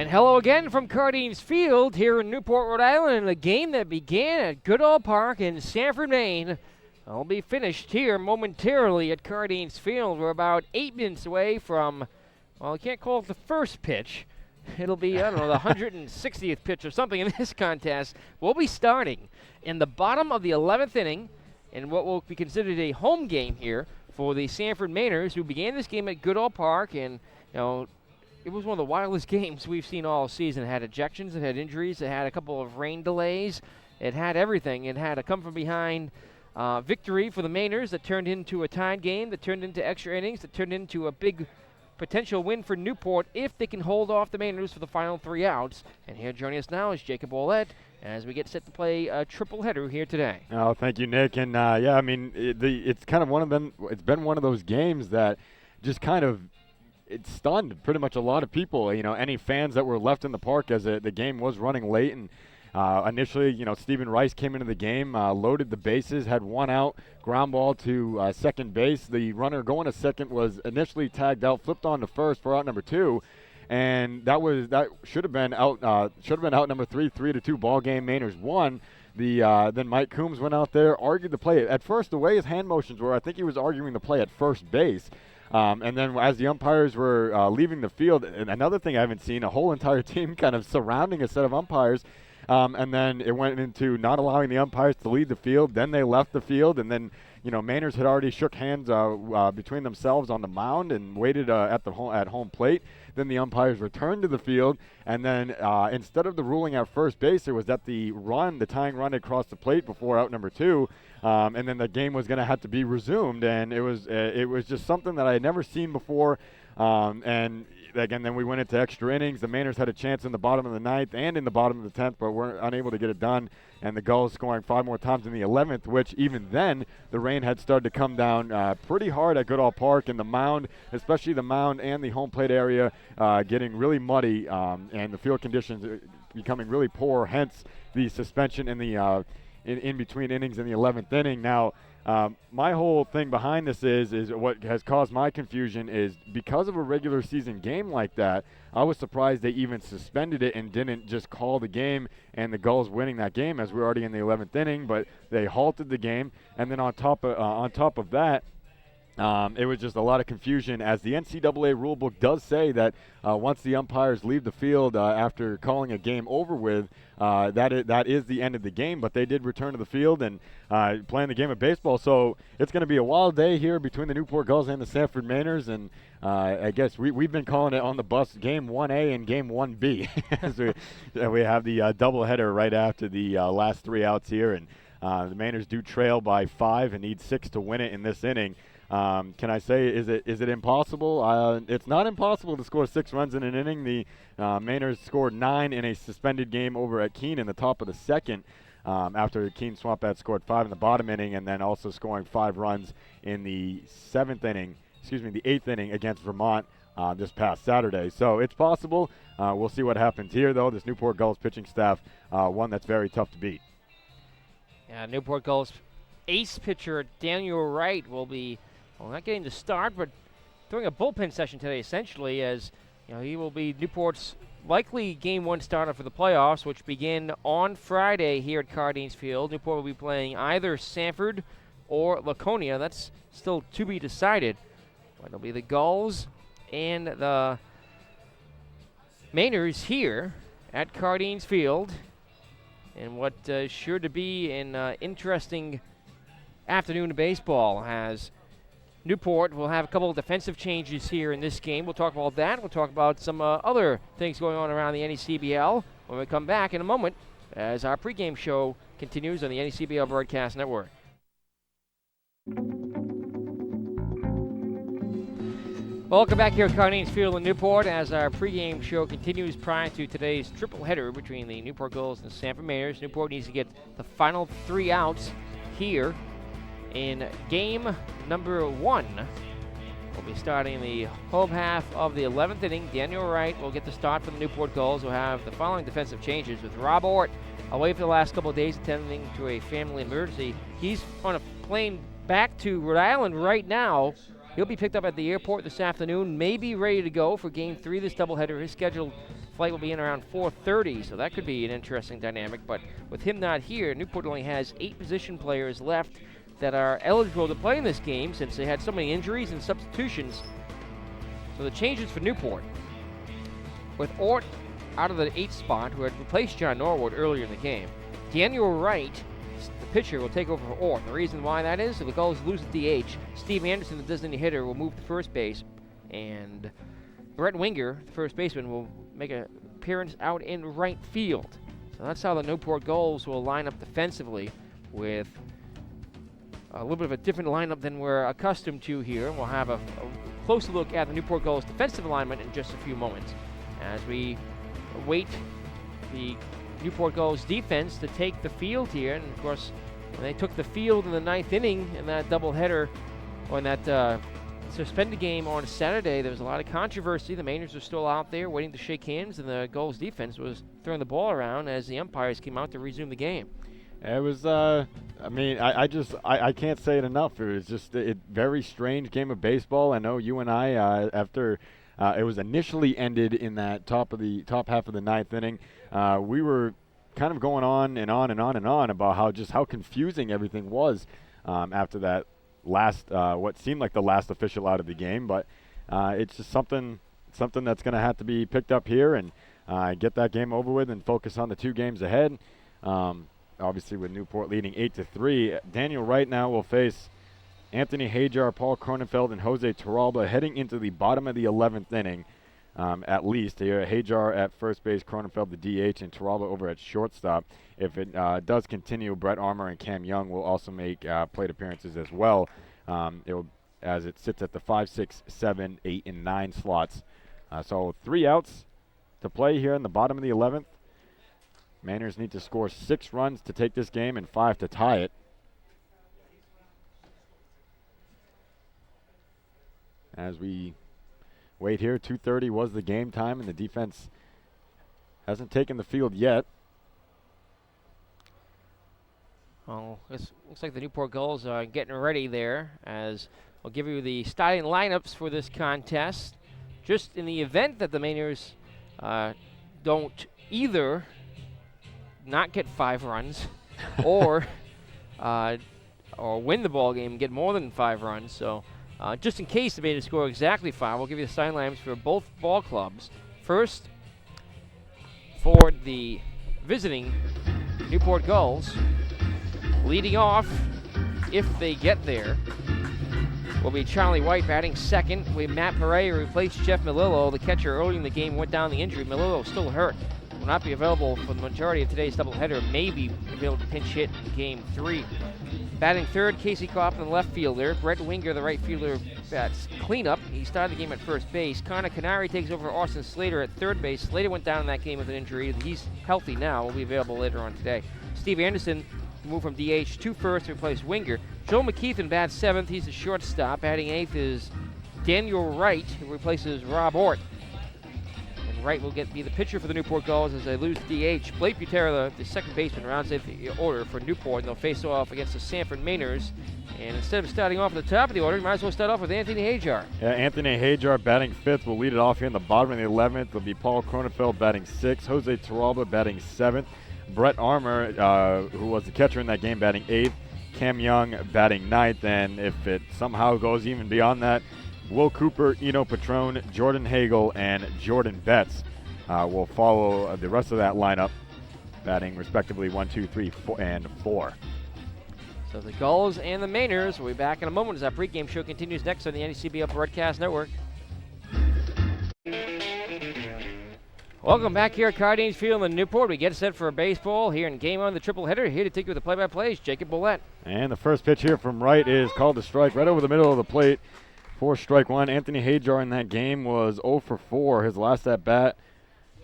And hello again from Cardines Field here in Newport, Rhode Island, in a game that began at Goodall Park in Sanford, Maine. Will be finished here momentarily at Cardines Field. We're about 8 minutes away from, well, I can't call it the first pitch. It'll be, I don't know, the 160th pitch or something in this contest. We'll be starting in the bottom of the 11th inning in what will be considered a home game here for the Sanford Mainers, who began this game at Goodall Park, and, it was one of the wildest games we've seen all season. It had ejections, it had injuries, it had a couple of rain delays, it had everything. It had a come-from-behind victory for the Mainers that turned into a tied game, that turned into extra innings, that turned into a big potential win for Newport if they can hold off the Mainers for the final 3 outs. And here joining us now is Jacob Ouellette as we get set to play a triple header here today. Oh, thank you, Nick. And, it's kind of one of them. It's been one of those games that just kind of it stunned pretty much a lot of people, any fans that were left in the park as the game was running late. And initially, Stephen Rice came into the game, loaded the bases, had 1 out, ground ball to second base. The runner going to second was initially tagged out, flipped on to first for out number 2. And that should have been out number 3, 3-2 ball game. Mainers won. Then Mike Coombs went out there, argued the play. At first, the way his hand motions were, I think he was arguing the play at first base. And then as the umpires were leaving the field, and another thing I haven't seen, a whole entire team kind of surrounding a set of umpires. And then it went into not allowing the umpires to lead the field. Then they left the field, and then Mainers had already shook hands between themselves on the mound and waited at home plate. Then the umpires returned to the field, and then instead of the ruling at first base, it was that the tying run had crossed the plate before out number 2, and then the game was going to have to be resumed. And it was just something that I had never seen before. And again, then we went into extra innings. The Mainers had a chance in the bottom of the 9th and in the bottom of the 10th, but weren't unable to get it done. And the Gulls scoring 5 more times in the 11th, which even then the rain had started to come down pretty hard at Goodall Park, and the mound, especially the mound and the home plate area, getting really muddy, and the field conditions becoming really poor. Hence the suspension in the in between innings in the 11th inning. Now, my whole thing behind this is what has caused my confusion is because of a regular season game like that, I was surprised they even suspended it and didn't just call the game and the Gulls winning that game as we're already in the 11th inning, but they halted the game. And then on top of that, it was just a lot of confusion, as the NCAA rulebook does say that once the umpires leave the field after calling a game over with, that is the end of the game. But they did return to the field and playing the game of baseball. So it's going to be a wild day here between the Newport Gulls and the Sanford Mainers. And I guess we've been calling it on the bus Game 1A and Game 1B. As we have the doubleheader right after the last 3 outs here. And the Mainers do trail by 5 and need 6 to win it in this inning. Can I say, is it impossible? It's not impossible to score 6 runs in an inning. The Mainers scored 9 in a suspended game over at Keene in the top of the 2nd, after Keene Swamp had scored 5 in the bottom inning, and then also scoring 5 runs in the 8th inning against Vermont this past Saturday. So it's possible. We'll see what happens here, though. This Newport Gulls pitching staff, one that's very tough to beat. Yeah, Newport Gulls ace pitcher Daniel Wright will be, not getting to start, but doing a bullpen session today, essentially, as he will be Newport's likely Game 1 starter for the playoffs, which begin on Friday here at Cardines Field. Newport will be playing either Sanford or Laconia. That's still to be decided. But it'll be the Gulls and the Mainers here at Cardines Field, and what is sure to be an interesting afternoon of baseball, as Newport will have a couple of defensive changes here in this game. We'll talk about that. We'll talk about some other things going on around the NECBL when we come back in a moment as our pregame show continues on the NECBL Broadcast Network. Welcome back here at Cardines Field in Newport as our pregame show continues prior to today's triple header between the Newport Gulls and the Sanford Mainers. Newport needs to get the final 3 outs here in game number 1. We'll be starting the home half of the 11th inning. Daniel Wright will get the start for the Newport Gulls, who have the following defensive changes, with Rob Ort away for the last couple of days attending to a family emergency. He's on a plane back to Rhode Island right now. He'll be picked up at the airport this afternoon, maybe ready to go for Game 3 of this doubleheader. His scheduled flight will be in around 4:30, so that could be an interesting dynamic. But with him not here, Newport only has 8 position players left that are eligible to play in this game since they had so many injuries and substitutions. So the changes for Newport, with Ort out of the 8th spot, who had replaced John Norwood earlier in the game, Daniel Wright, the pitcher, will take over for Ort. The reason why that is, if the Gulls lose the DH, Steve Anderson, the designated hitter, will move to first base, and Brett Winger, the first baseman, will make an appearance out in right field. So that's how the Newport Gulls will line up defensively, with a little bit of a different lineup than we're accustomed to here. We'll have a closer look at the Newport Gulls defensive alignment in just a few moments as we await the Newport Gulls defense to take the field here. And of course, when they took the field in the 9th inning in that doubleheader, or in that suspended game on Saturday, there was a lot of controversy. The Mainers were still out there waiting to shake hands, and the Gulls defense was throwing the ball around as the umpires came out to resume the game. It was, I can't say it enough. It was just a very strange game of baseball. I know you and I, after it was initially ended in that top half of the 9th inning, we were kind of going on and on and on and on about how confusing everything was after that last, what seemed like the last official out of the game. But it's just something that's going to have to be picked up here and get that game over with and focus on the 2 games ahead. Obviously, with Newport leading 8-3, Daniel Wright now will face Anthony Hajar, Paul Cronenfeld, and Jose Torralba heading into the bottom of the 11th inning, at least. Here, Hajar at first base, Cronenfeld the DH, and Torralba over at shortstop. If it does continue, Brett Armour and Cam Young will also make plate appearances as well. As it sits at the 5, 6, 7, 8, and 9 slots. So 3 outs to play here in the bottom of the 11th. Mainers need to score 6 runs to take this game and 5 to tie it. As we wait here, 2:30 was the game time, and the defense hasn't taken the field yet. Oh, this looks like the Newport Gulls are getting ready there, as I'll give you the starting lineups for this contest. Just in the event that the Mainers don't either not get 5 runs or win the ball game and get more than 5 runs. So just in case the Mainers score exactly 5, we'll give you the starting lineups for both ball clubs. First, for the visiting Newport Gulls, leading off, if they get there, will be Charlie White batting second. We Matt Pereira replaced Jeff Melillo. The catcher early in the game went down the injury. Melillo still hurt. Will not be available for the majority of today's doubleheader. Maybe be able to pinch hit in Game 3. Batting third, Casey Kaufman, the left fielder. Brett Winger, the right fielder, bats cleanup. He started the game at first base. Connor Canary takes over Austin Slater at third base. Slater went down in that game with an injury. He's healthy now. Will be available later on today. Steve Anderson moved from DH to first to replace Winger. Joe McKeithen bats 7th. He's the shortstop. Batting 8th is Daniel Wright, who replaces Rob Ort. And Wright will be the pitcher for the Newport Gulls as they lose DH. Blake Butera, the second baseman, rounds out the order for Newport. And they'll face off against the Sanford Mainers. And instead of starting off at the top of the order, you might as well start off with Anthony Hajar. Yeah, Anthony Hajar batting 5th will lead it off here in the bottom of the 11th. It'll be Paul Cronenfeld batting 6th. Jose Torralba batting 7th. Brett Armour, who was the catcher in that game, batting 8th. Cam Young batting 9th. And if it somehow goes even beyond that, Will Cooper, Eno Patron, Jordan Hagel, and Jordan Betts will follow the rest of that lineup, batting respectively 1, 2, 3, 4, and 4. So the Gulls and the Mainers will be back in a moment as our pregame show continues next on the NECBL Broadcast Network. Welcome back here at Cardines Field in Newport. We get set for baseball here in Game 1 of the triple header. Here to take you with the play-by-play is Jacob Bollett. And the first pitch here from Wright is called a strike right over the middle of the plate for strike 1. Anthony Hajar in that game was 0 for 4. His last at-bat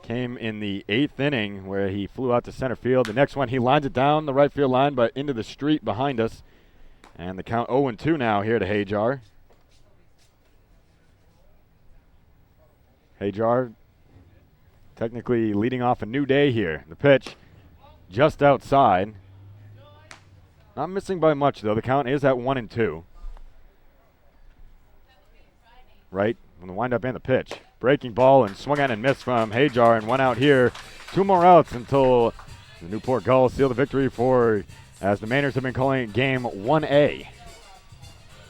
came in the 8th inning where he flew out to center field. The next one, he lines it down the right field line, but into the street behind us. And the count 0-2 now here to Hajar. Hajar technically leading off a new day here. The pitch just outside. Not missing by much, though. The count is at 1-2. right? From the windup and the pitch. Breaking ball and swung on and missed from Hajar and one out here. 2 more outs until the Newport Gulls seal the victory for, as the Mainers have been calling it, game 1A.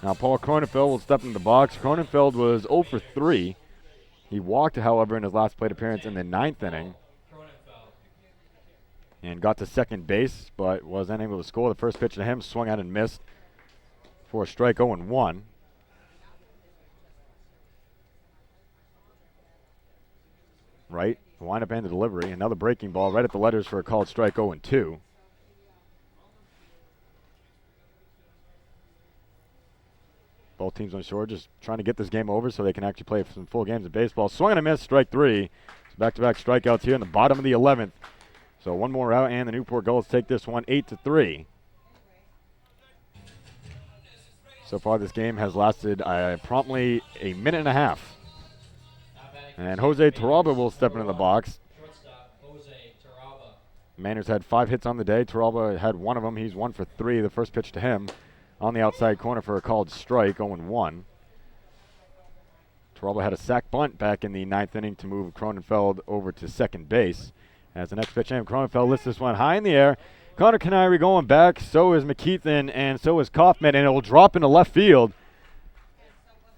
Now Paul Cronenfeld will step in the box. Cronenfeld was 0 for 3. He walked, however, in his last plate appearance in the 9th inning and got to second base, but was unable to score. The first pitch to him swung out and missed for a strike, 0-1. Right, the windup and the delivery. Another breaking ball right at the letters for a called strike, 0-2. Both teams on shore just trying to get this game over so they can actually play some full games of baseball. Swung and a miss, strike 3. Back-to-back strikeouts here in the bottom of the 11th. So one more out, and the Newport Gulls take this one 8-3. So far, this game has lasted promptly a minute and a half. And Jose Taraba will step into the box. Mainers had 5 hits on the day. Taraba had 1 of them. He's 1 for 3. The first pitch to him on the outside corner for a called strike, 0-1. Taraba had a sac bunt back in the 9th inning to move Cronenfeld over to second base. As the next pitch to him, Cronenfeld lifts this one high in the air. Connor Canary going back. So is McKeithen, and so is Kaufman, and it will drop into left field.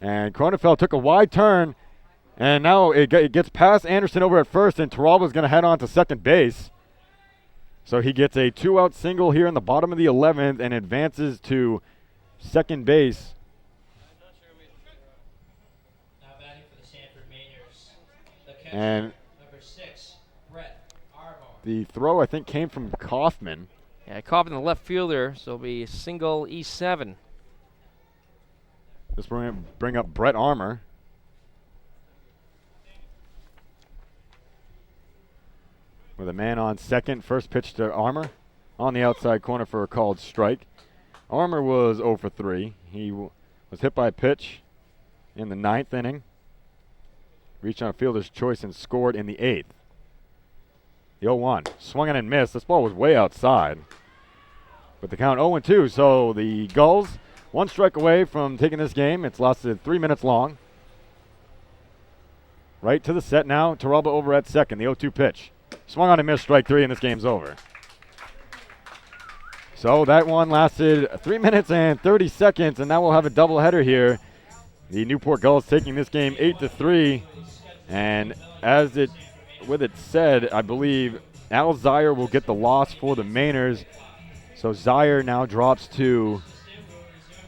And Cronenfeld took a wide turn. And now it gets past Anderson over at first, and Taraba's going to head on to second base. So he gets a 2-out single here in the bottom of the 11th and advances to second base. Now batting for the Sanford Mainers, the catcher, And number 6, Brett Arbo. the throw, I think, came from Kaufman. Yeah, Kaufman, the left fielder, so it'll be single E7. This will bring up Brett Armour. With a man on second, first pitch to Armour on the outside corner for a called strike. Armour was 0 for 3. He was hit by a pitch in the 9th inning. Reached on a fielder's choice and scored in the 8th. The 0-1. Swung in and missed. This ball was way outside. But the count 0-2. So the Gulls, 1 strike away from taking this game. It's lasted 3 minutes long. Right to the set now. Taraba over at second. The 0-2 pitch. Swung on and missed, strike 3, and this game's over. So that one lasted 3 minutes and 30 seconds, and now we'll have a doubleheader here. The Newport Gulls taking this game 8-3, and with it said, I believe Al Zier will get the loss for the Mainers. So Zier now drops to,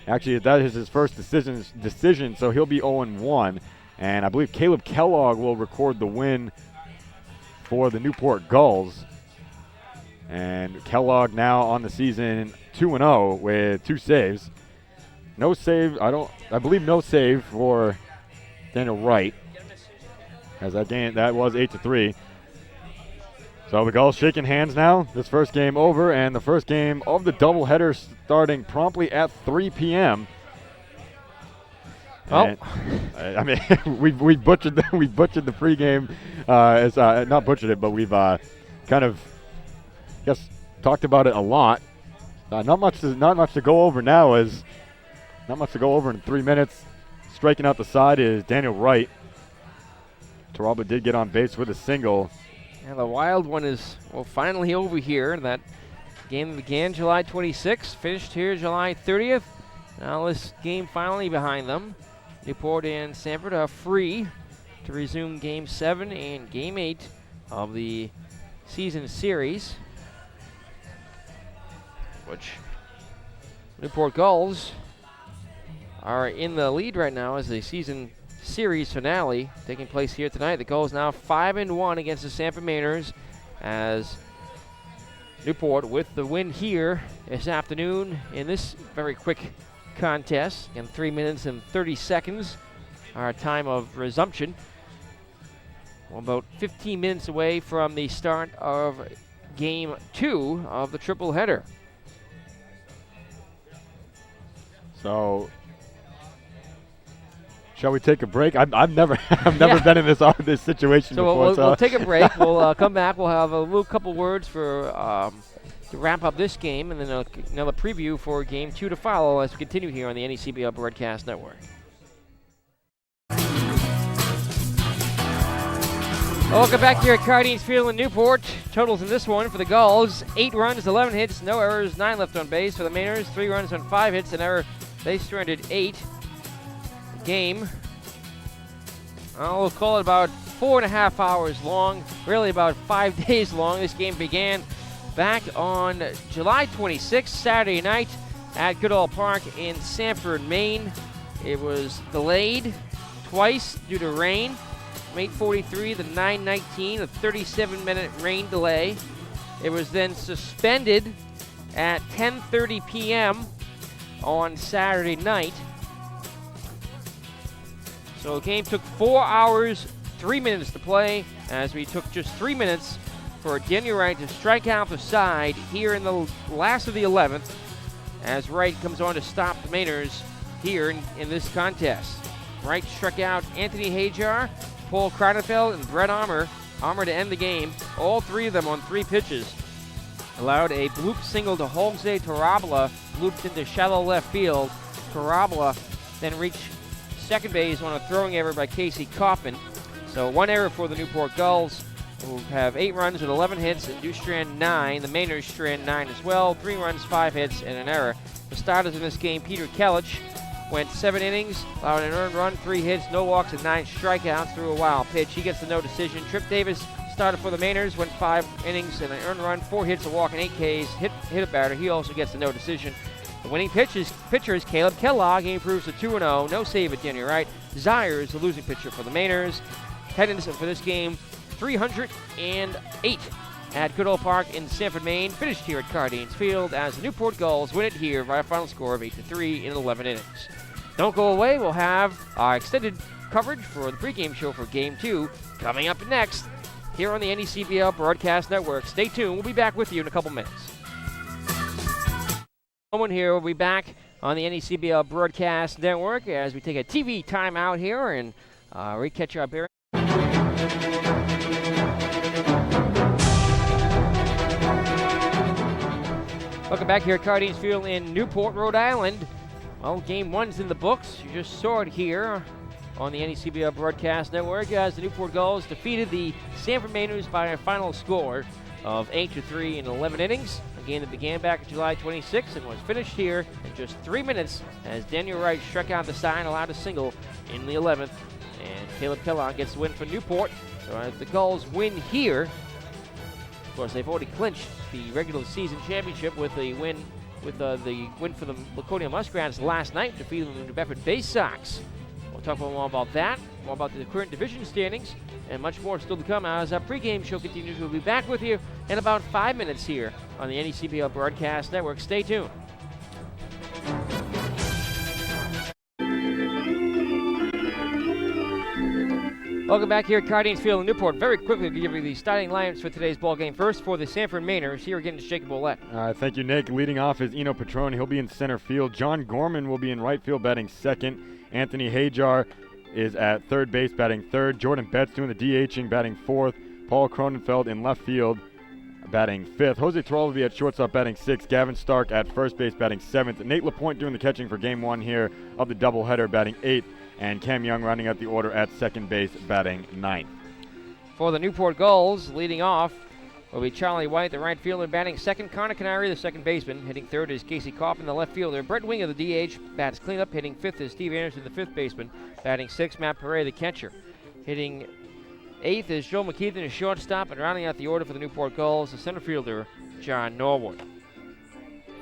actually that is his first decision, so he'll be 0-1, and I believe Caleb Kellogg will record the win for the Newport Gulls. And Kellogg now on the season 2-0 with 2 saves. No save, I believe no save for Daniel Wright. As that game, that was 8-3. So the Gulls shaking hands now. This first game over, and the first game of the doubleheader starting promptly at 3 p.m. Oh, I mean, we butchered the pregame. Not butchered it, but we've kind of, talked about it a lot. Not much to go over now. Not much to go over in 3 minutes. Striking out the side is Daniel Wright. Taraba did get on base with a single. and the wild one is finally over here. That game began July 26th, finished here July 30th. Now this game finally behind them. Newport and Sanford are free to resume Game 7 and Game 8 of the season series, which Newport Gulls are in the lead right now as the season series finale taking place here tonight. The Gulls now 5-1 against the Sanford Mainers, as Newport with the win here this afternoon in this very quick contest in 3 minutes and 30 seconds, our time of resumption. We're about 15 minutes away from the start of Game 2 of the triple header. So, shall we take a break? I've never been in this situation So before. we'll take a break. We'll come back. We'll have a little couple words for to wrap up this game, and then another preview for Game 2 to follow as we continue here on the NECBL Broadcast Network. Welcome back here at Cardines Field in Newport. Totals in this one for the Gulls: 8 runs, 11 hits, no errors, 9 left on base. For the Mainers, 3 runs on 5 hits, an error. They stranded 8. The game, we'll call it about 4.5 hours long, really about 5 days long. This game began back on July 26th, Saturday night, at Goodall Park in Sanford, Maine. It was delayed twice due to rain. From 8:43 to 9:19, a 37-minute rain delay. It was then suspended at 10:30 p.m. on Saturday night. So the game took 4 hours, 3 minutes to play, as we took just 3 minutes for Daniel Wright to strike out the side here in the last of the 11th, as Wright comes on to stop the Mainers here in this contest. Wright struck out Anthony Hajar, Paul Cronenfeld, and Brett Armour. Armour to end the game, all 3 of them on 3 pitches. Allowed a bloop single to Jose Tarabla, looped into shallow left field. Tarabla then reached second base on a throwing error by Casey Kaufman. So 1 error for the Newport Gulls, who have 8 runs with 11 hits and do strand 9. The Mainers strand 9 as well, 3 runs, 5 hits, and an error. The starters in this game: Peter Kelich went 7 innings, allowed an earned run, 3 hits, no walks, and 9 strikeouts through a wild pitch. He gets the no decision. Trip Davis started for the Mainers, went 5 innings and an earned run, 4 hits, a walk, and 8 Ks. Hit a batter. He also gets the no decision. The winning pitcher is Caleb Kellogg. He improves to 2-0. No save at Daniel Wright. Zaire is the losing pitcher for the Mainers. Attendance for this game, 308 at Goodall Park in Sanford, Maine. Finished here at Cardines Field as the Newport Gulls win it here by a final score of 8-3 in 11 innings. Don't go away. We'll have our extended coverage for the pregame show for Game 2 coming up next here on the NECBL Broadcast Network. Stay tuned. We'll be back with you in a couple minutes. Moment here. We'll be back on the NECBL Broadcast Network as we take a TV timeout here and recatch our bearings. Welcome back here at Cardines Field in Newport, Rhode Island. Well, Game 1's in the books. You just saw it here on the NECBL Broadcast Network as the Newport Gulls defeated the Sanford Mainers by a final score of 8-3 in 11 innings. A game that began back on July 26th and was finished here in just 3 minutes as Daniel Wright struck out the side, allowed a single in the 11th. And Caleb Kellogg gets the win for Newport. So as the Gulls win here, of course, they've already clinched the regular season championship with the win for the Laconia Muskrats last night, defeating the New Bedford Bay Sox. We'll talk more about that, more about the current division standings, and much more still to come as our pregame show continues. We'll be back with you in about 5 minutes here on the NECBL Broadcast Network. Stay tuned. Welcome back here at Cardines Field in Newport. Very quickly to give you the starting lineups for today's ball game. First for the Sanford Mainers, here again is Jacob Ouellette. Thank you, Nick. Leading off is Eno Petrone. He'll be in center field. John Gorman will be in right field batting second. Anthony Hajar is at third base batting third. Jordan Betts doing the DHing batting fourth. Paul Cronenfeld in left field batting fifth. Jose Terrell will be at shortstop batting sixth. Gavin Stark at first base batting seventh. Nate LaPointe doing the catching for game 1 here of the doubleheader batting eighth. And Cam Young rounding out the order at second base, batting ninth. For the Newport Gulls, leading off will be Charlie White, the right fielder, batting second. Connor Canary, the second baseman. Hitting third is Casey Kaufman, the left fielder. Brett Winger, the DH, bats cleanup. Hitting fifth is Steve Anderson, the fifth baseman. Batting sixth, Matt Perret, the catcher. Hitting eighth is Joe McKeithen, the shortstop. And rounding out the order for the Newport Gulls, the center fielder, John Norwood.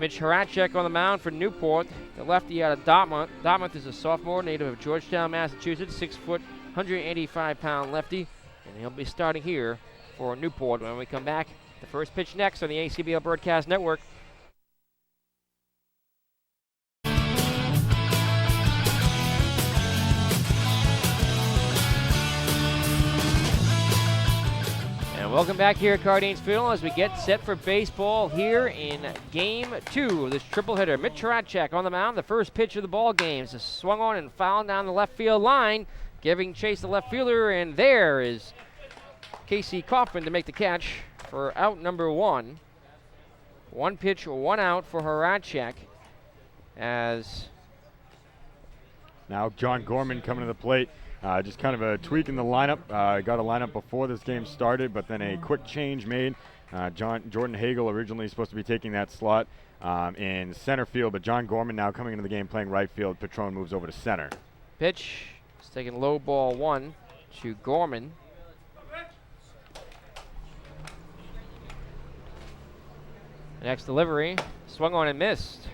Mitch Horacek on the mound for Newport, the lefty out of Dartmouth. Dartmouth is a sophomore, native of Georgetown, Massachusetts, 6 foot, 185-pound lefty, and he'll be starting here for Newport when we come back. The first pitch next on the ACBL Broadcast Network. Welcome back here at Cardines Field as we get set for baseball here in Game 2 of this triple-hitter. Mitch Horacek on the mound, the first pitch of the ball game. It's swung on and fouled down the left field line, giving chase the left fielder, and there is Casey Kaufman to make the catch for out number 1. 1 pitch, 1 out for Horacek as... Now John Gorman coming to the plate Just kind of a tweak in the lineup. Got a lineup before this game started, but then a quick change made. Jordan Hagel originally supposed to be taking that slot in center field, but John Gorman now coming into the game playing right field. Patron moves over to center. Pitch. It's taking low ball 1 to Gorman. Next delivery, swung on and missed.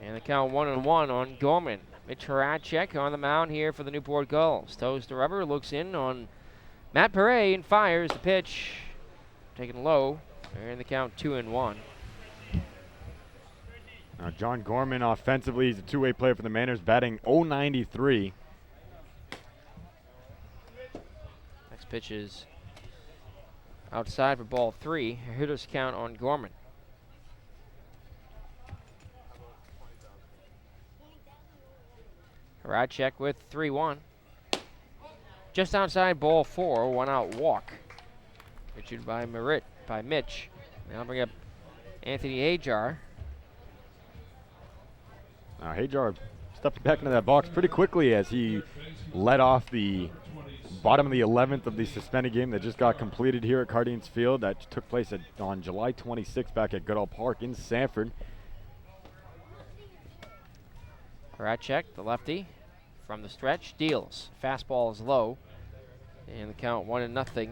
And the count 1-1 on Gorman. Mitch Horacek on the mound here for the Newport Gulls. Toes to rubber, looks in on Matt Perret and fires the pitch. Taken low, and the count 2-1. John Gorman offensively, he's a two-way player for the Mainers, batting .093. Next pitch is outside for ball 3. A hitter's count on Gorman. Horacek with 3-1. Just outside ball 4, 1 out walk. Issued by Mitch. Now bring up Anthony Ajar. Hajar stepped back into that box pretty quickly as he led off the bottom of the 11th of the suspended game that just got completed here at Cardines Field. That took place on July 26th back at Goodall Park in Sanford. Horacek, the lefty, from the stretch, deals. Fastball is low, and the count 1-0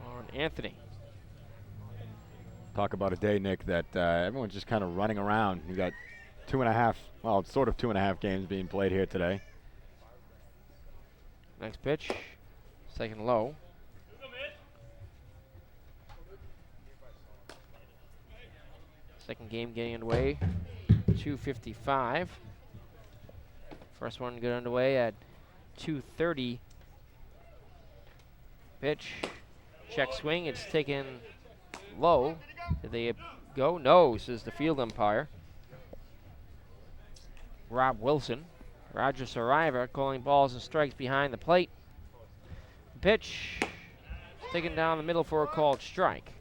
on Anthony. Talk about a day, Nick, that everyone's just kind of running around. You got 2.5, well, it's sort of 2.5 games being played here today. Next pitch, second low. Second game getting underway, 2:55. First one got underway at 2:30. Pitch, check swing, it's taken low. Did they go? No, says the field umpire. Rob Wilson. Roger Saraiva calling balls and strikes behind the plate. Pitch taken down the middle for a called strike.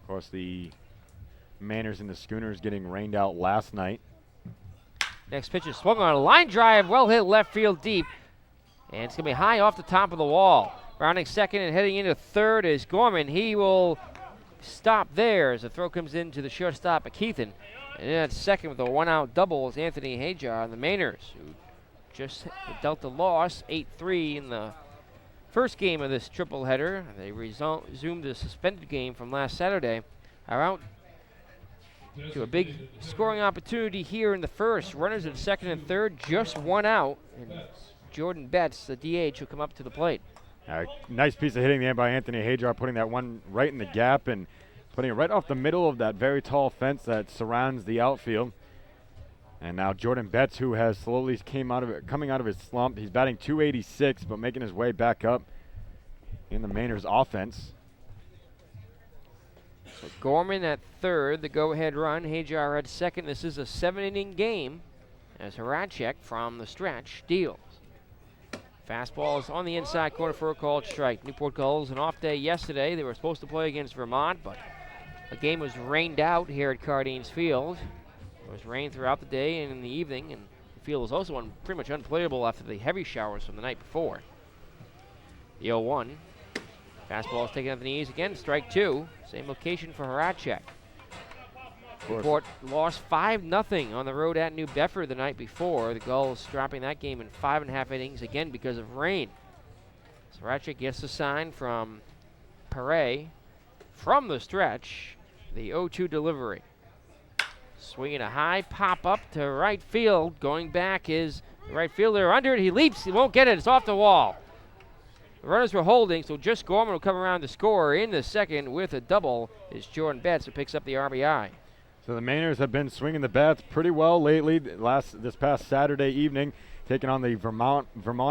Of course, the Mainers and the Schooners getting rained out last night. Next pitch is swung on a line drive, well hit left field deep. And it's going to be high off the top of the wall. Rounding second and heading into third is Gorman. He will stop there as the throw comes into the shortstop, Keithan. And then at second with a 1-out double is Anthony Hajar on the Mainers, who just dealt a loss, 8-3 in the first game of this triple header. They resumed the suspended game from last Saturday. Are out to a big scoring opportunity here in the first. Runners at second and third, just 1 out. And Jordan Betts, the DH, will come up to the plate. Nice piece of hitting there by Anthony Hajar, putting that one right in the gap and putting it right off the middle of that very tall fence that surrounds the outfield. And now Jordan Betts, who has slowly coming out of his slump. He's batting .286, but making his way back up in the Mainers offense. So Gorman at third, the go-ahead run. Hajar at second. This is a 7-inning game as Horacek from the stretch deals. Fastball is on the inside corner for a called strike. Newport Gulls, an off day yesterday. They were supposed to play against Vermont, but the game was rained out here at Cardines Field. There was rain throughout the day and in the evening, and the field was also pretty much unplayable after the heavy showers from the night before. The 0-1. Fastball is taken up the knees again, strike 2. Same location for Horacek. Newport lost 5-0 on the road at New Bedford the night before. The Gulls dropping that game in 5.5 innings again because of rain. So Horacek gets the sign from Perret from the stretch. The 0-2 delivery. Swinging a high pop up to right field. Going back is the right fielder under it. He leaps. He won't get it. It's off the wall. The runners were holding, so just Gorman will come around to score in the second with a double. Is Jordan Betts who picks up the RBI. So the Mainers have been swinging the bats pretty well lately. This past Saturday evening, taking on the Vermont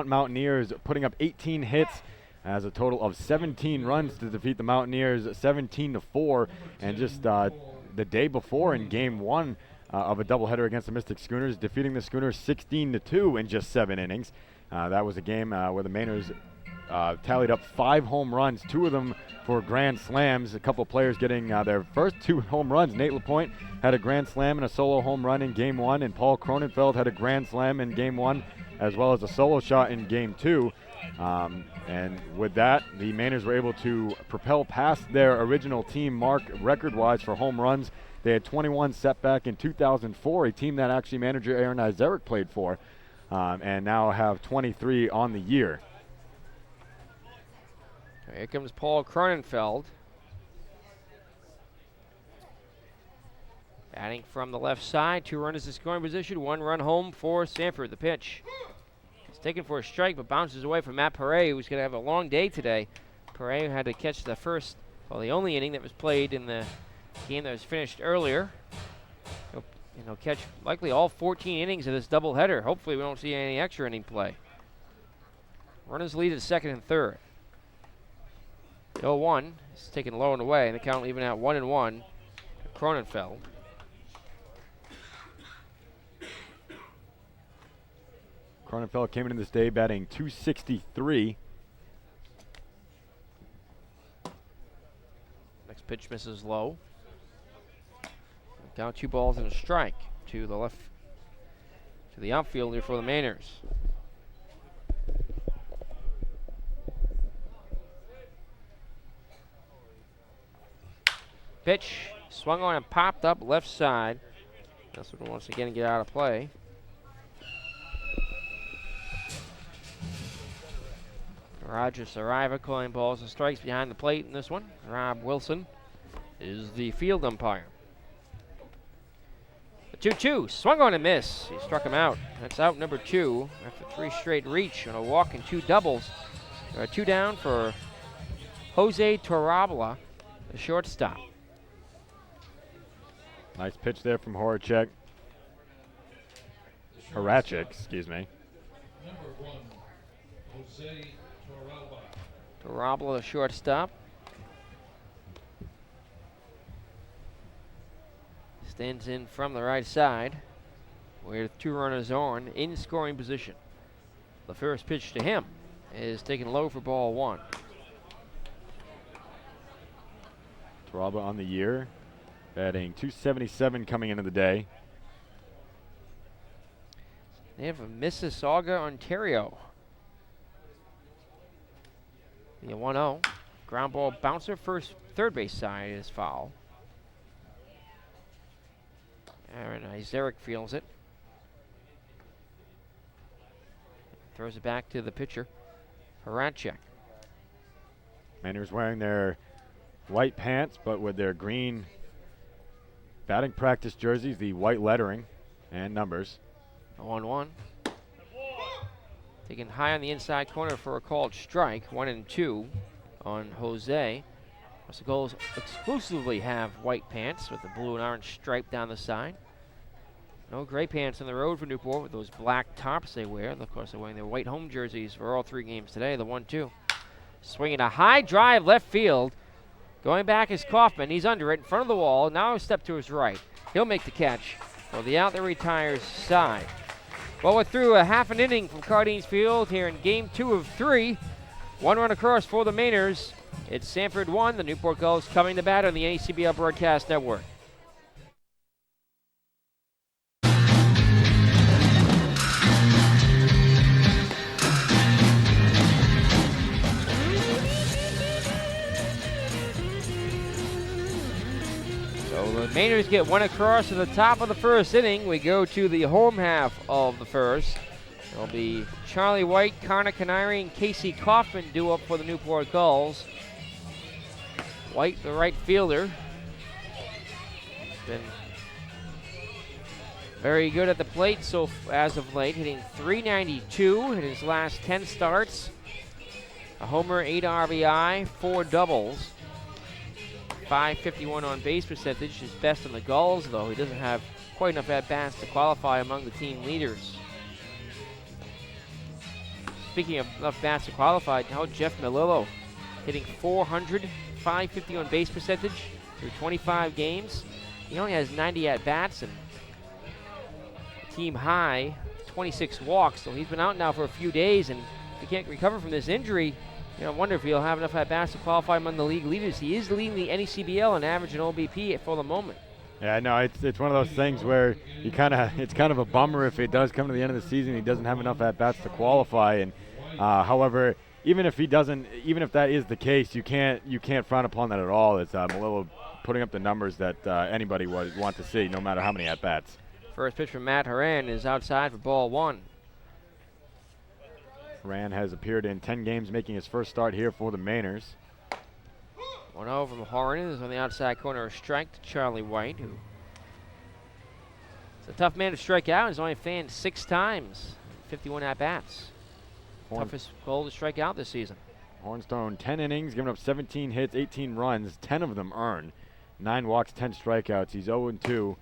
Mountaineers, putting up 18 hits as a total of 17 runs to defeat the Mountaineers 17-4. And just the day before in Game 1 of a doubleheader against the Mystic Schooners, defeating the Schooners 16-2 in just 7 innings. That was a game where the Mainers tallied up 5 home runs, 2 of them for grand slams. A couple players getting their first 2 home runs. Nate LaPointe had a grand slam and a solo home run in Game 1, and Paul Cronenfeld had a grand slam in Game 1 as well as a solo shot in Game 2. And with that, the Mainers were able to propel past their original team mark record-wise for home runs. They had 21 set back in 2004, a team that actually manager Aaron Izeric played for, and now have 23 on the year. Here comes Paul Cronenfeld. Batting from the left side, 2 runners in scoring position, 1 run home for Sanford. The pitch. It's taken for a strike, but bounces away from Matt Perret, who's going to have a long day today. Perret had to catch the the only inning that was played in the game that was finished earlier. He'll catch likely all 14 innings of this doubleheader. Hopefully we don't see any extra inning play. Runners lead at second and third. The 0-1 is taken low and away, and the count even at 1-1. Cronenfeld. Cronenfeld came into this day batting .263. Next pitch misses low. Count 2 balls and a strike to the left, to the outfielder for the Mainers. Pitch swung on and popped up left side. That's what wants to get out of play. Roger Saraiva calling balls and strikes behind the plate in this one. Rob Wilson is the field umpire. The 2-2 swung on and missed. He struck him out. That's out number 2 after 3 straight reach on a walk and 2 doubles. There are 2 down for Jose Torabla, the shortstop. Nice pitch there from Horacek, excuse me. Number 1, Jose Torabla. Torabla, the shortstop. Stands in from the right side with 2 runners on in scoring position. The first pitch to him is taken low for ball 1. Torabla on the year, batting .277 coming into the day. They have Mississauga, Ontario. The 1-0. Ground ball bouncer, third base side is foul. Aaron Izeric feels it. Throws it back to the pitcher, Horacek. Mainers wearing their white pants, but with their green batting practice jerseys, the white lettering and numbers. 0-1. Taken high on the inside corner for a called strike. 1-2 on Jose. The Gulls exclusively have white pants with the blue and orange stripe down the side. No gray pants on the road for Newport with those black tops they wear. Of course, they're wearing their white home jerseys for all 3 games today. The 1-2. Swinging a high drive left field. Going back is Kaufman. He's under it in front of the wall. Now a step to his right. He'll make the catch for the out that retires side. Well, we're through a half an inning from Cardines Field here in game 2 of 3. 1 run across for the Mainers. It's Sanford 1, the Newport Gulls coming to bat on the NECBL Broadcast Network. So the Mainers get 1 across at the top of the first inning. We go to the home half of the first. It'll be Charlie White, Connor Canary, and Casey Kaufman due up for the Newport Gulls. White, the right fielder, been very good at the plate as of late, hitting .392 in his last 10 starts. A homer, 8 RBI, 4 doubles. .551 on base percentage, his best on the Gulls, though he doesn't have quite enough at-bats to qualify among the team leaders. Speaking of enough bats to qualify, now Jeff Melillo hitting .400, .550 on base percentage through 25 games. He only has 90 at-bats and team high 26 walks, so he's been out now for a few days, and if he can't recover from this injury, I wonder if he'll have enough at-bats to qualify among the league leaders. He is leading the NECBL in average and OBP for the moment. Yeah, no, it's one of those things where it's kind of a bummer if it does come to the end of the season, he doesn't have enough at-bats to qualify. And however, even if that is the case, you can't frown upon that at all. It's Malillo putting up the numbers that anybody would want to see, no matter how many at-bats. First pitch from Matt Horan is outside for ball 1. Horan has appeared in 10 games, making his first start here for the Mainers. 1-0 from Horan is on the outside corner, a strike to Charlie White, who is a tough man to strike out. He's only fanned 6 times, 51 at-bats. Toughest goal to strike out this season. Hornstone, 10 innings, giving up 17 hits, 18 runs, 10 of them earned. 9 walks, 10 strikeouts. He's 0-2.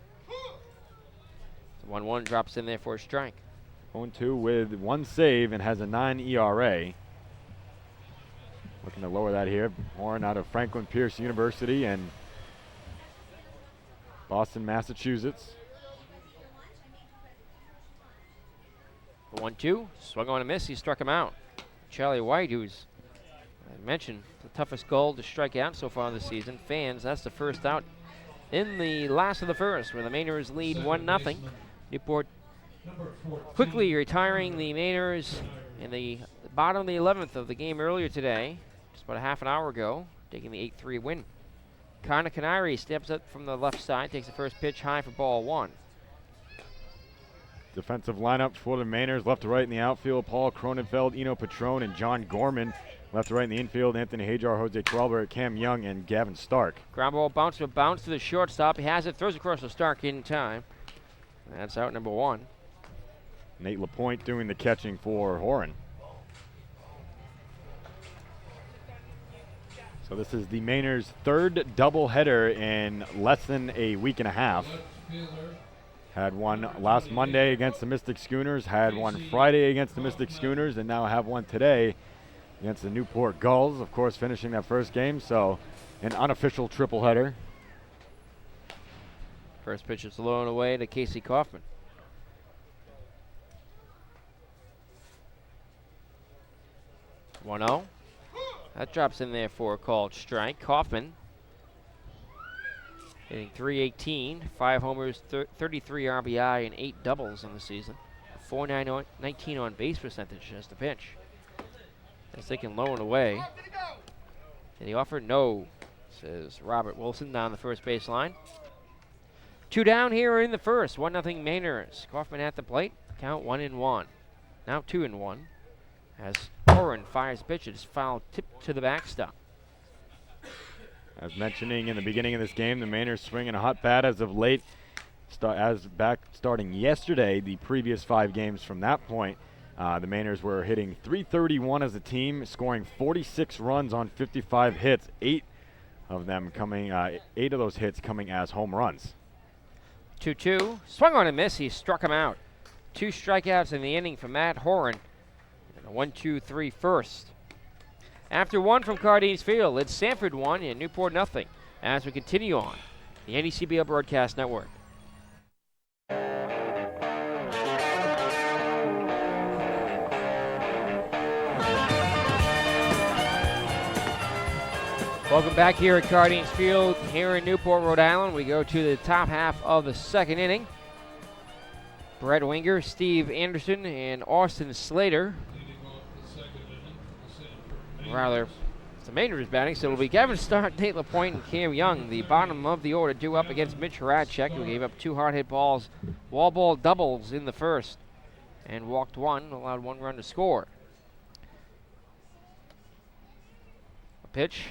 1-1 drops in there for a strike. 0-2 with 1 save and has a 9 ERA. Looking to lower that here. Horn out of Franklin Pierce University in Boston, Massachusetts. The 1-2, swung on a miss, he struck him out. Charlie White, who's, I mentioned, the toughest goal to strike out so far this season. Fans, that's the first out in the last of the first, where the Mainers lead 1-0. Newport quickly retiring the Mainers in the bottom of the 11th of the game earlier today, just about a half an hour ago, taking the 8-3 win. Connor Canary steps up from the left side, takes the first pitch high for ball 1. Defensive lineup for the Mainers, left to right in the outfield, Paul Cronenfeld, Eno Patron, and John Gorman. Left to right in the infield, Anthony Hajar, Jose Twelbert, Cam Young, and Gavin Stark. Ground ball bounce to the shortstop. He has it, throws across to Stark in time. That's out number 1. Nate LaPointe doing the catching for Horan. So this is the Mainers' 3rd doubleheader in less than a week and a half. Had one last Monday against the Mystic Schooners, had one Friday against the Mystic Schooners, and now have one today against the Newport Gulls, of course, finishing that first game. So an unofficial triple header. First pitch is low and away to Casey Kaufman. 1-0. That drops in there for a called strike. Kaufman hitting .318, 5 homers, 33 RBI, and 8 doubles in the season. 419 on base percentage as the pitch. As taken low and away. Did he offer? No, says Robert Wilson down the first base line. 2 down here in the first. 1-0 Mainers. Kaufman at the plate. Count 1-1. Now 2-1. As Horan fires pitch, it is foul tipped to the backstop. As mentioning in the beginning of this game, the Mainers swinging a hot bat as of late. Starting yesterday, the previous 5 games from that point, the Mainers were hitting .331 as a team, scoring 46 runs on 55 hits. 8 of those hits coming as home runs. 2-2, swung on a miss. He struck him out. 2 strikeouts in the inning for Matt Horan. And a 1-2-3 first. After 1 from Cardines Field, it's Sanford 1 and Newport 0 as we continue on the NECBL Broadcast Network. Welcome back here at Cardines Field here in Newport, Rhode Island. We go to the top half of the second inning. Brett Winger, Steve Anderson, and Austin Slater. Rather, it's the Mainers batting, so it'll be Gavin Stark, Nate LaPointe, and Cam Young, the bottom of the order, due up against Mitch Horacek, who gave up 2 hard hit balls, wall ball doubles in the first, and walked 1, allowed 1 run to score. A pitch.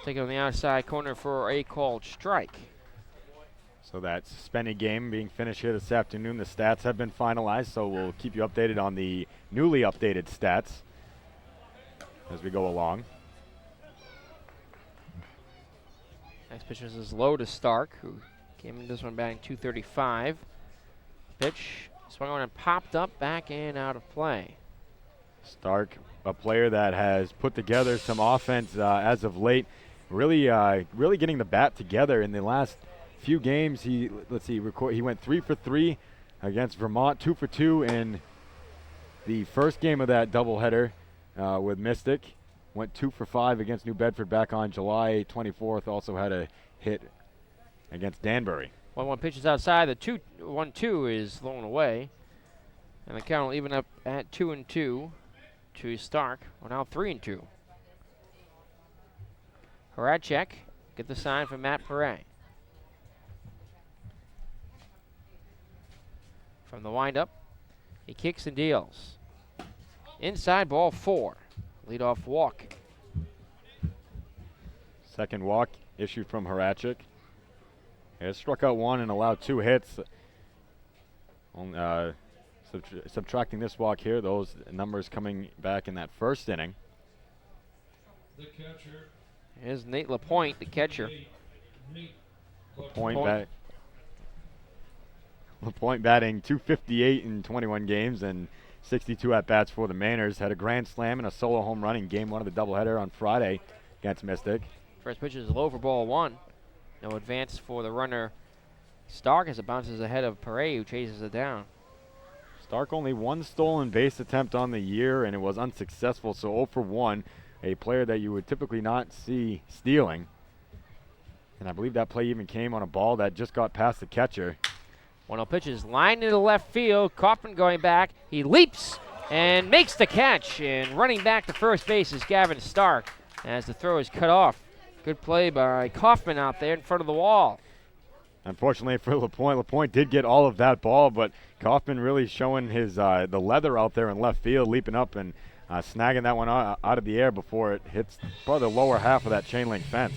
Taken on the outside corner for a called strike. So that suspended game being finished here this afternoon. The stats have been finalized, so we'll keep you updated on the newly updated stats as we go along. Next pitch is low to Stark, who came in this one batting .235. Pitch swung on and popped up, back and out of play. Stark, a player that has put together some offense as of late, really getting the bat together in the last few games. He went 3 for 3 against Vermont, 2 for 2 in the first game of that doubleheader with Mystic. Went 2 for 5 against New Bedford back on July 24th. Also had a hit against Danbury. 1-1 pitches outside. The 1-2 is thrown away. And the count will even up at 2-2 to Stark. We're now 3-2. Horacek, get the sign from Matt Perret. From the windup, he kicks and deals. Inside, ball 4. Leadoff walk. Second walk issued from Horacek. He has struck out 1 and allowed 2 hits. Subtracting this walk here, those numbers coming back in that first inning. The catcher. Here's Nate LaPointe, the catcher. LaPointe batting .258 in 21 games and 62 at-bats for the Mainers. Had a grand slam and a solo home run in game 1 of the doubleheader on Friday against Mystic. First pitch is low for ball 1. No advance for the runner Stark as it bounces ahead of Perret, who chases it down. Stark only 1 stolen base attempt on the year, and it was unsuccessful, so 0 for 1. A player that you would typically not see stealing. And I believe that play even came on a ball that just got past the catcher. 1-0 pitch is lined into left field. Kaufman going back. He leaps and makes the catch. And running back to first base is Gavin Stark as the throw is cut off. Good play by Kaufman out there in front of the wall. Unfortunately for LaPointe did get all of that ball, but Kaufman really showing his the leather out there in left field, leaping up and snagging that one out of the air before it hits probably the lower half of that chain link fence.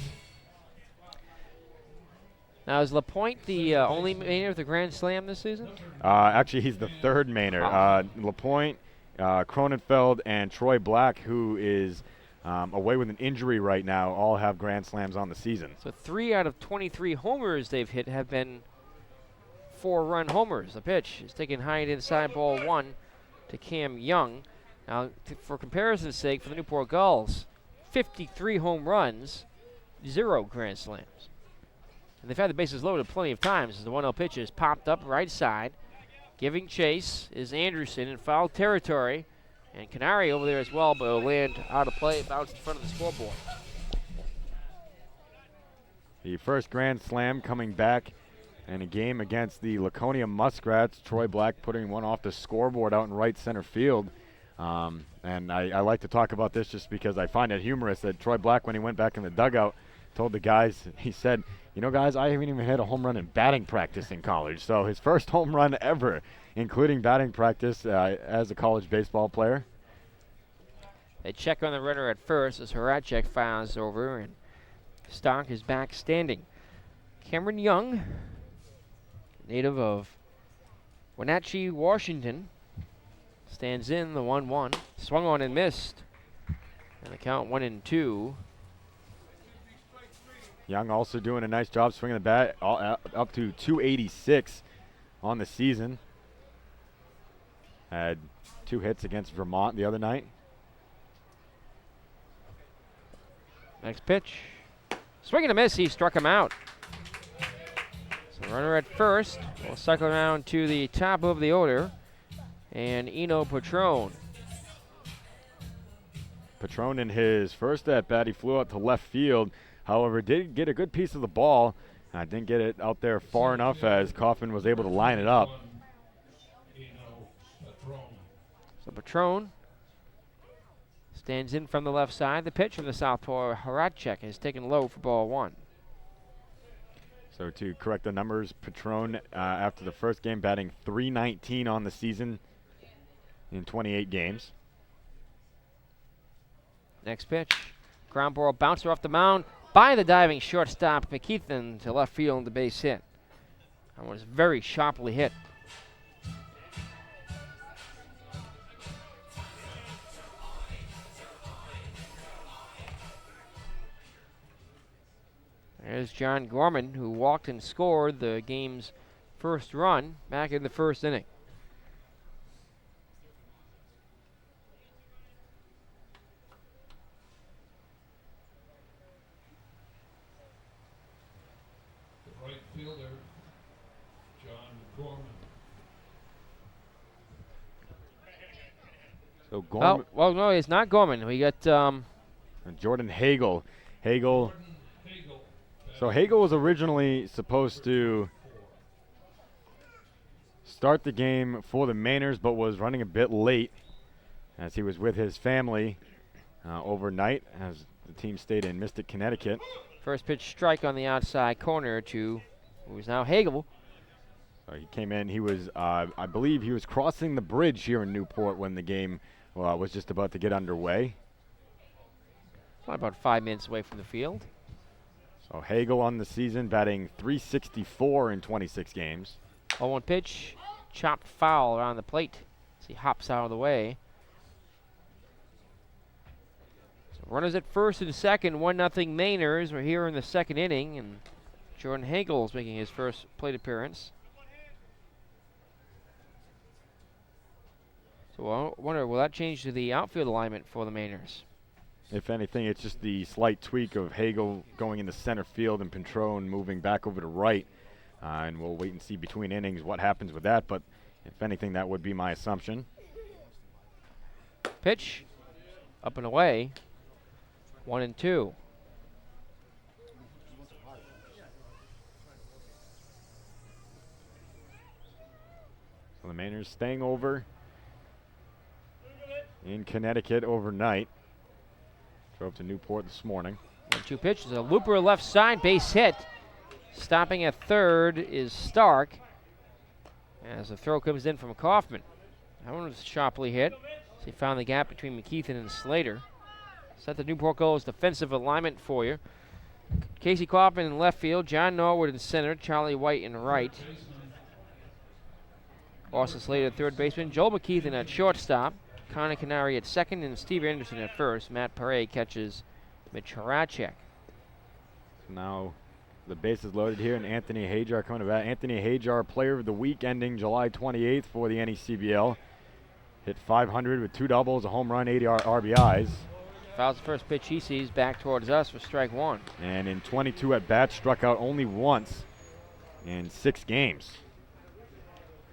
Now, is LaPointe the only Mainer with a grand slam this season? Actually, he's the third Mainer. LaPointe, Cronenfeld, and Troy Black, who is away with an injury right now, all have grand slams on the season. So 3 out of 23 homers they've hit have been 4-run homers. The pitch is taken high and inside, ball 1 to Cam Young. Now, for comparison's sake, for the Newport Gulls, 53 home runs, 0 grand slams. And they've had the bases loaded plenty of times as the 1-0 pitch is popped up right side. Giving chase is Anderson in foul territory. And Canary over there as well, but will land out of play, bounced in front of the scoreboard. The first grand slam coming back in a game against the Laconia Muskrats. Troy Black putting one off the scoreboard out in right center field. And I like to talk about this just because I find it humorous that Troy Black, when he went back in the dugout, told the guys, he said, you know, guys, I haven't even hit a home run in batting practice in college. So his first home run ever, including batting practice as a college baseball player. They check on the runner at first as Horacek fouls over, and Stark is back standing. Cameron Young, native of Wenatchee, Washington, stands in the 1-1. Swung on and missed. And the count 1-2. Young also doing a nice job swinging the bat up to 286 on the season. Had 2 hits against Vermont the other night. Next pitch. Swing and a miss. He struck him out. So runner at first will cycle around to the top of the order. And Eno Patron. Patron in his first at-bat, he flew out to left field. However, did get a good piece of the ball. Didn't get it out there far enough as Kaufman was able to line it up. So Patron stands in from the left side. The pitch from the southpaw, Horacek, is taken low for ball 1. So to correct the numbers, Patron after the first game batting .319 on the season in 28 games. Next pitch. Ground ball bouncer off the mound by the diving shortstop McKeithen to left field, the base hit. That was very sharply hit. There's John Gorman, who walked and scored the game's first run back in the first inning. The right fielder, John Gorman. So Gorman, well, no, it's not Gorman. We got Jordan Hagel. Hagel. Hagel. So Hagel was originally supposed to start the game for the Mainers, but was running a bit late as he was with his family overnight as the team stayed in Mystic, Connecticut. first pitch strike on the outside corner to who's now Hagel. So he came in. He was, I believe, he was crossing the bridge here in Newport when the game was just about to get underway. About 5 minutes away from the field. So Hagel on the season, batting .364 in 26 games. 0-1 pitch, chopped foul around the plate as he hops out of the way. So runners at first and second, 1-0 Mainers. We're here in the second inning, and Jordan Hagel is making his first plate appearance. So I wonder, will that change to the outfield alignment for the Mainers? If anything, it's just the slight tweak of Hagel going into center field and Petrone moving back over to right. And we'll wait and see between innings what happens with that. But if anything, that would be my assumption. Pitch, up and away, 1-2. So the Mainers staying over in Connecticut overnight. Drove to Newport this morning. 1-2 pitch is a looper left side, base hit. Stopping at third is Stark as the throw comes in from Kaufman. That one was sharply hit. So he found the gap between McKeithen and Slater. Set the Newport Gulls defensive alignment for you. Casey Kaufman in left field, John Norwood in center, Charlie White in right. Austin Slater third baseman, Joel McKeithen at shortstop, Connor Canary at second, and Steve Anderson at first. Matt Paré catches Mitch Horacek. Now the bases loaded here, and Anthony Hajar coming to bat. Anthony Hajar, player of the week, ending July 28th for the NECBL. Hit 500 with 2 doubles, a home run, 80 RBIs. Fouls the first pitch he sees back towards us for strike one. And in 22 at-bats, struck out only once in 6 games.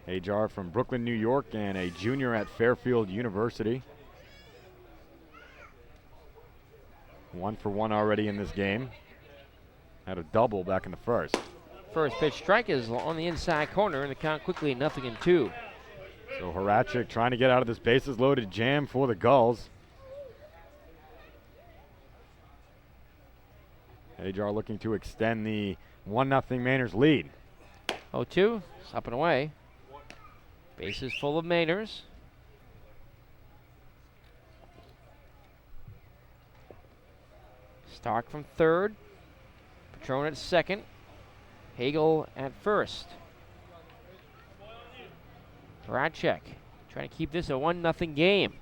Hajar from Brooklyn, New York, and a junior at Fairfield University. 1 for 1 already in this game. Had a double back in the first. First pitch strike is on the inside corner, and the count quickly 0-2. So Horacek trying to get out of this bases loaded jam for the Gulls. Hajar looking to extend the 1-0 Mainers lead. 0-2, it's up and away. Bases full of Mainers. Stark from third. Petrone at second. Hagel at first. Horacek trying to keep this a 1-0 game.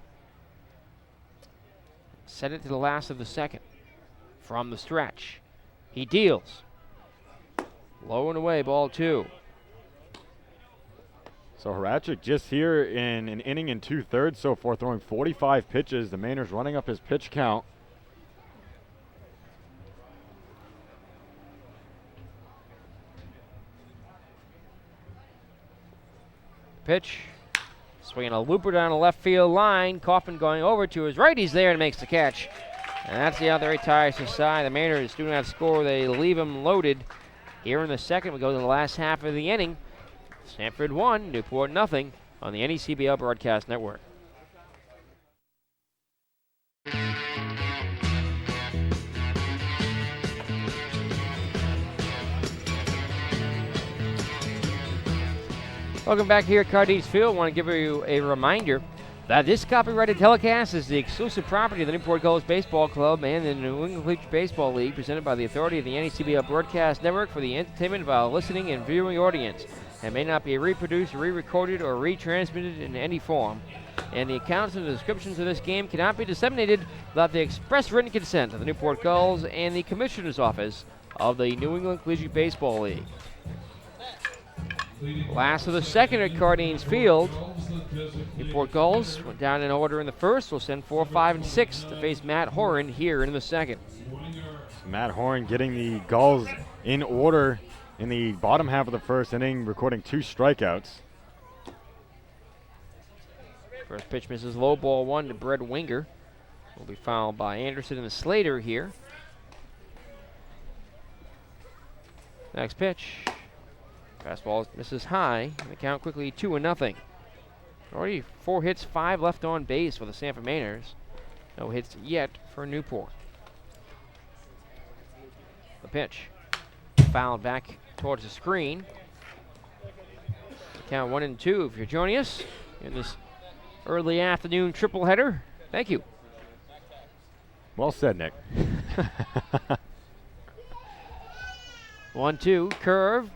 Set it to the last of the second. From the stretch. He deals. Low and away, ball 2. So Horacek just here in an inning and 2/3 so far, throwing 45 pitches. The Mainers running up his pitch count. Pitch. Swinging a looper down the left field line. Kaufman going over to his right. He's there and makes the catch. And that's the other retires his side. The Mainers do not score. They leave him loaded. Here in the second, we go to the last half of the inning. Sanford 1, Newport 0 on the NECBL Broadcast Network. Welcome back here at Cardines Field. I want to give you a reminder that this copyrighted telecast is the exclusive property of the Newport Gulls Baseball Club and the New England Collegiate Baseball League, presented by the authority of the NECBL Broadcast Network for the entertainment of our listening and viewing audience, and may not be reproduced, re-recorded, or retransmitted in any form. And the accounts and the descriptions of this game cannot be disseminated without the express written consent of the Newport Gulls and the Commissioner's Office of the New England Collegiate Baseball League. Last of the second at Cardines Field. Newport Gulls went down in order in the first. Will send 4, 5, and 6 to face Matt Horan here in the second. Matt Horan getting the Gulls in order in the bottom half of the first inning, recording 2 strikeouts. First pitch misses low, ball 1 to Brett Winger. Will be fouled by Anderson and Slater here. Next pitch. Fastball misses high, and the count quickly 2-0. Already 4 hits, 5 left on base for the Sanford Mainers. No hits yet for Newport. The pitch. Fouled back towards the screen. Count 1-2 if you're joining us in this early afternoon triple header. Thank you. Well said, Nick. 1-2, curve.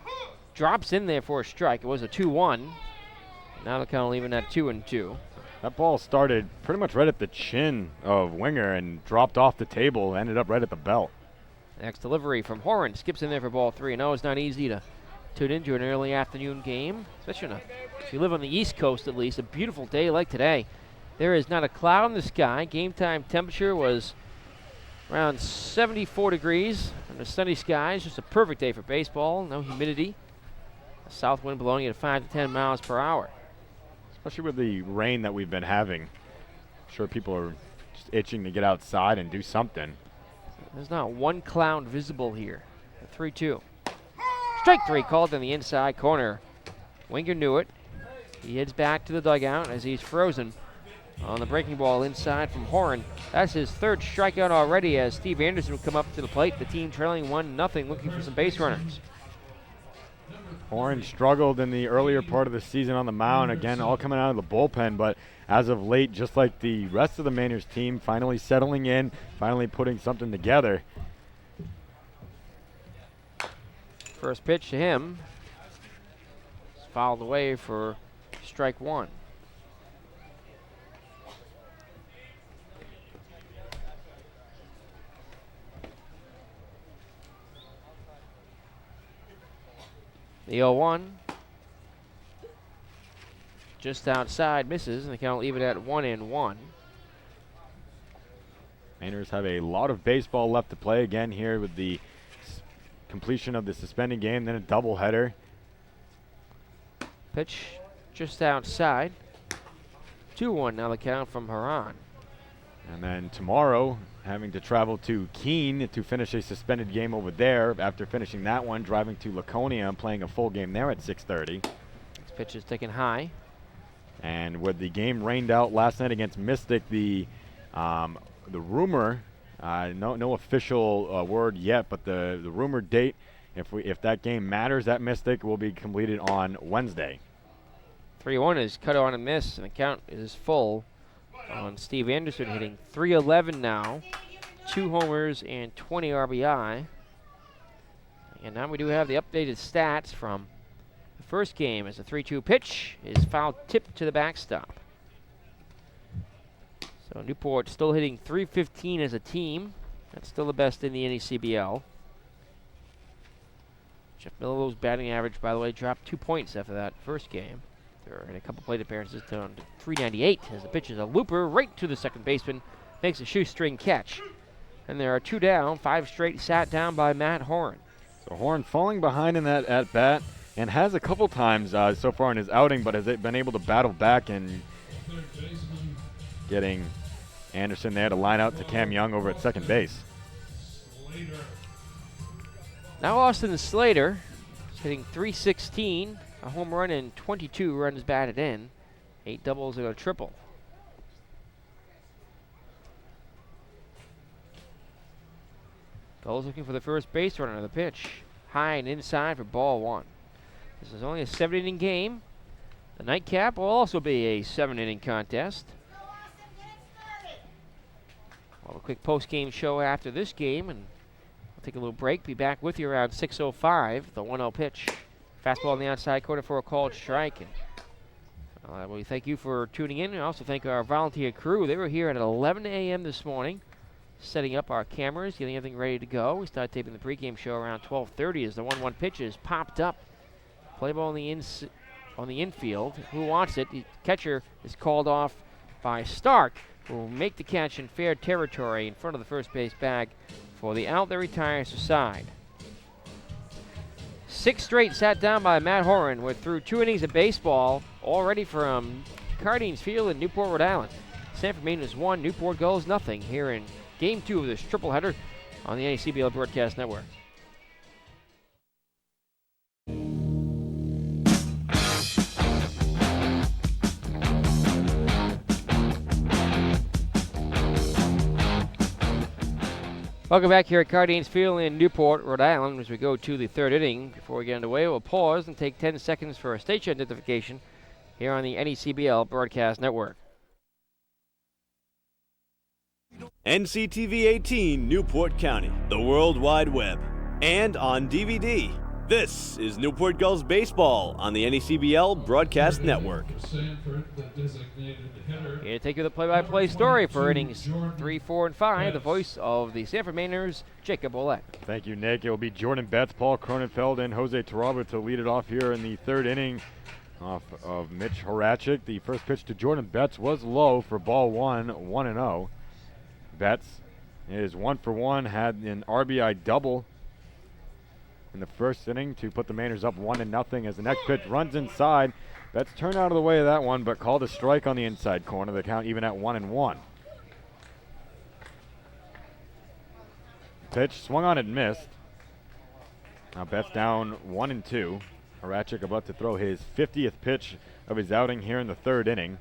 Drops in there for a strike. It was a 2-1. Now the count leaving at 2-2. That ball started pretty much right at the chin of Winger and dropped off the table, ended up right at the belt. Next delivery from Horan. Skips in there for ball 3. No, it's not easy to tune into an early afternoon game, especially if you live on the East Coast at least. A beautiful day like today. There is not a cloud in the sky. Game time temperature was around 74 degrees under sunny skies. Just a perfect day for baseball. No humidity. A south wind blowing at 5 to 10 miles per hour. Especially with the rain that we've been having. I'm sure people are just itching to get outside and do something. There's not one cloud visible here. 3-2. Strike 3 called in the inside corner. Winger knew it. He heads back to the dugout as he's frozen on the breaking ball inside from Horan. That's his 3rd strikeout already as Steve Anderson will come up to the plate. The team trailing 1-0, looking for some base runners. Horan struggled in the earlier part of the season on the mound, again, all coming out of the bullpen, but as of late, just like the rest of the Mainers team, finally settling in, finally putting something together. First pitch to him. It's fouled away for strike 1. The 0-1. Just outside, misses, and the count will leave it at 1-1. Mainers have a lot of baseball left to play again here with the completion of the suspended game, then a doubleheader. Pitch just outside. 2-1 now the count from Haran. And then tomorrow, having to travel to Keene to finish a suspended game over there. After finishing that one, driving to Laconia and playing a full game there at 6:30. This pitch is taken high. And with the game rained out last night against Mystic, the rumor, no official word yet, but the rumored date, if that game matters at Mystic, will be completed on Wednesday. 3-1 is cut on a miss, and the count is full on Steve Anderson, hitting .311 now, 2 homers and 20 RBI. And now we do have the updated stats from the first game as the 3-2 pitch is foul tipped to the backstop. So Newport still hitting .315 as a team. That's still the best in the NECBL. Jeff Millow's batting average, by the way, dropped 2 points after that first game. And a couple plate appearances down to .398 as the pitch is a looper right to the second baseman. Makes a shoestring catch. And there are 2 down, 5 straight sat down by Matt Horan. So Horan falling behind in that at-bat and has a couple times so far in his outing, but has been able to battle back and getting Anderson there to line out to Cam Young over at second base. Now Austin Slater is hitting .316. A home run and 22 runs batted in. 8 doubles and a triple. Gulls looking for the first base runner. The pitch high and inside for ball 1. This is only a 7-inning game. The nightcap will also be a 7-inning contest. We'll have a quick post-game show after this game, and we'll take a little break. Be back with you around 6:05. The 1-0 pitch. Fastball on the outside corner for a called strike. And we thank you for tuning in, and also thank our volunteer crew. They were here at 11 a.m. this morning, setting up our cameras, getting everything ready to go. We started taping the pregame show around 12:30 as the 1-1 pitch is popped up. Play ball on the infield. Who wants it? The catcher is called off by Stark, who will make the catch in fair territory in front of the first base bag for the out that retires to side. 6 straight sat down by Matt Horan. We're through 2 innings of baseball already from Cardines Field in Newport, Rhode Island. Sanford Mainers 1, Newport Gulls nothing here in Game 2 of this tripleheader on the NACBL Broadcast Network. Welcome back here at Cardines Field in Newport, Rhode Island. As we go to the third inning, before we get underway, we'll pause and take 10 seconds for a station identification here on the NECBL Broadcast Network. NCTV 18 Newport County, the World Wide Web, and on DVD. This is Newport Gulls Baseball on the NECBL Broadcast Network. Sanford, the designated hitter. Here to take you the play-by-play story for innings 3, 4, and 5, the voice of the Sanford Mainers, Jacob Ouellette. Thank you, Nick. It will be Jordan Betts, Paul Cronenfeld, and Jose Taraba to lead it off here in the third inning off of Mitch Horachek. The first pitch to Jordan Betts was low for ball 1, 1-0. Betts is 1 for 1, had an RBI double in the first inning to put the Mainers up 1-0 as the next pitch runs inside. Betts turned out of the way of that one, but called a strike on the inside corner. The count even at 1-1. Pitch swung on and missed. Now Betts down 1-2. Horachek about to throw his 50th pitch of his outing here in the third inning.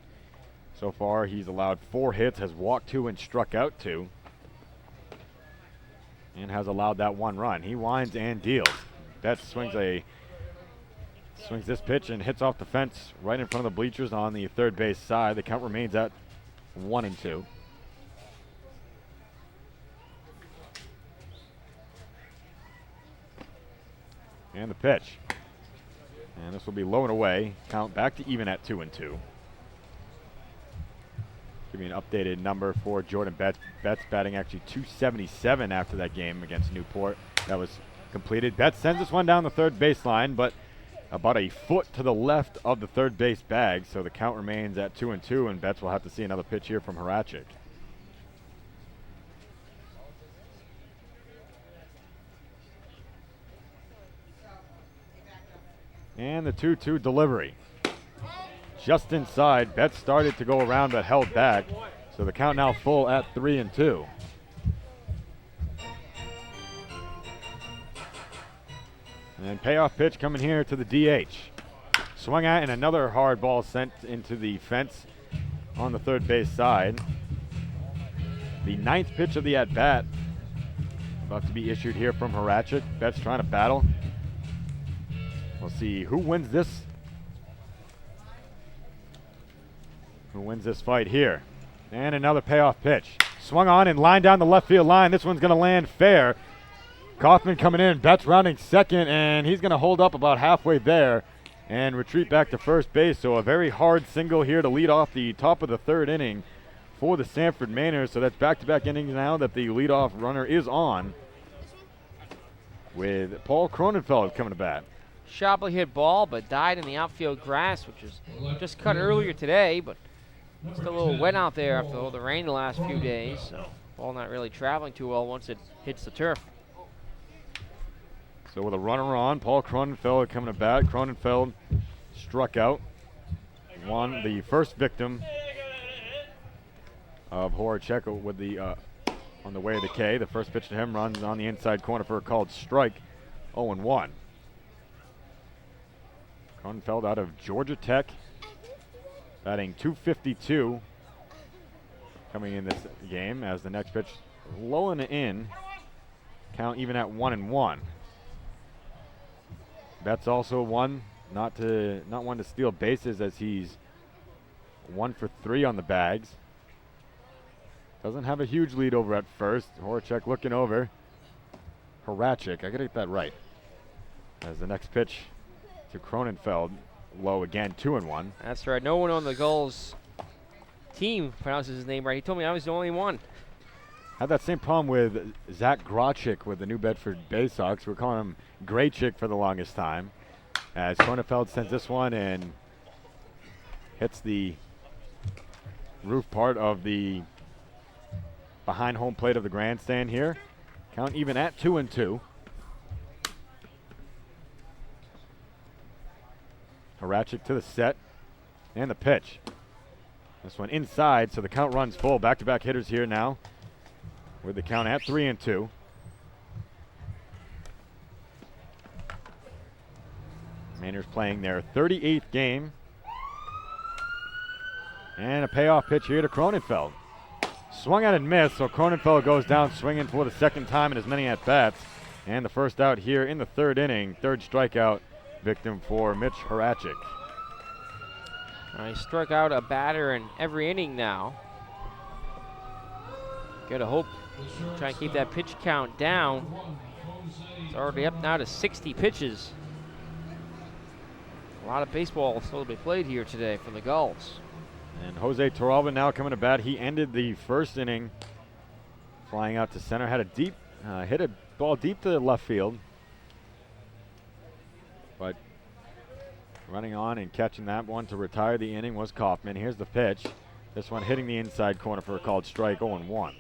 So far, he's allowed 4 hits, has walked 2 and struck out 2, and has allowed that 1 run. He winds and deals. Betts swings this pitch and hits off the fence right in front of the bleachers on the third base side. The count remains at 1-2. And the pitch. And this will be low and away. Count back to even at 2-2. Give me an updated number for Jordan Betts. Betts batting actually .277 after that game against Newport. That was completed. Betts sends this one down the third baseline, but about a foot to the left of the third base bag, so the count remains at 2-2, and Betts will have to see another pitch here from Horachek. And the 2-2 delivery. Just inside. Betts started to go around but held back. So the count now full at 3-2. And payoff pitch coming here to the DH. Swung at and another hard ball sent into the fence on the third base side. The 9th pitch of the at-bat about to be issued here from Horachek. Betts trying to battle. We'll see who wins this. Who wins this fight here. And another payoff pitch. Swung on and lined down the left field line. This one's going to land fair. Kaufman coming in. Betts rounding second, and he's going to hold up about halfway there and retreat back to first base. So a very hard single here to lead off the top of the third inning for the Sanford Mainers. So that's back-to-back innings now that the leadoff runner is on, with Paul Cronenfeld coming to bat. Sharply hit ball, but died in the outfield grass, which was just cut earlier today, but still a little wet out there after all the rain the last few days. So ball not really traveling too well once it hits the turf. So with a runner on, Paul Cronenfeld coming to bat. Cronenfeld struck out. The first victim of Horachek with the on the way of the K. The first pitch to him runs on the inside corner for a called strike. 0-1. Cronenfeld out of Georgia Tech, batting .252, coming in this game as the next pitch low and in. Count even at 1-1. Betts also not one to steal bases, as he's 1 for 3 on the bags. Doesn't have a huge lead over at first. Horachek looking over. Horachek, I gotta get that right. As the next pitch to Cronenfeld, low again, 2-1. That's right. No one on the Gulls team pronounces his name right. He told me I was the only one. Had that same problem with Zach Grachik with the New Bedford Bay Sox. We're calling him Graychick for the longest time. As Cronenfeld sends this one and hits the roof part of the behind home plate of the grandstand here. Count even at 2-2. Horachek to the set and the pitch. This one inside, so the count runs full. Back-to-back hitters here now with the count at 3-2. Mainers playing their 38th game. And a payoff pitch here to Cronenfeld. Swung at and missed, so Cronenfeld goes down swinging for the second time in as many at-bats. And the first out here in the third inning. Third strikeout victim for Mitch Horacek. He struck out a batter in every inning now. Gotta hope, try and keep that pitch count down. It's already up now to 60 pitches. A lot of baseball still to be played here today for the Gulls. And Jose Torralba now coming to bat. He ended the first inning flying out to center. Had a deep, hit a ball deep to left field. But running on and catching that one to retire the inning was Kaufman. Here's the pitch. This one hitting the inside corner for a called strike, 0-1.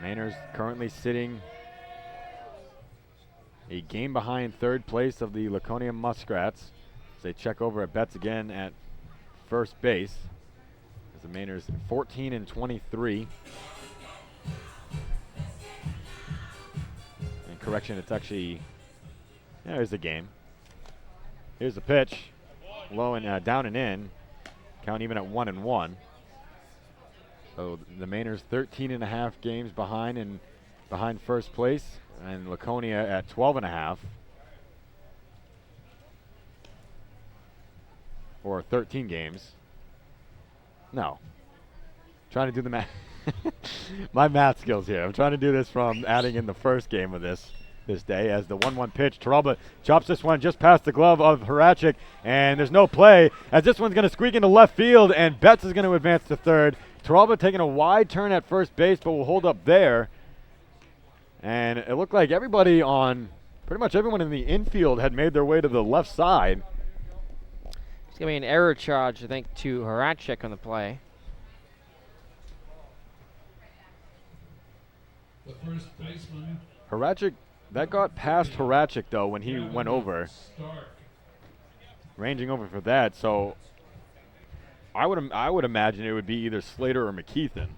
Mainers currently sitting a game behind third place of the Laconia Muskrats as they check over at Betts again at first base. As the Mainers 14-23. And correction, it's actually, there's the game. Here's the pitch, low and down and in. Count even at 1-1. So the Mainers 13.5 games behind and behind first place, and Laconia at 12.5. Or 13 games. No. Trying to do the math. My math skills here. I'm trying to do this from adding in the first game of this day as the 1-1 pitch. Torralba chops this one just past the glove of Horacek, and there's no play as this one's going to squeak into left field, and Betts is going to advance to third. Torralba taking a wide turn at first base, but will hold up there. And it looked like everybody on, pretty much everyone in the infield had made their way to the left side. It's going to be an error charge, I think, to Horacek on the play. The first baseman. Horacek, that got past Horacek, though, when he went over. Ranging over for that, so I would imagine it would be either Slater or McKeithen.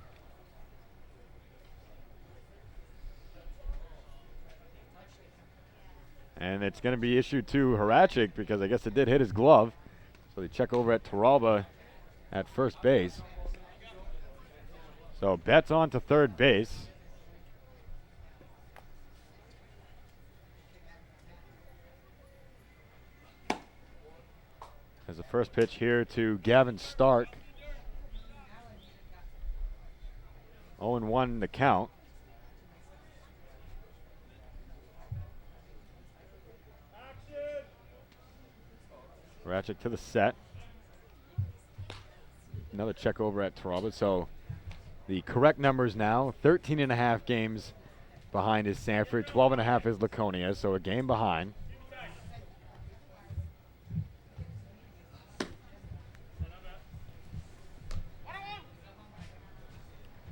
And it's going to be issued to Horacek because I guess it did hit his glove. So they check over at Torralba at first base. So Betts on to third base. As the first pitch here to Gavin Stark. 0-1 the count. Horacek to the set. Another check over at Torralba. So the correct numbers now, 13.5 games behind is Sanford, 12.5 is Laconia, so a game behind.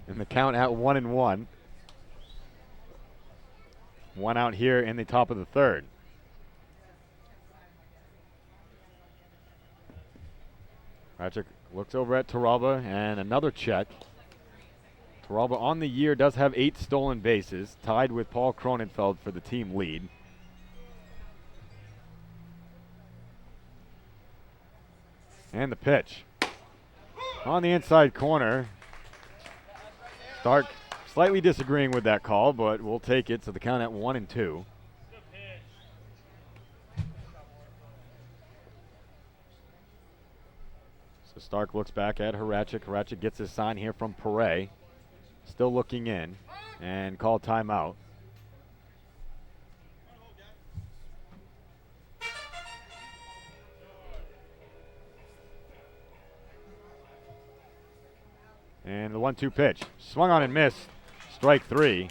And the count at 1-1. One out here in the top of the third. Horacek looks over at Torralba and another check. Torralba on the year does have 8 stolen bases, tied with Paul Cronenfeld for the team lead. And the pitch. On the inside corner. Stark slightly disagreeing with that call, but we'll take it. So the count at 1-2. So Stark looks back at Horacek. Horacek gets his sign here from Perret. Still looking in and called timeout. And the 1-2 pitch. Swung on and missed. Strike 3.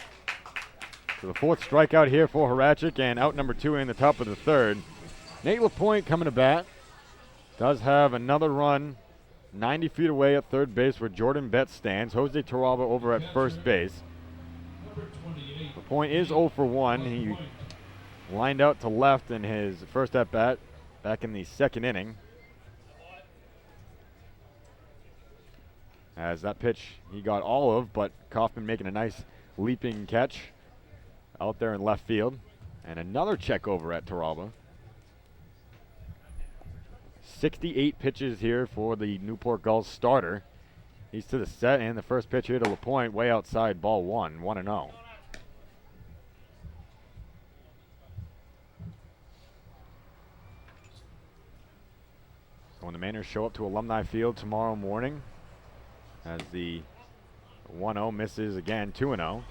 So the fourth strikeout here for Horacek, and out number 2 in the top of the third. Nate LaPointe coming to bat. Does have another run 90 feet away at third base where Jordan Betts stands. Jose Torralba over at first base. LaPointe is 0 for 1. He lined out to left in his first at bat. back in the second inning. As that pitch he got all of, but Kaufman making a nice leaping catch out there in left field. And another check over at Taraba. 68 pitches here for the Newport Gulls starter. He's to the set, and the first pitch here to LaPointe, way outside, ball 1-0. So when the Mainers show up to Alumni Field tomorrow morning, as the 1-0 misses again, 2-0.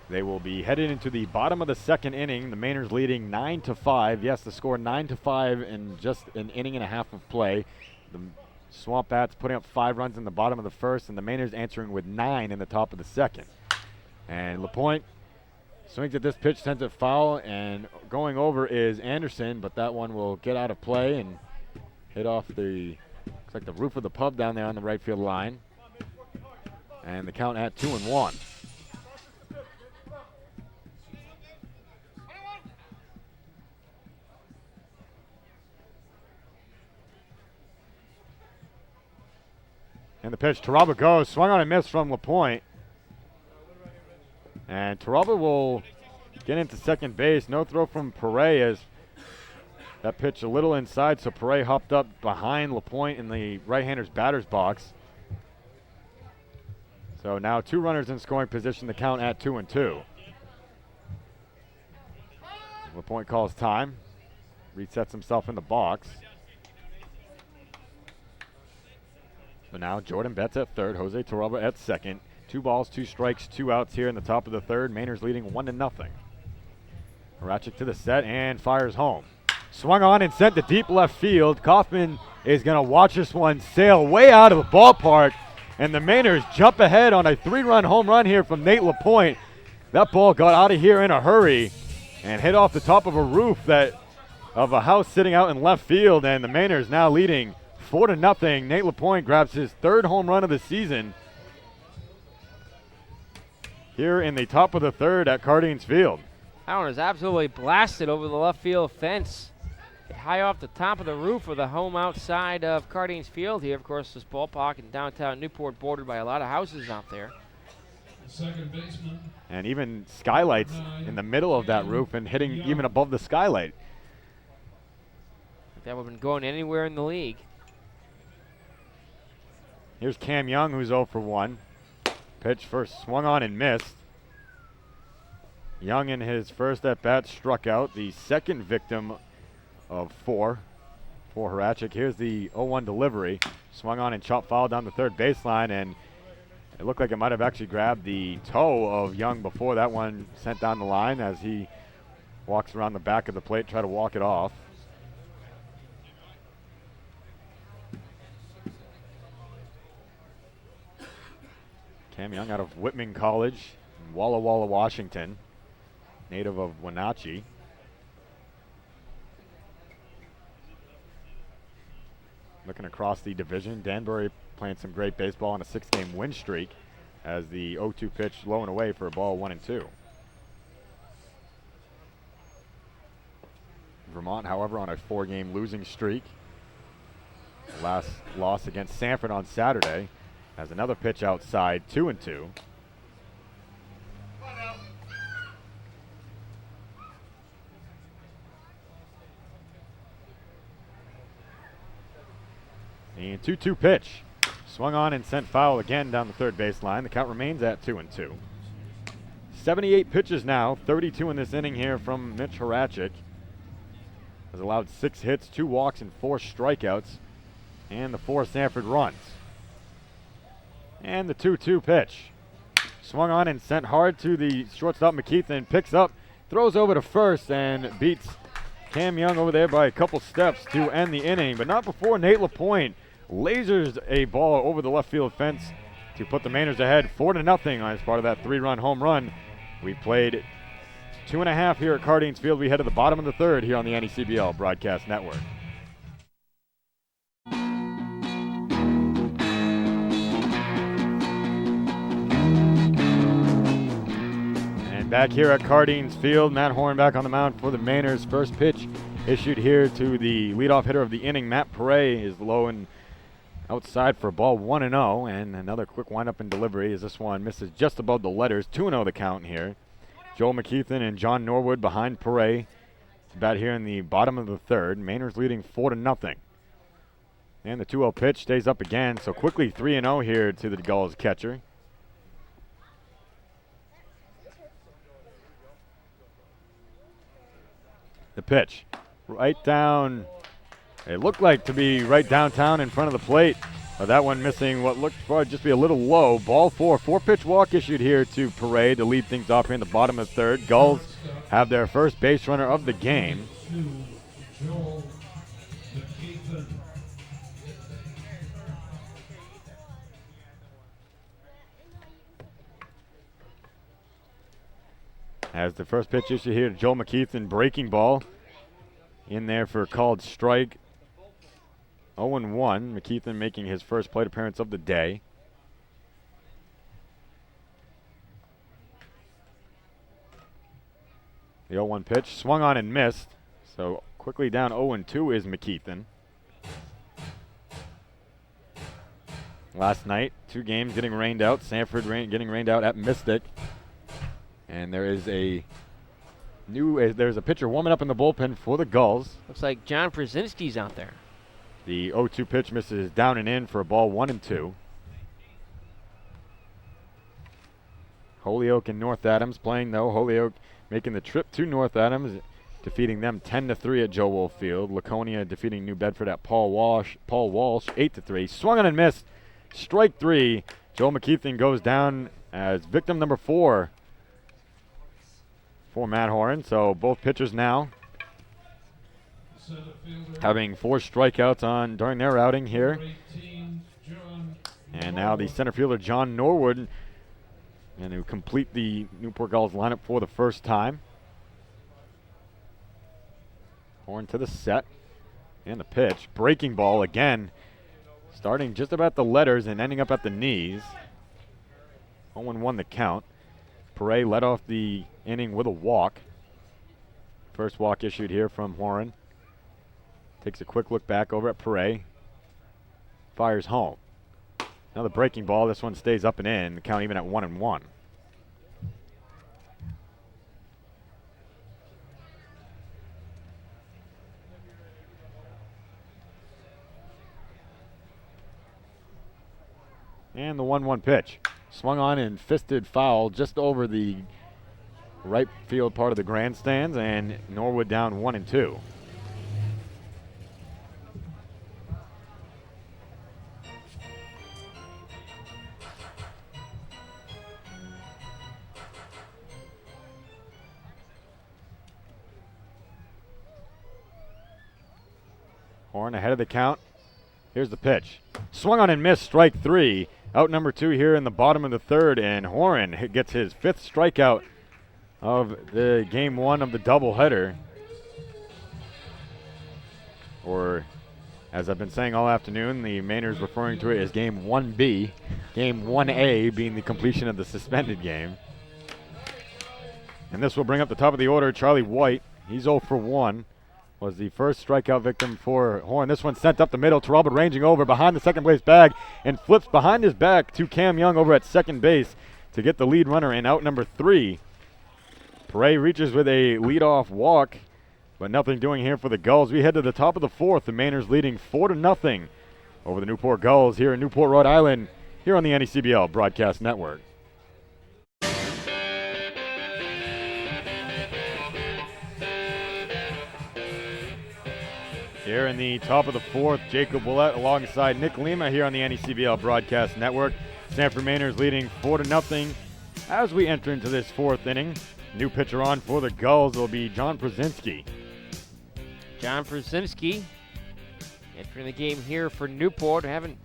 They will be headed into the bottom of the second inning. The Mainers leading 9-5. Yes, the score 9-5 in just an inning and a half of play. The Swamp Bats putting up 5 runs in the bottom of the first, and the Mainers answering with 9 in the top of the second. And LaPointe swings at this pitch, sends it foul, and going over is Anderson, but that one will get out of play and hit off the, looks like the roof of the pub down there on the right field line. And the count at 2-1. And the pitch, Taraba goes, swung on and missed from LaPointe. And Taraba will get into second base. No throw from Perret as that pitch a little inside, so Perret hopped up behind LaPointe in the right-hander's batter's box. So now 2 runners in scoring position, the count at 2-2. LaPointe calls time, resets himself in the box. But now Jordan Betts at third, Jose Taraba at second. 2 balls, 2 strikes, 2 outs here in the top of the third. Mainers leading 1-0. Horacek to the set and fires home. Swung on and sent to deep left field. Kaufman is going to watch this one sail way out of the ballpark. And the Mainers jump ahead on a 3-run home run here from Nate LaPointe. That ball got out of here in a hurry and hit off the top of a roof of a house sitting out in left field. And the Mainers now leading 4-0. Nate LaPointe grabs his 3rd home run of the season here in the top of the 3rd at Cardines Field. That one is absolutely blasted over the left field fence. High off the top of the roof of the home outside of Cardines Field here. Of course, this ballpark in downtown Newport bordered by a lot of houses out there. Second baseman. And even skylights in the middle of that roof and hitting even above the skylight. That would have been going anywhere in the league. Here's Cam Young, who's 0 for 1. Pitch first swung on and missed. Young in his first at-bat struck out, the second victim of 4 for Horacek. Here's the 0-1 delivery. Swung on and chopped foul down the third baseline, and it looked like it might have actually grabbed the toe of Young before that one sent down the line as he walks around the back of the plate, try to walk it off. Cam Young out of Whitman College in Walla Walla, Washington, native of Wenatchee. Looking across the division, Danbury playing some great baseball on a 6-game win streak as the 0-2 pitch low and away for a ball 1-2. Vermont, however, on a 4-game losing streak. Last loss against Sanford on Saturday. Has another pitch outside, 2-2. And 2-2 pitch. Swung on and sent foul again down the third baseline. The count remains at 2-2. 78 pitches now, 32 in this inning here from Mitch Horacek. Has allowed 6 hits, 2 walks, and 4 strikeouts, and the 4 Sanford runs. And the 2-2 pitch. Swung on and sent hard to the shortstop McKeithen. Picks up, throws over to first, and beats Cam Young over there by a couple steps to end the inning. But not before Nate LaPointe lasers a ball over the left field fence to put the Mainers ahead 4-0 as part of that 3-run home run. We played 2.5 here at Cardines Field. We head to the bottom of the 3rd here on the NECBL Broadcast Network. Back here at Cardines Field, Matt Horn back on the mound for the Mainers. First pitch issued here to the leadoff hitter of the inning. Matt Perret is low and outside for ball 1-0, and another quick windup and delivery as this one misses just above the letters. 2-0 the count here. Joel McKeithen and John Norwood behind Perret. About here in the bottom of the third. Mainers leading 4-0. And the 2-0 pitch stays up again, so quickly 3-0 here to the Gulls catcher. The pitch right down. It looked like to be right downtown in front of the plate. That one missing what looked to just be a little low. Ball 4. 4-pitch walk issued here to Perret to lead things off here in the bottom of the third. Gulls have their first base runner of the game. Joel McKeithen. As the first pitch issue here to Joel McKeithen, breaking ball in there for a called strike. 0-1. McKeithen making his first plate appearance of the day. The 0-1 pitch swung on and missed. So quickly down 0-2 is McKeithen. Last night, 2 games getting rained out. Sanford getting rained out at Mystic. And there's a pitcher warming up in the bullpen for the Gulls. Looks like John Brzezinski's out there. The 0-2 pitch misses down and in for a ball 1-2. Holyoke and North Adams playing though. Holyoke making the trip to North Adams, defeating them 10-3 at Joe Wolf Field. Laconia defeating New Bedford at Paul Walsh 8-3. Swung on and missed. Strike 3. Joel McKeithen goes down as victim number 4 for Matt Horan. So both pitchers now having 4 strikeouts during their outing here. And now the center fielder John Norwood, and who complete the Newport Gulls lineup for the first time. Horn to the set. And the pitch. Breaking ball again. Starting just about the letters and ending up at the knees. 0-1 the count. Perret led off the inning with a walk. First walk issued here from Horan. Takes a quick look back over at Perret. Fires home. Another breaking ball. This one stays up and in. The count even at 1-1. And the 1-1 pitch. Swung on and fisted foul just over the right field part of the grandstands, and Norwood down 1-2. Horn ahead of the count. Here's the pitch. Swung on and missed, strike 3. Out number 2 here in the bottom of the third, and Horan gets his 5th strikeout of the game 1 of the doubleheader. Or, as I've been saying all afternoon, the Mainers referring to it as game 1B, game 1A being the completion of the suspended game. And this will bring up the top of the order, Charlie White. He's 0 for 1. Was the first strikeout victim for Horn. This one sent up the middle. Terrell ranging over behind the second base bag and flips behind his back to Cam Young over at second base to get the lead runner in out number 3. Perret reaches with a leadoff walk, but nothing doing here for the Gulls. We head to the top of the 4th. The Mainers leading 4-0 over the Newport Gulls here in Newport, Rhode Island, here on the NECBL Broadcast Network. Here in the top of the 4th, Jacob Willett alongside Nick Lima here on the NECBL Broadcast Network. Sanford Mainers leading 4-0 as we enter into this 4th inning. New pitcher on for the Gulls will be John Brzezinski. John Brzezinski entering the game here for Newport. I haven't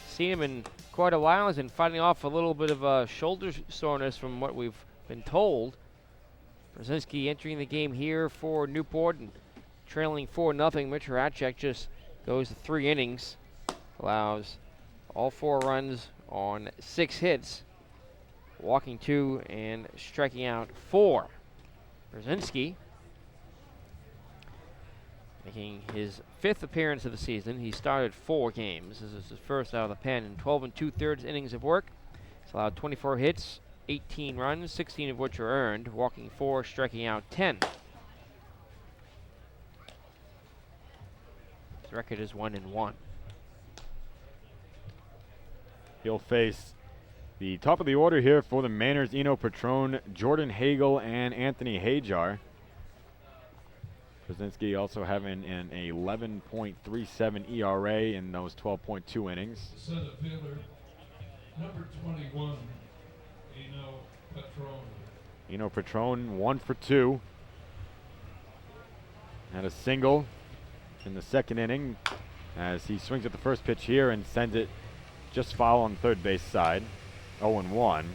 seen him in quite a while. He's been fighting off a little bit of shoulder soreness from what we've been told. Brzezinski entering the game here for Newport and trailing 4-0. Mitch Horacek just goes to 3 innings, allows all 4 runs on 6 hits, walking 2 and striking out 4. Brzezinski Making his 5th appearance of the season. He started 4 games. This is his first out of the pen in 12 2/3 innings of work. He's allowed 24 hits, 18 runs, 16 of which are earned, walking 4, striking out 10. His record is 1-1. He'll face the top of the order here for the Mainers, Eno Patron, Jordan Hagel, and Anthony Hajar. Brzezinski also having an 11.37 ERA in those 12.2 innings. Center fielder, number 21, Eno Patron. Eno Patron 1 for 2. Had a single in the second inning as he swings at the first pitch here and sends it just foul on the third base side. 0-1.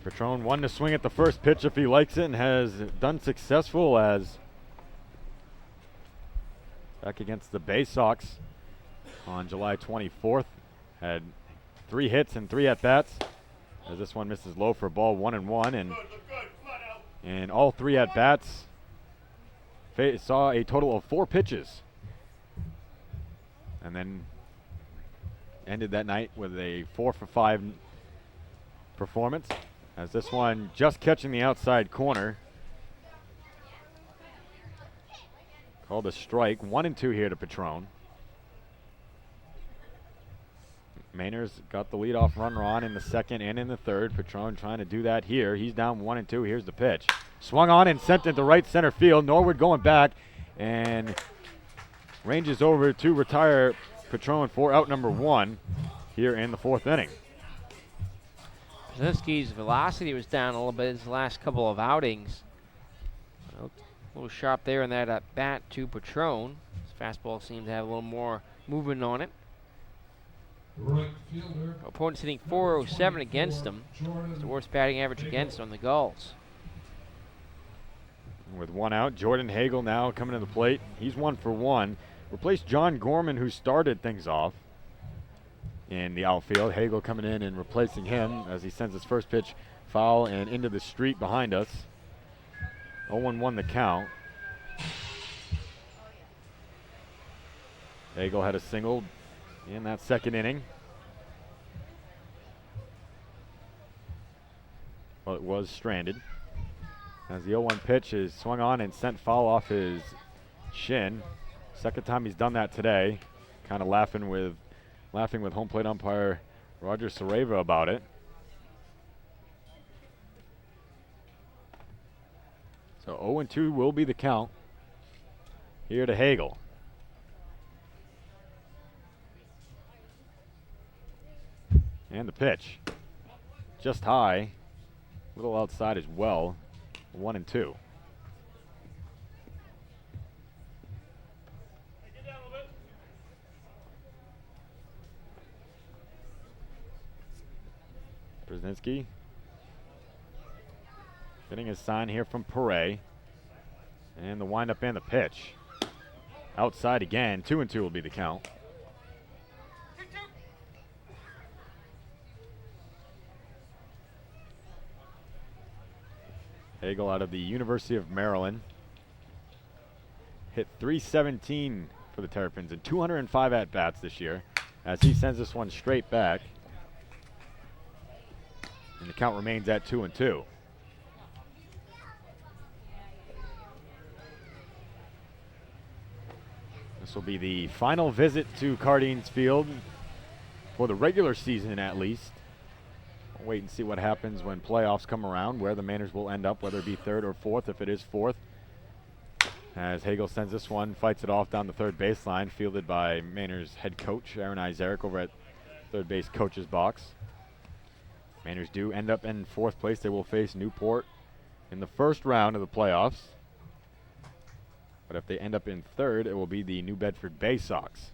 Patron one to swing at the first pitch if he likes it and has done successful as back against the Bay Sox on July 24th. Had 3 hits and 3 at-bats as this one misses low for a ball 1-1, and all 3 at-bats saw a total of 4 pitches and then ended that night with a 4 for 5 performance. As this one just catching the outside corner. Called a strike. 1-2 here to Patron. Mainers got the leadoff runner on in the second and in the third. Patron trying to do that here. He's down 1-2. Here's the pitch. Swung on and sent into right center field. Norwood going back and ranges over to retire Patron for out number 1 here in the 4th inning. Brzezinski's velocity was down a little bit his last couple of outings. A little sharp there in that at bat to Patron. His fastball seemed to have a little more movement on it. Right fielder, Opponent's hitting .407 against him. It's the worst batting average against on the Gulls. With 1 out, Jordan Hagel now coming to the plate. He's 1 for 1. Replaced John Gorman, who started things off in the outfield. Hagel coming in and replacing him as he sends his first pitch foul and into the street behind us. 0-1 the count. Hagel had a single in that second inning. Well, it was stranded. As the 0-1 pitch is swung on and sent foul off his shin. Second time he's done that today. Kind of laughing with home plate umpire Roger Sareva about it. So 0-2 will be the count here to Hagel. And the pitch. Just high. A little outside as well. 1-2. Brzezinski getting a sign here from Perret. And the windup and the pitch. Outside again. 2-2 will be the count. Hagel out of the University of Maryland. Hit .317 for the Terrapins and 205 at-bats this year as he sends this one straight back. And the count remains at 2-2. This will be the final visit to Cardines Field for the regular season at least. We'll wait and see what happens when playoffs come around, where the Mainers will end up, whether it be 3rd or 4th. If it is 4th, as Hagel sends this one, fights it off down the third baseline, fielded by Mainers head coach Aaron Izarek over at third base coach's box. Mainers do end up in 4th place. They will face Newport in the first round of the playoffs. But if they end up in 3rd, it will be the New Bedford Bay Sox.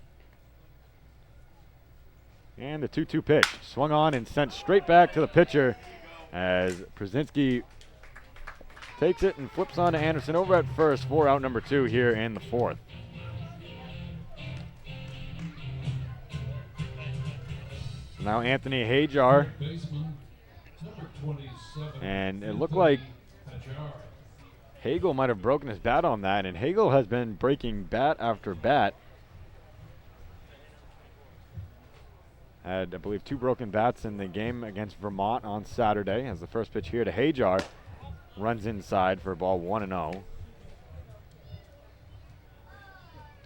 And the 2-2 pitch. Swung on and sent straight back to the pitcher as Brzezinski takes it and flips on to Anderson over at first for out number 2 here in the 4th. Now Anthony Hajar. And it looked like Hagel might have broken his bat on that, and Hagel has been breaking bat after bat. Had, I believe, 2 broken bats in the game against Vermont on Saturday. As the first pitch here to Hajar runs inside for ball 1-0.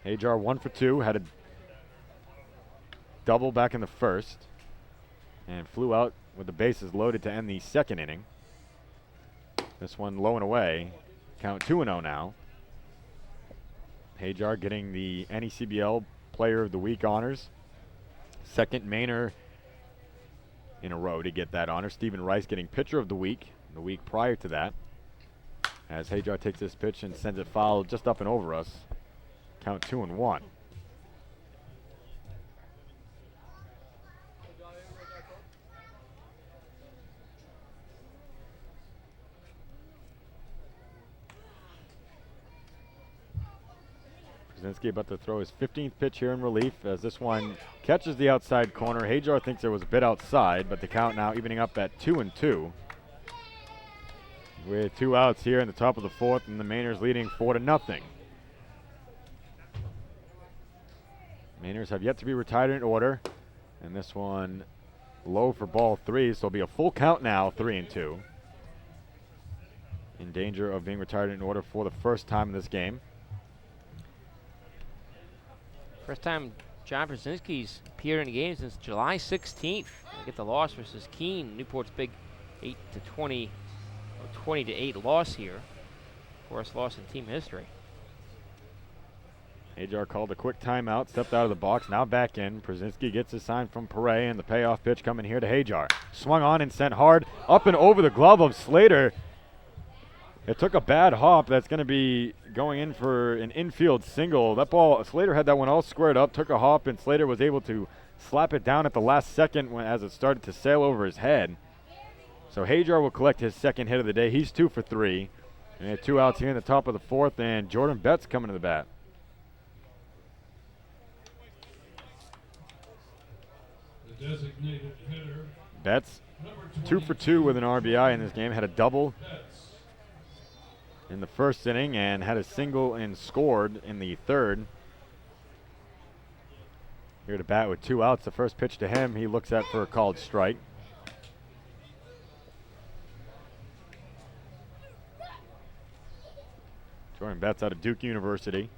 Hajar 1 for 2, had a double back in the first, and flew out with the bases loaded to end the second inning. This one low and away. Count 2-0 now. Hajar getting the NECBL Player of the Week honors. Second Mainer in a row to get that honor. Stephen Rice getting Pitcher of the Week the week prior to that. As Hajar takes this pitch and sends it foul just up and over us. Count 2-1. Brzezinski about to throw his 15th pitch here in relief as this one catches the outside corner. Hajar thinks it was a bit outside, but the count now evening up at 2-2. With 2 outs here in the top of the 4th, and the Mainers leading 4-0. Mainers have yet to be retired in order, and this one low for ball 3, so it'll be a full count now, 3-2. In danger of being retired in order for the first time in this game. First time John Brzezinski's appeared in a game since July 16th. They get the loss versus Keene. Newport's big 8-20, or 20-8 loss here. Worst loss in team history. Hajar called a quick timeout, stepped out of the box, now back in. Brzezinski gets a sign from Perret, and the payoff pitch coming here to Hajar. Swung on and sent hard up and over the glove of Slater. It took a bad hop. That's going to be going in for an infield single. That ball, Slater had that one all squared up, took a hop, and Slater was able to slap it down at the last second as it started to sail over his head. So Hajar will collect his second hit of the day. He's 2 for 3. And they have 2 outs here in the top of the 4th, and Jordan Betts coming to the bat. The designated hitter, Betts, number 2 for 2 with an RBI in this game. Had a double in the first inning and had a single and scored in the 3rd. Here to bat with 2 outs. The first pitch to him, he looks at for a called strike. Jordan Betts out of Duke University.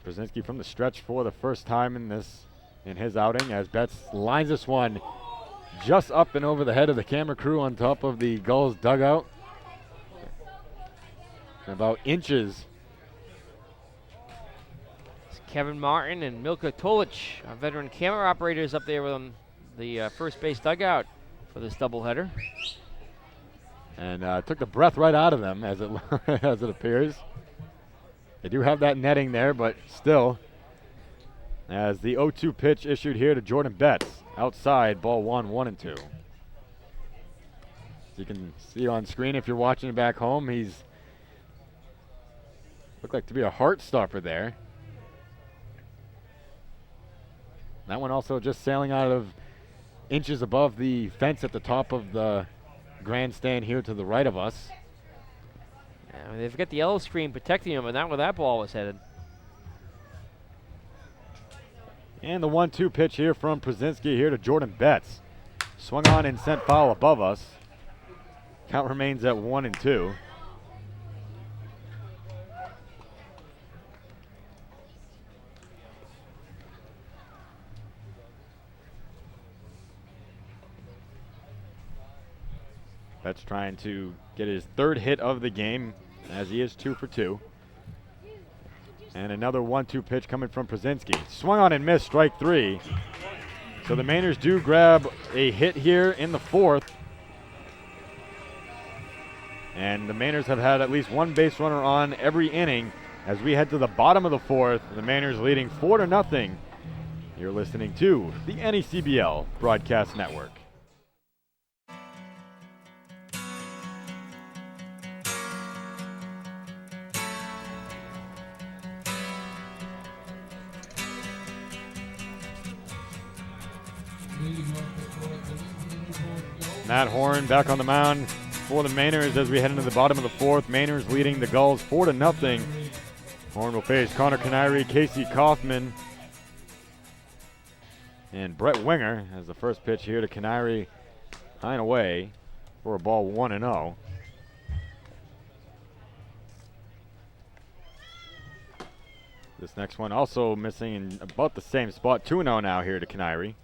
Brzezinski from the stretch for the first time in his outing, as Betts lines this one just up and over the head of the camera crew on top of the Gulls dugout. About inches. It's Kevin Martin and Milka Tolich, our veteran camera operators up there with the first base dugout for this doubleheader. And took the breath right out of them as it as it appears. They do have that netting there, but still. As the 0-2 pitch issued here to Jordan Betts. Outside, ball 1-2. As you can see on screen if you're watching it back home, he's looked like to be a heart stopper there. That one also just sailing out of inches above the fence at the top of the grandstand here to the right of us. Yeah, they've got the yellow screen protecting him, but not where that ball was headed. And the 1-2 pitch here from Brzezinski here to Jordan Betts. Swung on and sent foul above us. Count remains at 1-2. Betts trying to get his 3rd hit of the game as he is 2 for 2. And another 1-2 pitch coming from Brzezinski. Swung on and missed, strike 3. So the Mainers do grab a hit here in the 4th. And the Mainers have had at least one base runner on every inning as we head to the bottom of the 4th. The Mainers leading 4-0. You're listening to the NECBL Broadcast Network. leading off the 4th inning for the Newport Gulls. Matt Horn back on the mound for the Mainers as we head into the bottom of the fourth. Mainers leading the Gulls 4-0. Horn will face Connor Canary, Casey Kaufman, and Brett Winger as the first pitch here to Canary, high and away for a ball 1-0. This next one also missing in about the same spot. 2-0 now here to Canary,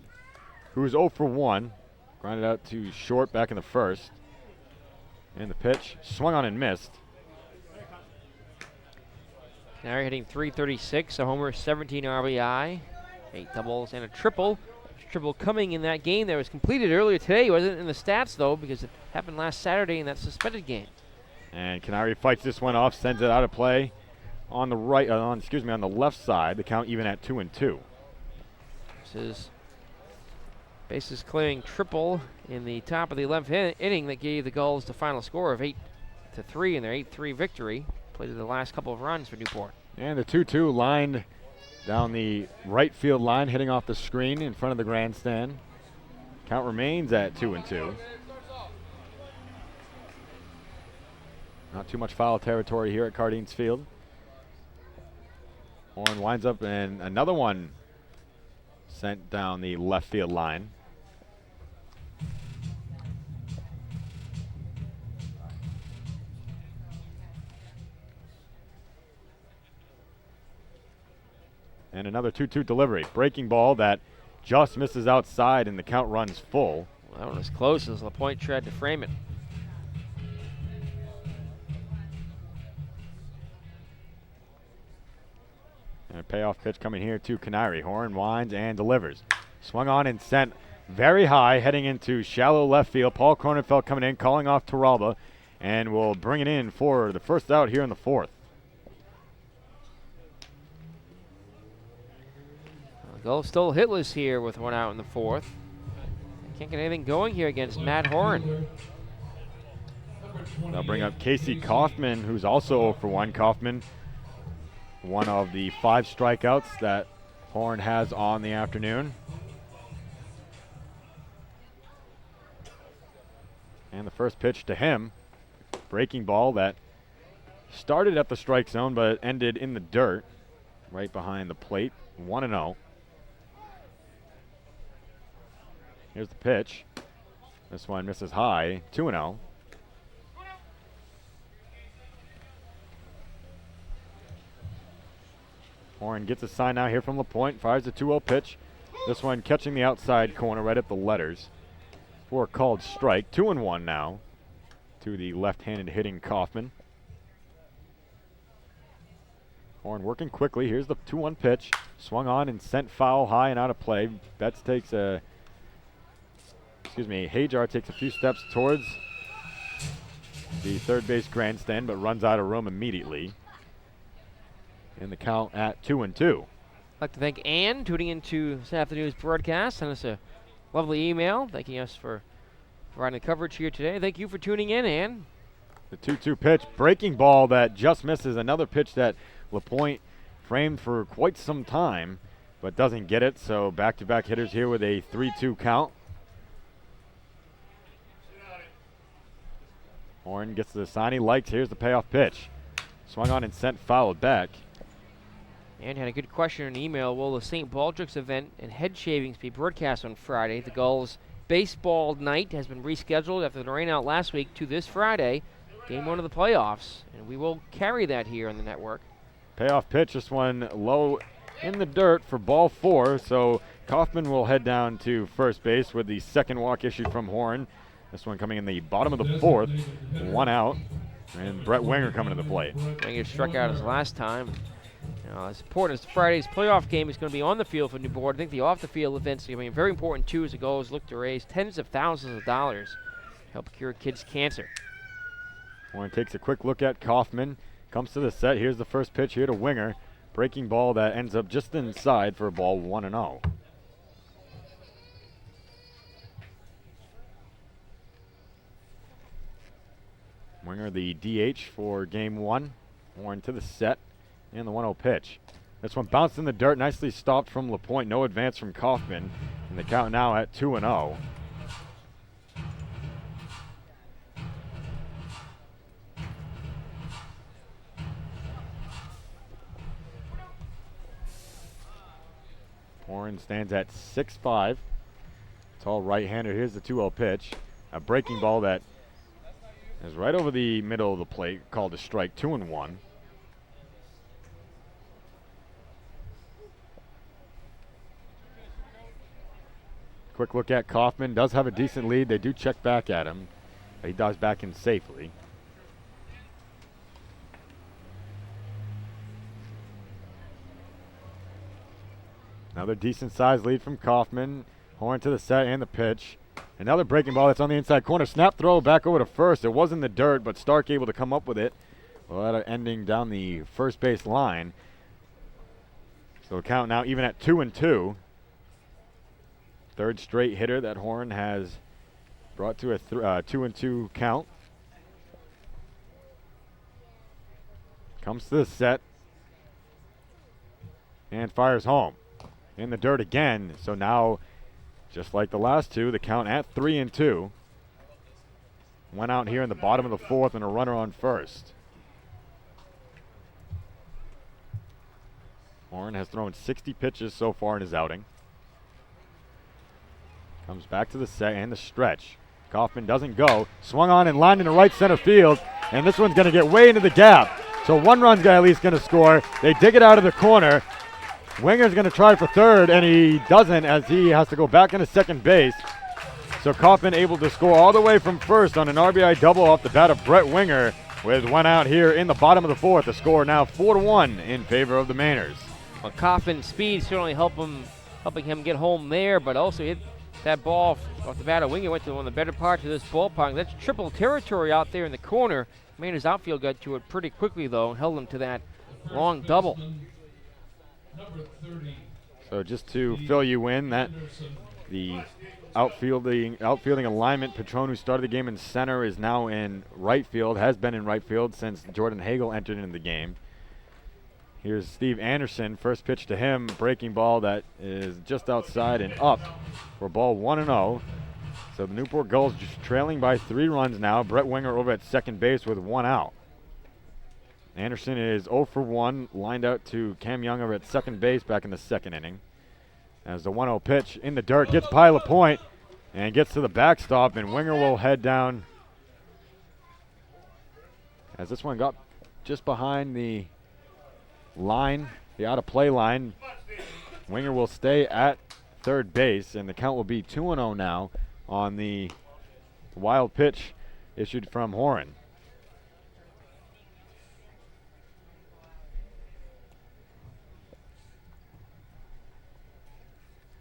who's 0 for 1. Grounded out to short back in the first. And the pitch swung on and missed. Canary hitting .336, a homer, 17 RBI, 8 doubles and a triple. Triple coming in that game that was completed earlier today. It wasn't in the stats though because it happened last Saturday in that suspended game. And Canary fights this one off, sends it out of play on the right, on the left side. The count even at 2-2. This is bases clearing triple in the top of the 11th inning that gave the Gulls the final score of 8-3 in their 8-3 victory. Played the last couple of runs for Newport. And the 2-2 lined down the right field line, hitting off the screen in front of the grandstand. Count remains at 2-2. Not too much foul territory here at Cardines Field. Horn winds up and another one sent down the left field line. And another 2-2 delivery. Breaking ball that just misses outside and the count runs full. Well, that one was close as LaPointe tried to frame it. And a payoff pitch coming here to Canary. Horn winds and delivers. Swung on and sent very high, heading into shallow left field. Paul Kornenfeld coming in, calling off Toralba, and will bring it in for the first out here in the fourth. The Gulls still hitless here with one out in the fourth. Can't get anything going here against Matt Horn. They'll bring up Casey Kaufman, who's also 0 for 1. Kaufman, one of the 5 strikeouts that Horn has on the afternoon. And the first pitch to him, breaking ball that started at the strike zone but ended in the dirt right behind the plate. 1-0. Here's the pitch. This one misses high. 2-0. Horn gets a sign now here from LaPointe. Fires a 2-0 pitch. This one catching the outside corner right at the letters for a called strike. 2-1 now to the left-handed hitting Kaufman. Horn working quickly. Here's the 2-1 pitch. Swung on and sent foul high and out of play. Betts takes a, Hajar takes a few steps towards the third base grandstand, but runs out of room immediately. In the count at 2-2. I'd like to thank Ann tuning into this afternoon's broadcast. Sent us a lovely email thanking us for providing the coverage here today. Thank you for tuning in, Ann. The 2-2 pitch, breaking ball that just misses. Another pitch that LaPointe framed for quite some time, but doesn't get it. So back-to-back hitters here with a 3-2 count. Horn gets the sign he likes. Here's the payoff pitch. Swung on and sent foul back. And had a good question in email. Will the St. Baldrick's event and head shavings be broadcast on Friday? The Gulls baseball night has been rescheduled after the rain out last week to this Friday, game 1 of the playoffs, and we will carry that here on the network. Payoff pitch, this one low in the dirt for ball 4, so Kaufman will head down to first base with the second walk issued from Horn. This one coming in the bottom of the fourth, 1 out, and Brett Winger coming to the plate. Winger struck out his last time. As important as Friday's playoff game is going to be on the field for Newport, I think the off-the-field events are going to be very important too as the Gulls look to raise tens of thousands of dollars to help cure kids' cancer. Horn takes a quick look at Kaufman, comes to the set. Here's the first pitch here to Winger. Breaking ball that ends up just inside for a ball 1-0. Winger the DH for game 1. Horn to the set. And the 1-0 pitch. This one bounced in the dirt, nicely stopped from LaPointe. No advance from Kaufman. And the count now at 2-0. Horn stands at 6'5". Tall right-hander. Here's the 2-0 pitch. A breaking ball that is right over the middle of the plate, called a strike, 2-1. Quick look at Kaufman. Does have a decent lead. They do check back at him. He dives back in safely. Another decent sized lead from Kaufman. Horn to the set and the pitch. Another breaking ball that's on the inside corner. Snap throw back over to first. It was in the dirt, but Stark able to come up with it. Well, that ending down the first base line. So the count now even at 2-2. Third straight hitter that Horn has brought to a 2-2 count. Comes to the set and fires home. In the dirt again. So now, just like the last two, the count at 3-2. Went out here in the bottom of the fourth and a runner on first. Horn has thrown 60 pitches so far in his outing. Comes back to the set and the stretch. Kaufman doesn't go. Swung on and lined into right center field. And this one's going to get way into the gap. So one run's at least going to score. They dig it out of the corner. Winger's going to try for third, and he doesn't, as he has to go back into second base. So Kaufman able to score all the way from first on an RBI double off the bat of Brett Winger, with one out here in the bottom of the fourth. The score now 4-1 in favor of the Mainers. Well, Kaufman's speed certainly helping him get home there, but also hit that ball off the bat of Winger. Went to one of the better parts of this ballpark. That's triple territory out there in the corner. Mainers outfield got to it pretty quickly, though, and held him to that long double. So just to fill you in, that the outfielding alignment, Patron, who started the game in center, is now in right field, has been in right field since Jordan Hagel entered into the game. Here's Steve Anderson, first pitch to him, breaking ball that is just outside and up for ball 1-0. So the Newport Gulls just trailing by 3 runs now. Brett Winger over at second base with 1 out. Anderson is 0 for 1, lined out to Cam Young over at second base back in the second inning. As the 1-0 pitch in the dirt gets by LaPointe and gets to the backstop, and Winger will head down as this one got just behind the line, the out-of-play line. Winger will stay at third base, and the count will be 2-0 now on the wild pitch issued from Horan.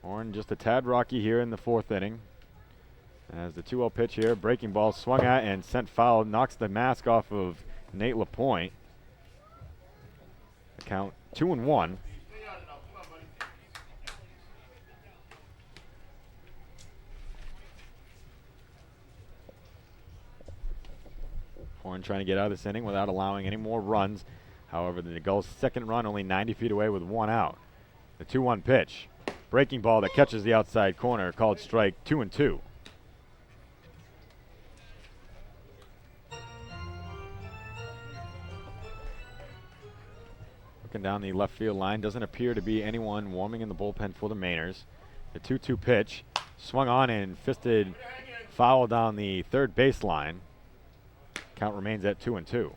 Horn just a tad rocky here in the fourth inning. As the 2-0 pitch here, breaking ball swung at and sent foul, knocks the mask off of Nate LaPointe. The count 2-1. Horn trying to get out of this inning without allowing any more runs. However, the Gulls' second run only 90 feet away with 1 out. The 2-1 pitch. Breaking ball that catches the outside corner, called strike, 2-2. Looking down the left field line, doesn't appear to be anyone warming in the bullpen for the Mainers. The 2-2 pitch, swung on and fisted foul down the third baseline. Count remains at 2-2.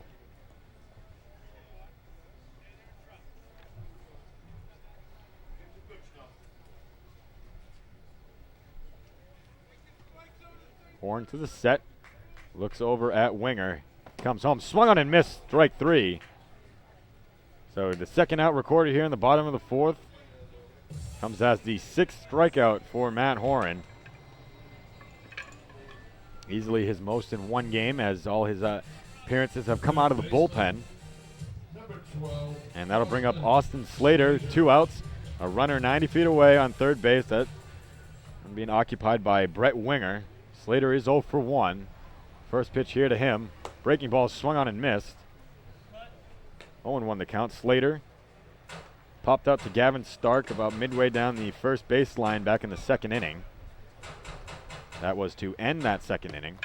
Horn to the set, looks over at Winger, comes home, swung on and missed, strike 3. So the second out recorded here in the bottom of the fourth comes as the 6th strikeout for Matt Horan. Easily his most in one game, as all his appearances have come out of the bullpen. And that'll bring up Austin Slater, 2 outs, a runner 90 feet away on third base. That's being occupied by Brett Winger. Slater is 0 for 1. First pitch here to him. Breaking ball swung on and missed. 0-1 the count. Slater popped out to Gavin Stark about midway down the first baseline back in the second inning. That was to end that second inning.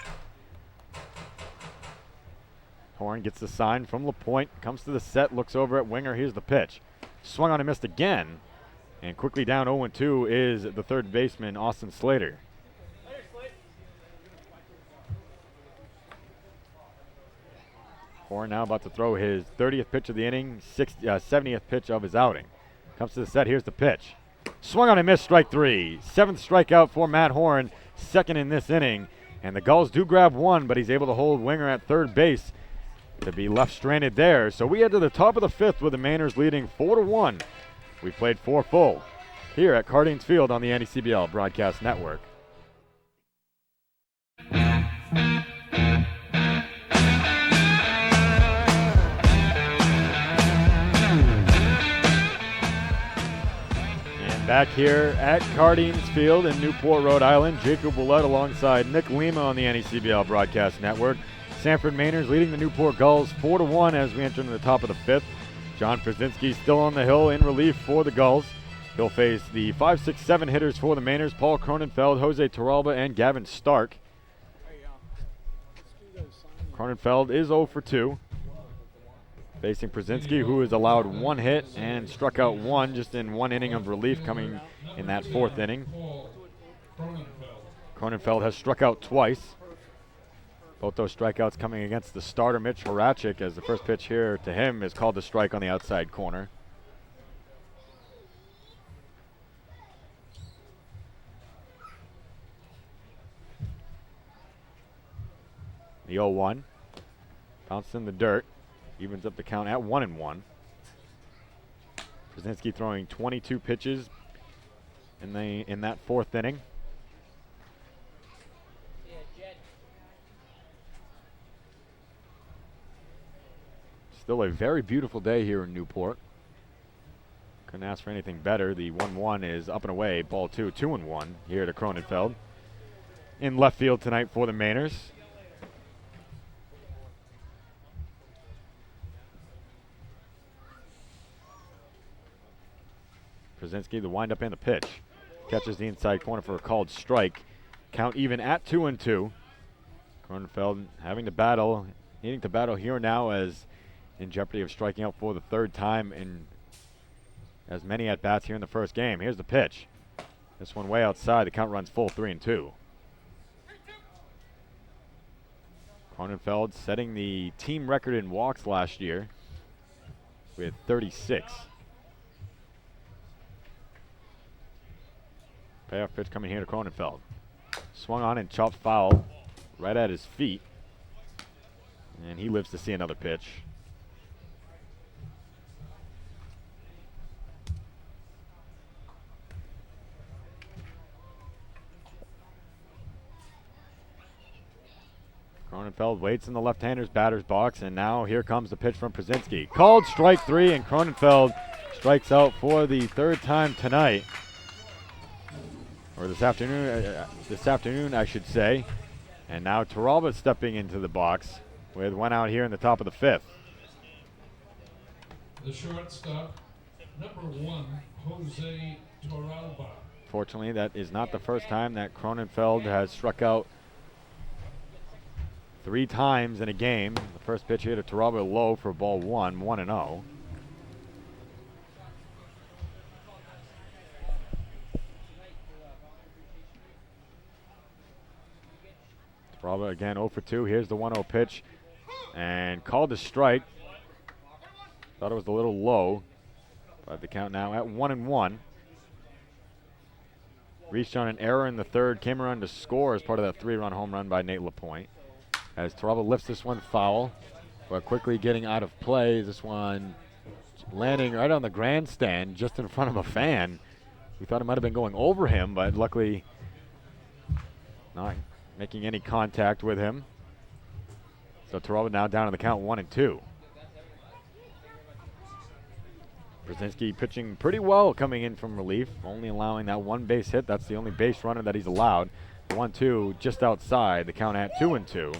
Horn gets the sign from LaPointe, comes to the set, looks over at Winger. Here's the pitch. Swung on and missed again. And quickly down 0-2 is the third baseman, Austin Slater. Horn now about to throw his 30th pitch of the inning, 70th pitch of his outing. Comes to the set, here's the pitch. Swung on and missed, strike three. 7th strikeout for Matt Horn, second in this inning. And the Gulls do grab one, but he's able to hold Winger at third base to be left stranded there. So we head to the top of the 5th with the Mainers leading 4-1. We played 4 full here at Cardines Field on the NECBL Broadcast Network. Back here at Cardines Field in Newport, Rhode Island, Jacob Willett alongside Nick Lima on the NECBL Broadcast Network. Sanford Mainers leading the Newport Gulls 4-1 as we enter into the top of the 5th. John Przinsky still on the hill in relief for the Gulls. He'll face the 5, 6, 7 hitters for the Mainers, Paul Cronenfeld, Jose Torralba, and Gavin Stark. Cronenfeld is 0 for 2. Facing Przinsky, who has allowed 1 hit and struck out 1 just in 1 inning of relief coming in that 4th inning. Cronenfeld has struck out twice. Both those strikeouts coming against the starter, Mitch Horacek, as the first pitch here to him is called a strike on the outside corner. The 0-1. Bounced in the dirt. Evens up the count at 1-1. Przinsky throwing 22 pitches in that 4th inning. Still a very beautiful day here in Newport. Couldn't ask for anything better. The 1-1 is up and away. Ball 2, 2-1 here to Cronenfeld. In left field tonight for the Mainers. Przinsky, the windup and the pitch. Catches the inside corner for a called strike. Count even at 2-2. Cronenfeld having to battle, needing to battle here now as in jeopardy of striking out for the 3rd time in as many at-bats here in the first game. Here's the pitch. This one way outside. The count runs full 3-2. Cronenfeld setting the team record in walks last year with 36. Payoff pitch coming here to Cronenfeld. Swung on and chopped foul right at his feet. And he lives to see another pitch. Cronenfeld waits in the left-hander's batter's box, and now here comes the pitch from Przinsky. Called strike 3, and Cronenfeld strikes out for the 3rd time tonight. Or this afternoon, I should say. And now Torralba stepping into the box with 1 out here in the top of the 5th. The shortstop, number 1, Jose Torralba. Fortunately, that is not the first time that Cronenfeld has struck out 3 times in a game. The first pitch here to Torralba low for ball 1, 1-0. Torralba again 0 for 2. Here's the 1-0 pitch. And called a strike. Thought it was a little low. But the count now at 1-1. Reached on an error in the 3rd. Came around to score as part of that 3-run home run by Nate LaPointe. As Torralba lifts this one foul. But quickly getting out of play. This one landing right on the grandstand just in front of a fan. We thought it might have been going over him, but luckily not making any contact with him. So Torralba now down on the count 1-2. Przinsky pitching pretty well coming in from relief, only allowing that 1 base hit. That's the only base runner that he's allowed. 1-2 just outside, the count at 2-2.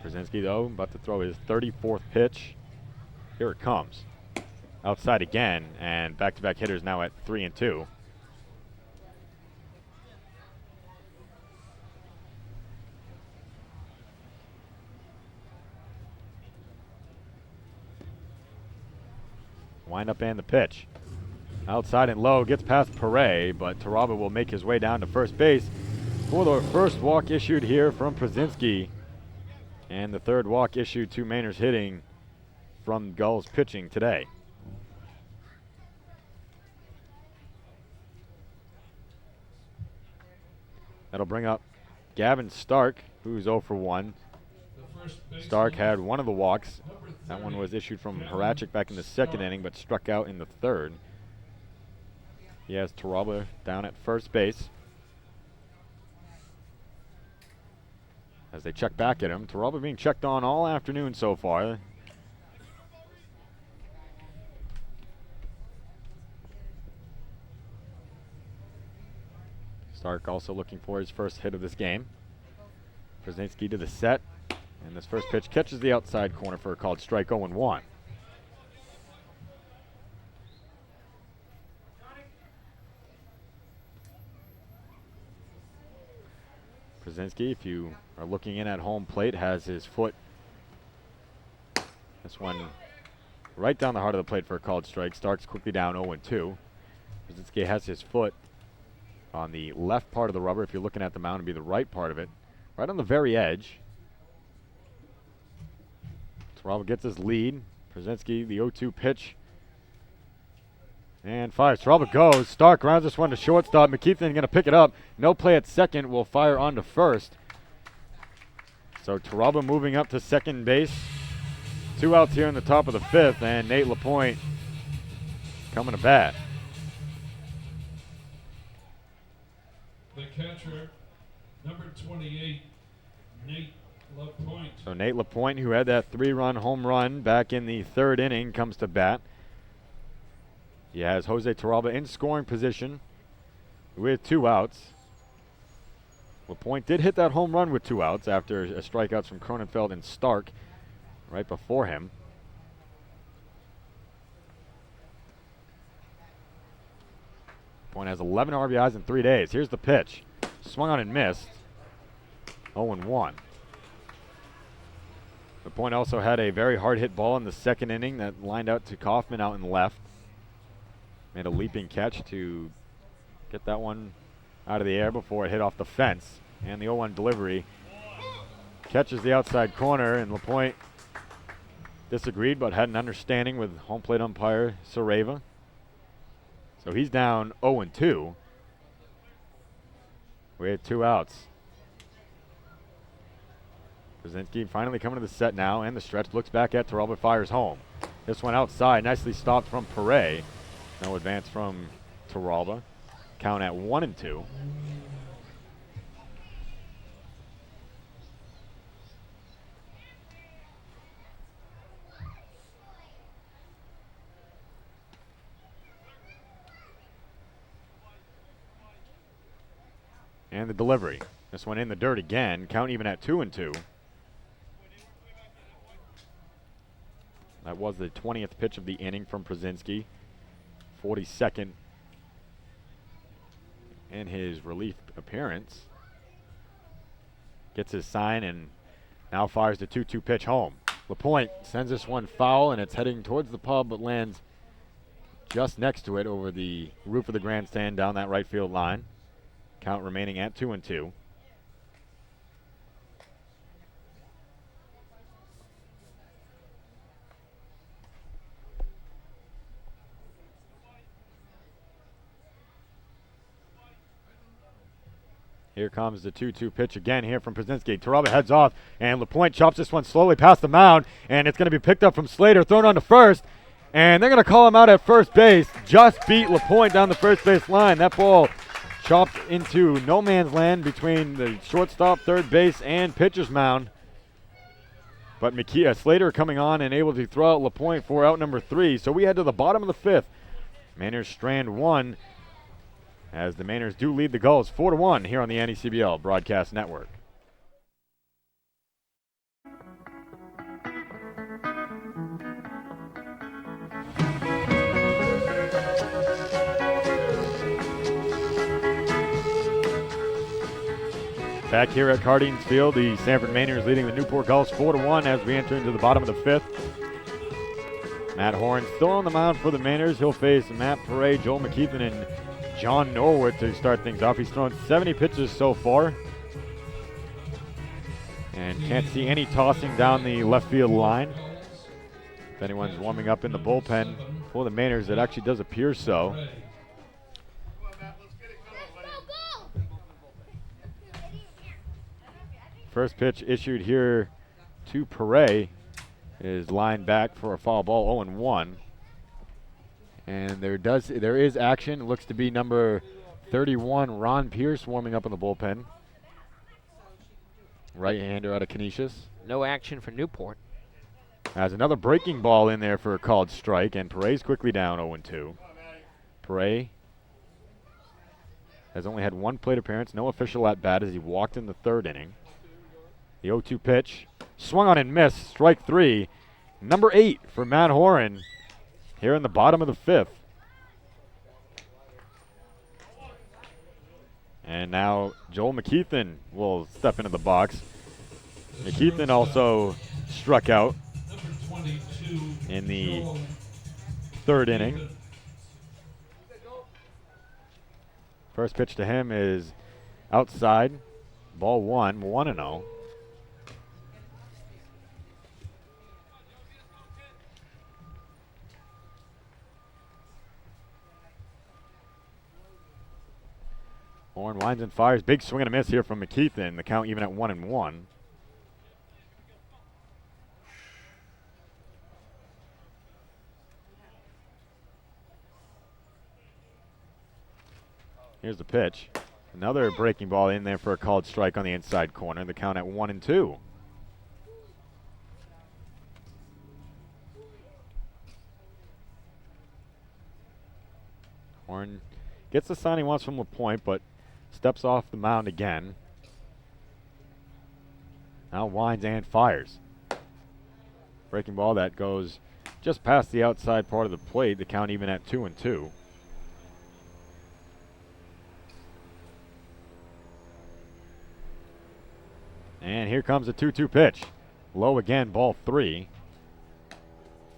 Przinsky, though, about to throw his 34th pitch. Here it comes. Outside again, and back-to-back hitters now at 3-2. Wind up and the pitch. Outside and low, gets past Perret, but Taraba will make his way down to first base for the first walk issued here from Przinski. And the third walk issued to Mainers hitting from Gulls pitching today. That'll bring up Gavin Stark, who's 0 for 1. Stark had one of the walks. That one was issued from Horacek back in the second inning, but struck out in the third. He has Taraba down at first base. As they check back at him, Taraba being checked on all afternoon so far. Stark also looking for his first hit of this game. Przinski to the set, and this first pitch catches the outside corner for a called strike. 0-1. Przinski, if you are looking in at home plate, has his foot, this one right down the heart of the plate for a called strike. Stark's quickly down 0-2. Przinski has his foot on the left part of the rubber. If you're looking at the mound, it'd be the right part of it, right on the very edge. Taraba gets his lead. Przinski, the 0-2 pitch, and fires. Taraba goes. Stark rounds this one to shortstop. McKeithen going to pick it up. No play at second. Will fire on to first. So Taraba moving up to second base. 2 outs here in the top of the 5th, and Nate LaPointe coming to bat. The catcher, number 28, Nate LaPointe. So Nate LaPointe, who had that 3-run home run back in the third inning, comes to bat. He has Jose Taraba in scoring position with 2 outs. LaPointe did hit that home run with 2 outs after strikeouts from Cronenfeld and Stark right before him. LaPointe has 11 RBIs in 3 days. Here's the pitch. Swung on and missed. 0-1. LaPointe also had a very hard hit ball in the second inning that lined out to Kaufman out in left. Made a leaping catch to get that one out of the air before it hit off the fence. And the 0-1 delivery catches the outside corner, and LaPointe disagreed but had an understanding with home plate umpire Sareva. So he's down 0-2. We had 2 outs. Przinski finally coming to the set now, and the stretch looks back at Taraba, fires home. This one outside, nicely stopped from Perret. No advance from Taraba. Count at 1-2. And the delivery. This one in the dirt again. Count even at 2-2. That was the 20th pitch of the inning from Przinski. 42nd in his relief appearance. Gets his sign and now fires the 2-2 pitch home. LaPointe sends this one foul, and it's heading towards the pub, but lands just next to it over the roof of the grandstand down that right field line. Count remaining at 2-2. Here comes the 2-2 pitch again here from Przinski. Taraba heads off, and LaPointe chops this one slowly past the mound, and it's going to be picked up from Slater, thrown on to first, and they're going to call him out at first base. Just beat LaPointe down the first base line. That ball chopped into no man's land between the shortstop, third base, and pitcher's mound. But Slater coming on and able to throw out LaPointe for out number 3. So we head to the bottom of the 5th. Mainers strand 1, as the Mainers do lead the Gulls 4-1 here on the NECBL Broadcast Network. Back here at Cardines Field, the Sanford Mainers leading the Newport Gulls 4-1 as we enter into the bottom of the 5th. Matt Horn still on the mound for the Mainers. He'll face Matt Paray, Joel McKeithen, and John Norwood to start things off. He's thrown 70 pitches so far. And can't see any tossing down the left field line. If anyone's warming up in the bullpen for the Mainers, it actually does appear so. First pitch issued here to Paray is lined back for a foul ball, 0-1. And there is action. It looks to be number 31, Ron Pierce, warming up in the bullpen. Right-hander out of Canisius. No action for Newport. Has another breaking ball in there for a called strike, and Paray's quickly down 0-2. Paray has only had one plate appearance, no official at bat as he walked in the third inning. The 0-2 pitch, swung on and missed, strike 3. Number 8 for Matt Horan here in the bottom of the 5th. And now Joel McKeithen will step into the box. McKeithen also struck out in the third inning. First pitch to him is outside, ball 1, 1-0. Horn winds and fires. Big swing and a miss here from McKeithen. The count even at 1-1. Here's the pitch. Another breaking ball in there for a called strike on the inside corner. The count at 1-2. Horn gets the sign he wants from LaPointe, but steps off the mound again. Now winds and fires. Breaking ball that goes just past the outside part of the plate. The count even at 2-2. And here comes a 2-2 pitch. Low again, ball 3.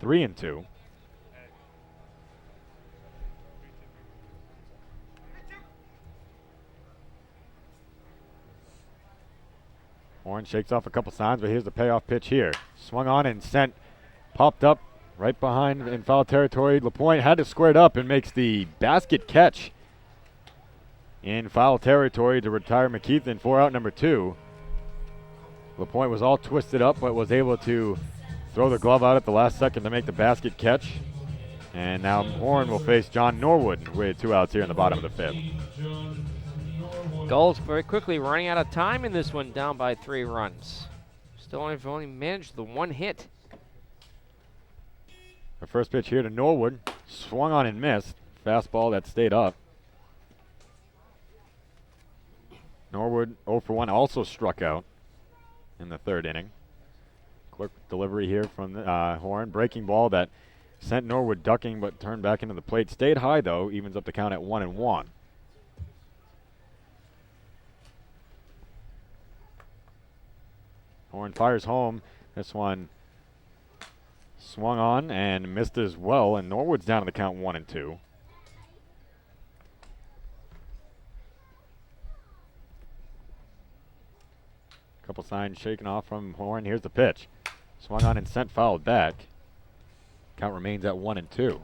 3-2. Horn shakes off a couple signs, but here's the payoff pitch here. Swung on and sent, popped up right behind in foul territory. LaPointe had to square it up and makes the basket catch in foul territory to retire McKeithen for out number 2. LaPointe was all twisted up, but was able to throw the glove out at the last second to make the basket catch. And now Horn will face John Norwood with 2 outs here in the bottom of the 5th. Gulls very quickly running out of time in this one, down by 3 runs. Still only managed the 1 hit. The first pitch here to Norwood. Swung on and missed. Fastball that stayed up. Norwood 0 for 1 also struck out in the third inning. Quick delivery here from Horn. Breaking ball that sent Norwood ducking but turned back into the plate. Stayed high though, evens up the count at 1-1. Horn fires home. This one swung on and missed as well, and Norwood's down to the count 1-2. Couple signs shaken off from Horn. Here's the pitch. Swung on and sent fouled back. Count remains at 1-2.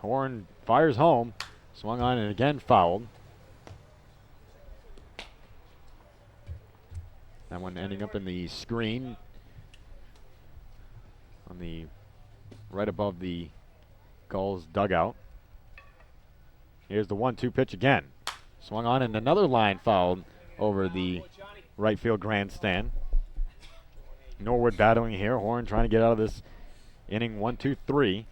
Horn fires home. Swung on and again fouled. That one ending up in the screen on the right above the Gulls dugout. Here's the 1-2 pitch again. Swung on and another line fouled over the right field grandstand. Norwood battling here. Horn trying to get out of this inning 1-2-3.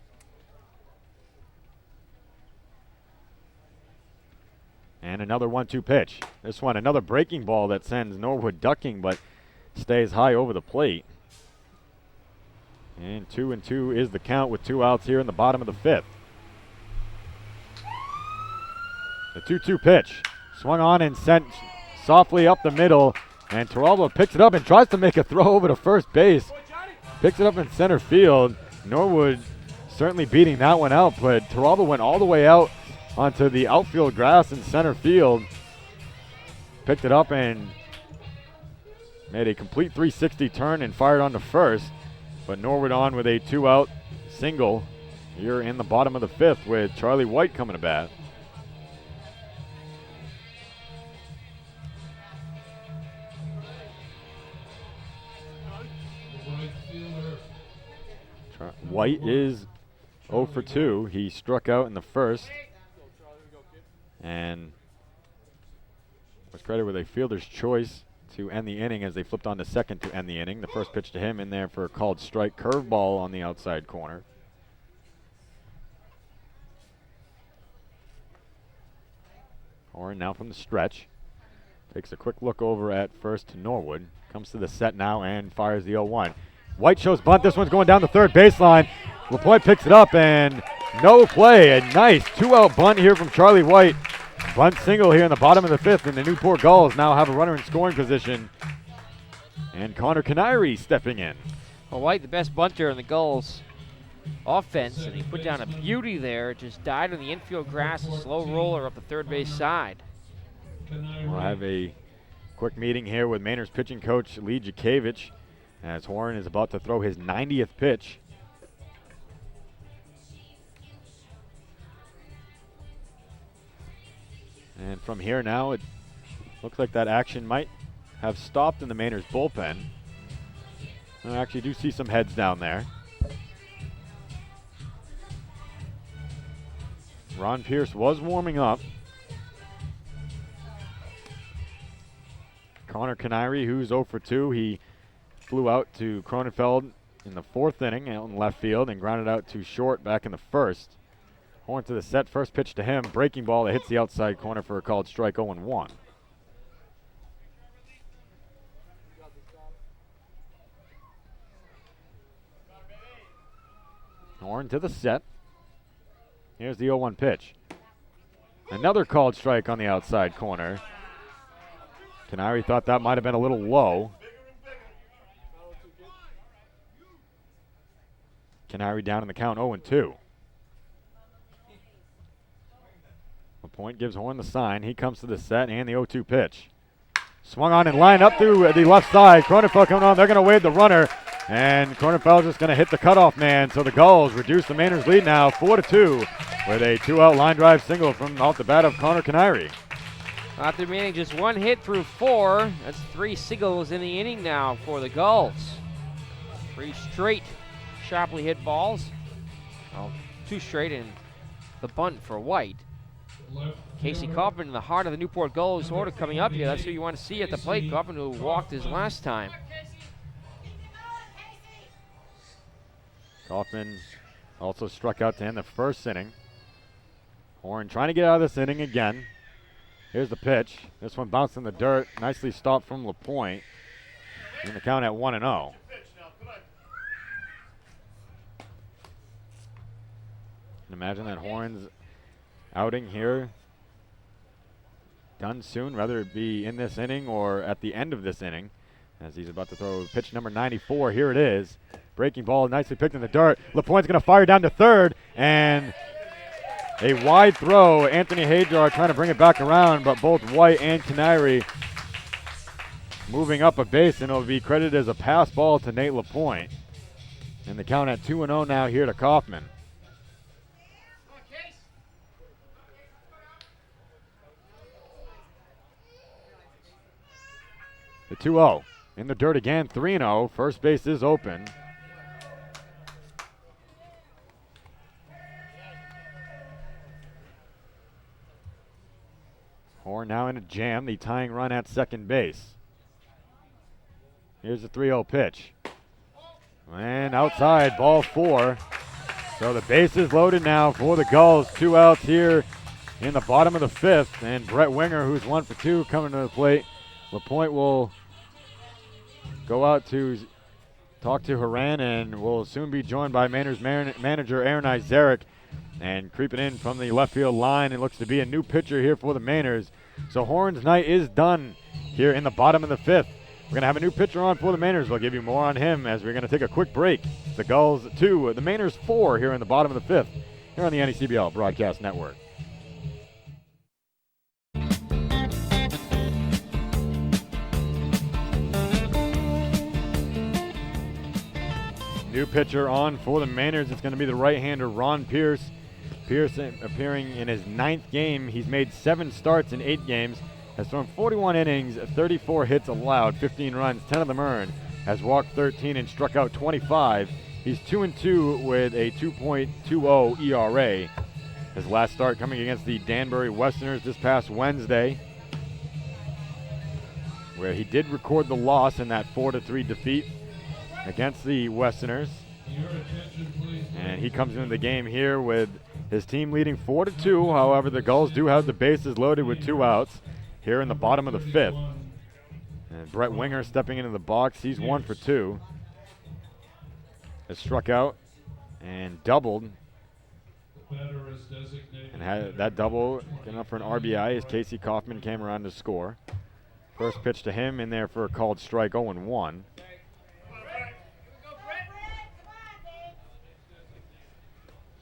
And another 1-2 pitch. This one, another breaking ball that sends Norwood ducking but stays high over the plate. And 2-2 is the count with 2 outs here in the bottom of the 5th. The 2-2 pitch. Swung on and sent softly up the middle. And Taralba picks it up and tries to make a throw over to first base. Picks it up in center field. Norwood certainly beating that one out, but Taralba went all the way out onto the outfield grass in center field. Picked it up and made a complete 360 turn and fired on to first. But Norwood on with a 2-out single here in the bottom of the 5th with Charlie White coming to bat. White is 0 for 2. He struck out in the first and was credited with a fielder's choice to end the inning as they flipped on to second to end the inning. The first pitch to him in there for a called strike, curveball on the outside corner. Horn now from the stretch. Takes a quick look over at first to Norwood. Comes to the set now and fires the 0-1. White shows bunt. This one's going down the third baseline. LaPointe picks it up and no play. A nice 2-out bunt here from Charlie White. Bunt single here in the bottom of the 5th, and the Newport Gulls now have a runner in scoring position. And Connor Canary stepping in. Well, White, the best bunter in the Gulls offense, and he put down a beauty there. It just died on the infield grass, a slow roller up the third base side. We'll have a quick meeting here with Maynard's pitching coach Lee Jakevich as Horn is about to throw his 90th pitch. And from here now, it looks like that action might have stopped in the Maynard's bullpen. I actually do see some heads down there. Ron Pierce was warming up. Connor Canary, who's 0 for 2, he flew out to Cronenfeld in the 4th inning out in left field and grounded out to short back in the 1st. Horn to the set, first pitch to him, breaking ball that hits the outside corner for a called strike, 0-1. Horn to the set. Here's the 0-1 pitch. Another called strike on the outside corner. Canary thought that might have been a little low. Canary down in the count, 0-2. LaPointe gives Horn the sign. He comes to the set and the 0-2 pitch. Swung on and lined up through the left side. Cronenfeld coming on. They're going to wave the runner. And Cronenfeld's just going to hit the cutoff man. So the Gulls reduce the Maynard's lead now 4-2 with a 2-out line drive single from off the bat of Connor Canary. After remaining just one hit through 4, that's 3 singles in the inning now for the Gulls. 3 straight sharply hit balls. Well, 2 straight and the bunt for White. Casey Kaufman in the heart of the Newport Gulls order coming up here. That's who you want to see at the plate. Kaufman, who walked his last time. Kaufman also struck out to end the 1st inning. Horn trying to get out of this inning again. Here's the pitch. This one bounced in the dirt. Nicely stopped from LaPointe. In the count at 1-0. Imagine that Horn's outing here done soon, whether it be in this inning or at the end of this inning, as he's about to throw pitch number 94. Here it is. Breaking ball, nicely picked in the dirt. LaPointe's going to fire down to third, and a wide throw. Anthony Hajar trying to bring it back around, but both White and Canary moving up a base, and it'll be credited as a pass ball to Nate LaPointe. And the count at 2-0 now here to Kaufman. The 2-0 in the dirt again, 3-0. First base is open. Horn now in a jam, the tying run at second base. Here's the 3-0 pitch. And outside, ball 4. So the base is loaded now for the Gulls. 2 outs here in the bottom of the 5th. And Brett Winger, who's 1 for 2, coming to the plate. LaPointe will go out to talk to Haran and will soon be joined by Maynard's manager Aaron Izarek And creeping in from the left field line, it looks to be a new pitcher here for the Mainers. So Horns' night is done here in the bottom of the 5th. We're going to have a new pitcher on for the Mainers. We'll give you more on him as we're going to take a quick break. The Gulls 2, the Mainers 4 here in the bottom of the 5th here on the NECBL Broadcast Network. New pitcher on for the Mainers. It's going to be the right-hander Ron Pierce. Pierce appearing in his 9th game. He's made 7 starts in 8 games. Has thrown 41 innings, 34 hits allowed, 15 runs, 10 of them earned. Has walked 13 and struck out 25. He's 2-2 with a 2.20 ERA. His last start coming against the Danbury Westerners this past Wednesday, where he did record the loss in that 4-3 defeat against the Westerners. And he comes into the game here with his team leading 4-2. However, the Gulls do have the bases loaded with 2 outs here in the bottom of the 5th. And Brett Winger stepping into the box. He's 1 for 2. Has struck out and doubled. And had that double getting up for an RBI as Casey Kaufman came around to score. First pitch to him in there for a called strike, 0-1.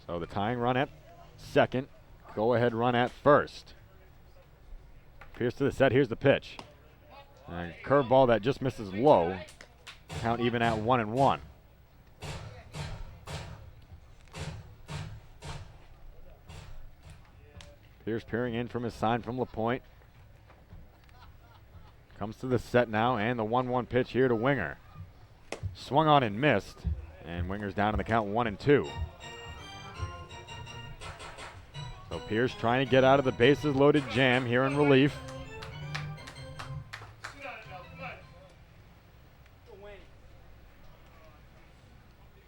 So the tying run at second, go-ahead run at first. Pierce to the set, here's the pitch. And curveball that just misses low. Count even at 1-1. Pierce peering in from his sign from LaPointe. Comes to the set now, and the 1-1 pitch here to Winger. Swung on and missed, and Winger's down in the count 1-2. So Pierce trying to get out of the bases loaded jam here in relief.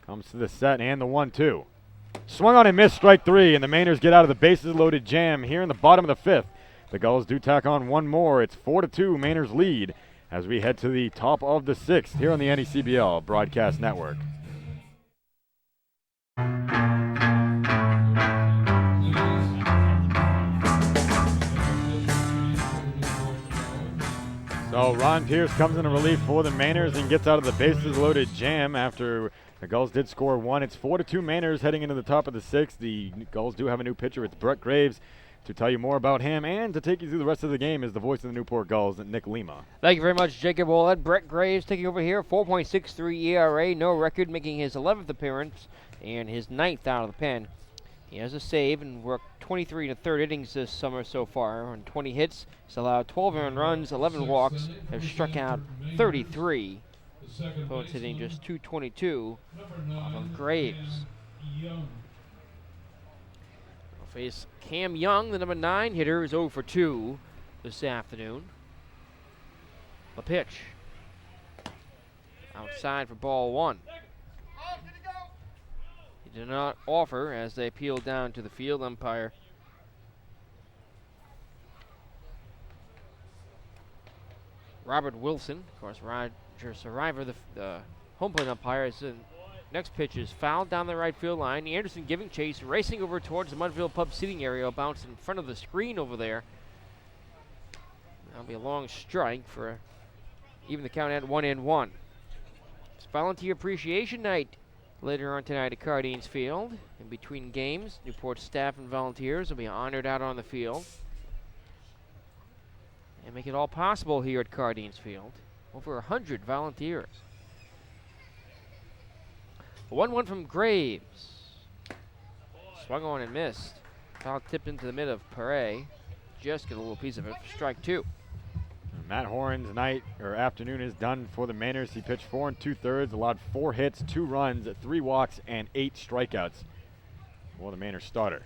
Comes to the set and the 1-2. Swung on and missed, strike 3, and the Mainers get out of the bases loaded jam here in the bottom of the 5th. The Gulls do tack on one more. It's 4-2, Mainers lead as we head to the top of the 6th here on the NECBL Broadcast Network. So Ron Pierce comes into relief for the Mainers and gets out of the bases loaded jam after the Gulls did score 1. It's 4-2 Mainers heading into the top of the 6th. The Gulls do have a new pitcher. It's Brett Graves. To tell you more about him and to take you through the rest of the game is the voice of the Newport Gulls, Nick Lima. Thank you very much, Jacob Wollett. Brett Graves taking over here, 4.63 ERA, no record, making his 11th appearance and his 9th out of the pen. He has a save and worked 23 1/3 innings this summer so far on 20 hits. He's allowed 12 earned runs, 11 walks, has struck out 33. Opponents hitting just 222 off of Graves. We'll face Cam Young, the number 9 hitter, is 0 for 2 this afternoon. The pitch. Outside for ball 1. He did not offer as they peeled down to the field. Umpire Robert Wilson, of course, Roger Survivor, the home plate umpire, is in. Next pitch is fouled down the right field line. Anderson giving chase, racing over towards the Mudville Pub seating area, bounced in front of the screen over there. That'll be a long strike for even the count at 1-1. It's Volunteer Appreciation Night later on tonight at Cardines Field. In between games, Newport staff and volunteers will be honored out on the field and make it all possible here at Cardines Field. Over 100 volunteers. 1-1 from Graves. Swung on and missed. Foul tipped into the mid of Perret. Just get a little piece of it for strike 2. Matt Horan's night or afternoon is done for the Mainers. He pitched 4 2/3, allowed 4 hits, 2 runs, 3 walks, and 8 strikeouts for the Mainers starter.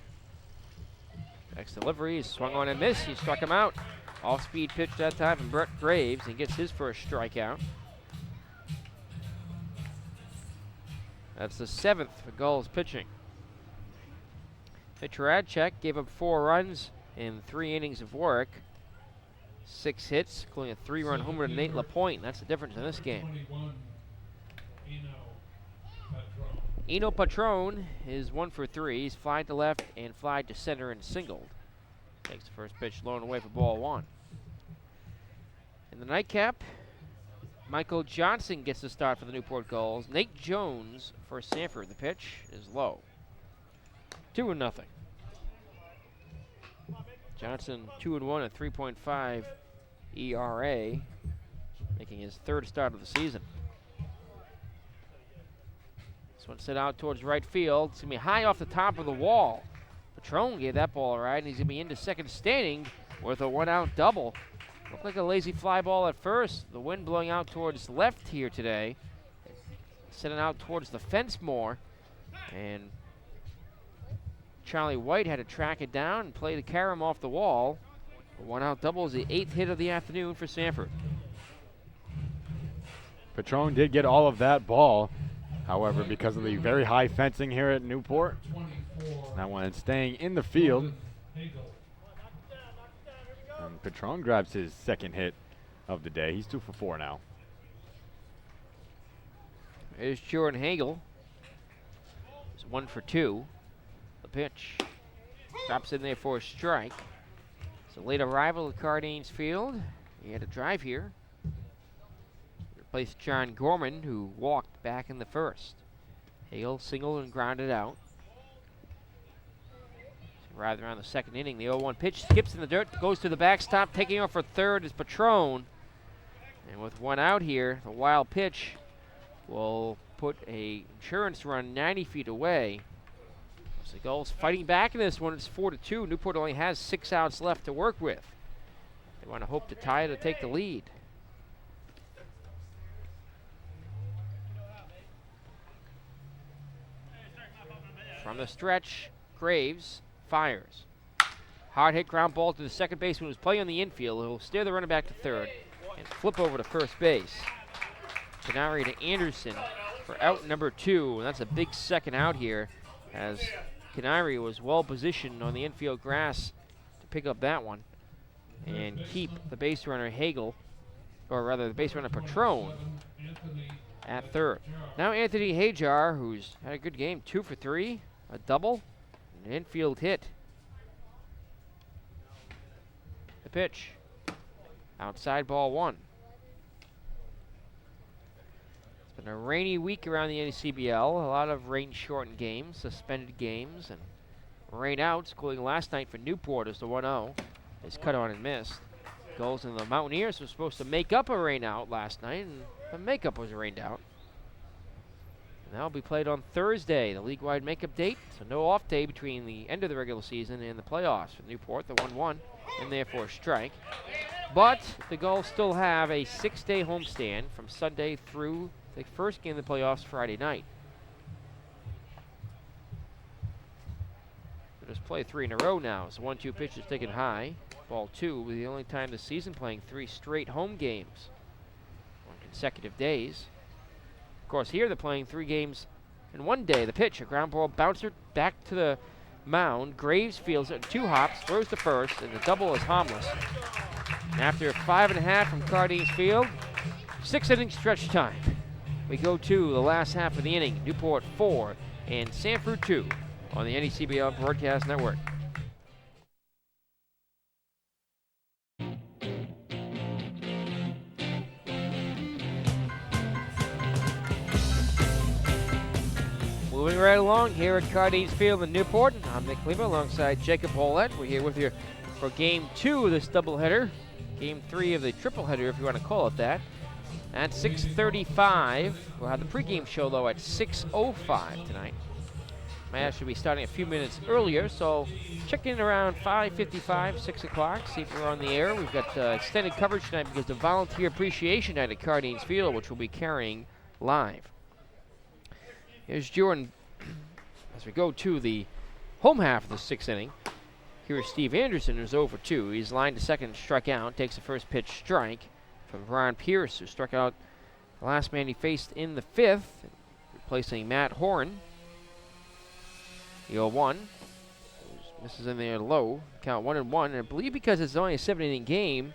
Next delivery, he swung on and missed. He struck him out. Off-speed pitch that time from Brett Graves. He gets his first strikeout. That's the 7th for Gulls pitching. Pitcher Radchek gave up 4 runs in 3 innings of work. 6 hits, including a 3-run homer to Nate LaPointe. That's the difference in this game. Eno Patron is 1 for 3. He's flied to left and flied to center and singled. Takes the first pitch low and away for ball 1. In the nightcap, Michael Johnson gets the start for the Newport Gulls. Nate Jones for Sanford. The pitch is low. 2-0. Johnson 2-1 at 3.5 ERA, making his 3rd start of the season. This one sent out towards right field. It's going to be high off the top of the wall. Patron gave that ball a ride, and he's going to be into second standing with a 1-out double. Looked like a lazy fly ball at first. The wind blowing out towards left here today. Sending out towards the fence more. And Charlie White had to track it down and play the carom off the wall. A 1-out double is the 8th hit of the afternoon for Sanford. Patron did get all of that ball. However, because of the very high fencing here at Newport, that one is staying in the field. And Patron grabs his 2nd hit of the day. He's 2 for 4 now. There's Jordan Hagel. He's 1 for 2. The pitch drops in there for a strike. It's a late arrival at Cardines Field. He had to drive here. Replaced John Gorman, who walked back in the 1st. Hagel singled and grounded out. Right around the 2nd inning, the 0-1 pitch skips in the dirt, goes to the backstop. Taking off for 3rd is Patron. And with 1 out here, the wild pitch will put a insurance run 90 feet away. So the Gulls fighting back in this one. It's 4-2. Newport only has 6 outs left to work with. They want to hope to tie it or take the lead. From the stretch, Graves fires. Hard hit ground ball to the second baseman who's playing on the infield. He'll steer the runner back to 3rd and flip over to first base. Canary to Anderson for out number 2. And that's a big 2nd out here, as Canary was well positioned on the infield grass to pick up that one and keep the base runner Hagel, or rather the base runner Patron, at 3rd. Now Anthony Hajar, who's had a good game, 2 for 3, a double, an infield hit. The pitch, outside ball 1. It's been a rainy week around the NCBL. A lot of rain-shortened games, suspended games, and rain outs, including last night for Newport as the 1-0 is cut on and missed. Gulls and the Mountaineers were supposed to make up a rain out last night, and the makeup was rained out. And that'll be played on Thursday, the league-wide makeup date. So no off day between the end of the regular season and the playoffs for Newport. The 1-1 and therefore a strike. But the Gulls still have a 6-day homestand from Sunday through the first game of the playoffs Friday night. They'll just play 3 in a row now. So 1-2 pitch is taken high. Ball 2 will be the only time this season playing 3 straight home games on consecutive days. Of course, here they're playing 3 games in 1 day. The pitch, a ground ball bouncer back to the mound. Graves fields it 2 hops, throws to first, and the double is harmless. And after 5.5 from Cardines Field, 6-inning stretch time. We go to the last half of the inning. Newport 4 and Sanford 2 on the NECBL Broadcast Network. Moving right along here at Cardines Field in Newport. I'm Nick Lima alongside Jacob Paulette. We're here with you for Game 2 of this doubleheader. Game 3 of the tripleheader, if you want to call it that. At 6:35. We'll have the pregame show, though, at 6:05 tonight. Might actually be starting a few minutes earlier, so check in around 5:55, 6 o'clock, see if we're on the air. We've got extended coverage tonight because of Volunteer Appreciation Night at Cardines Field, which we'll be carrying live. Here's Jordan as we go to the home half of the 6th inning. Here's Steve Anderson, who's 0 for 2. He's lined to second, struck out, takes the first pitch strike from Ron Pierce, who struck out the last man he faced in the 5th, replacing Matt Horan. The 0-1 misses in there low, count 1-1, and I believe because it's only a 7-inning game,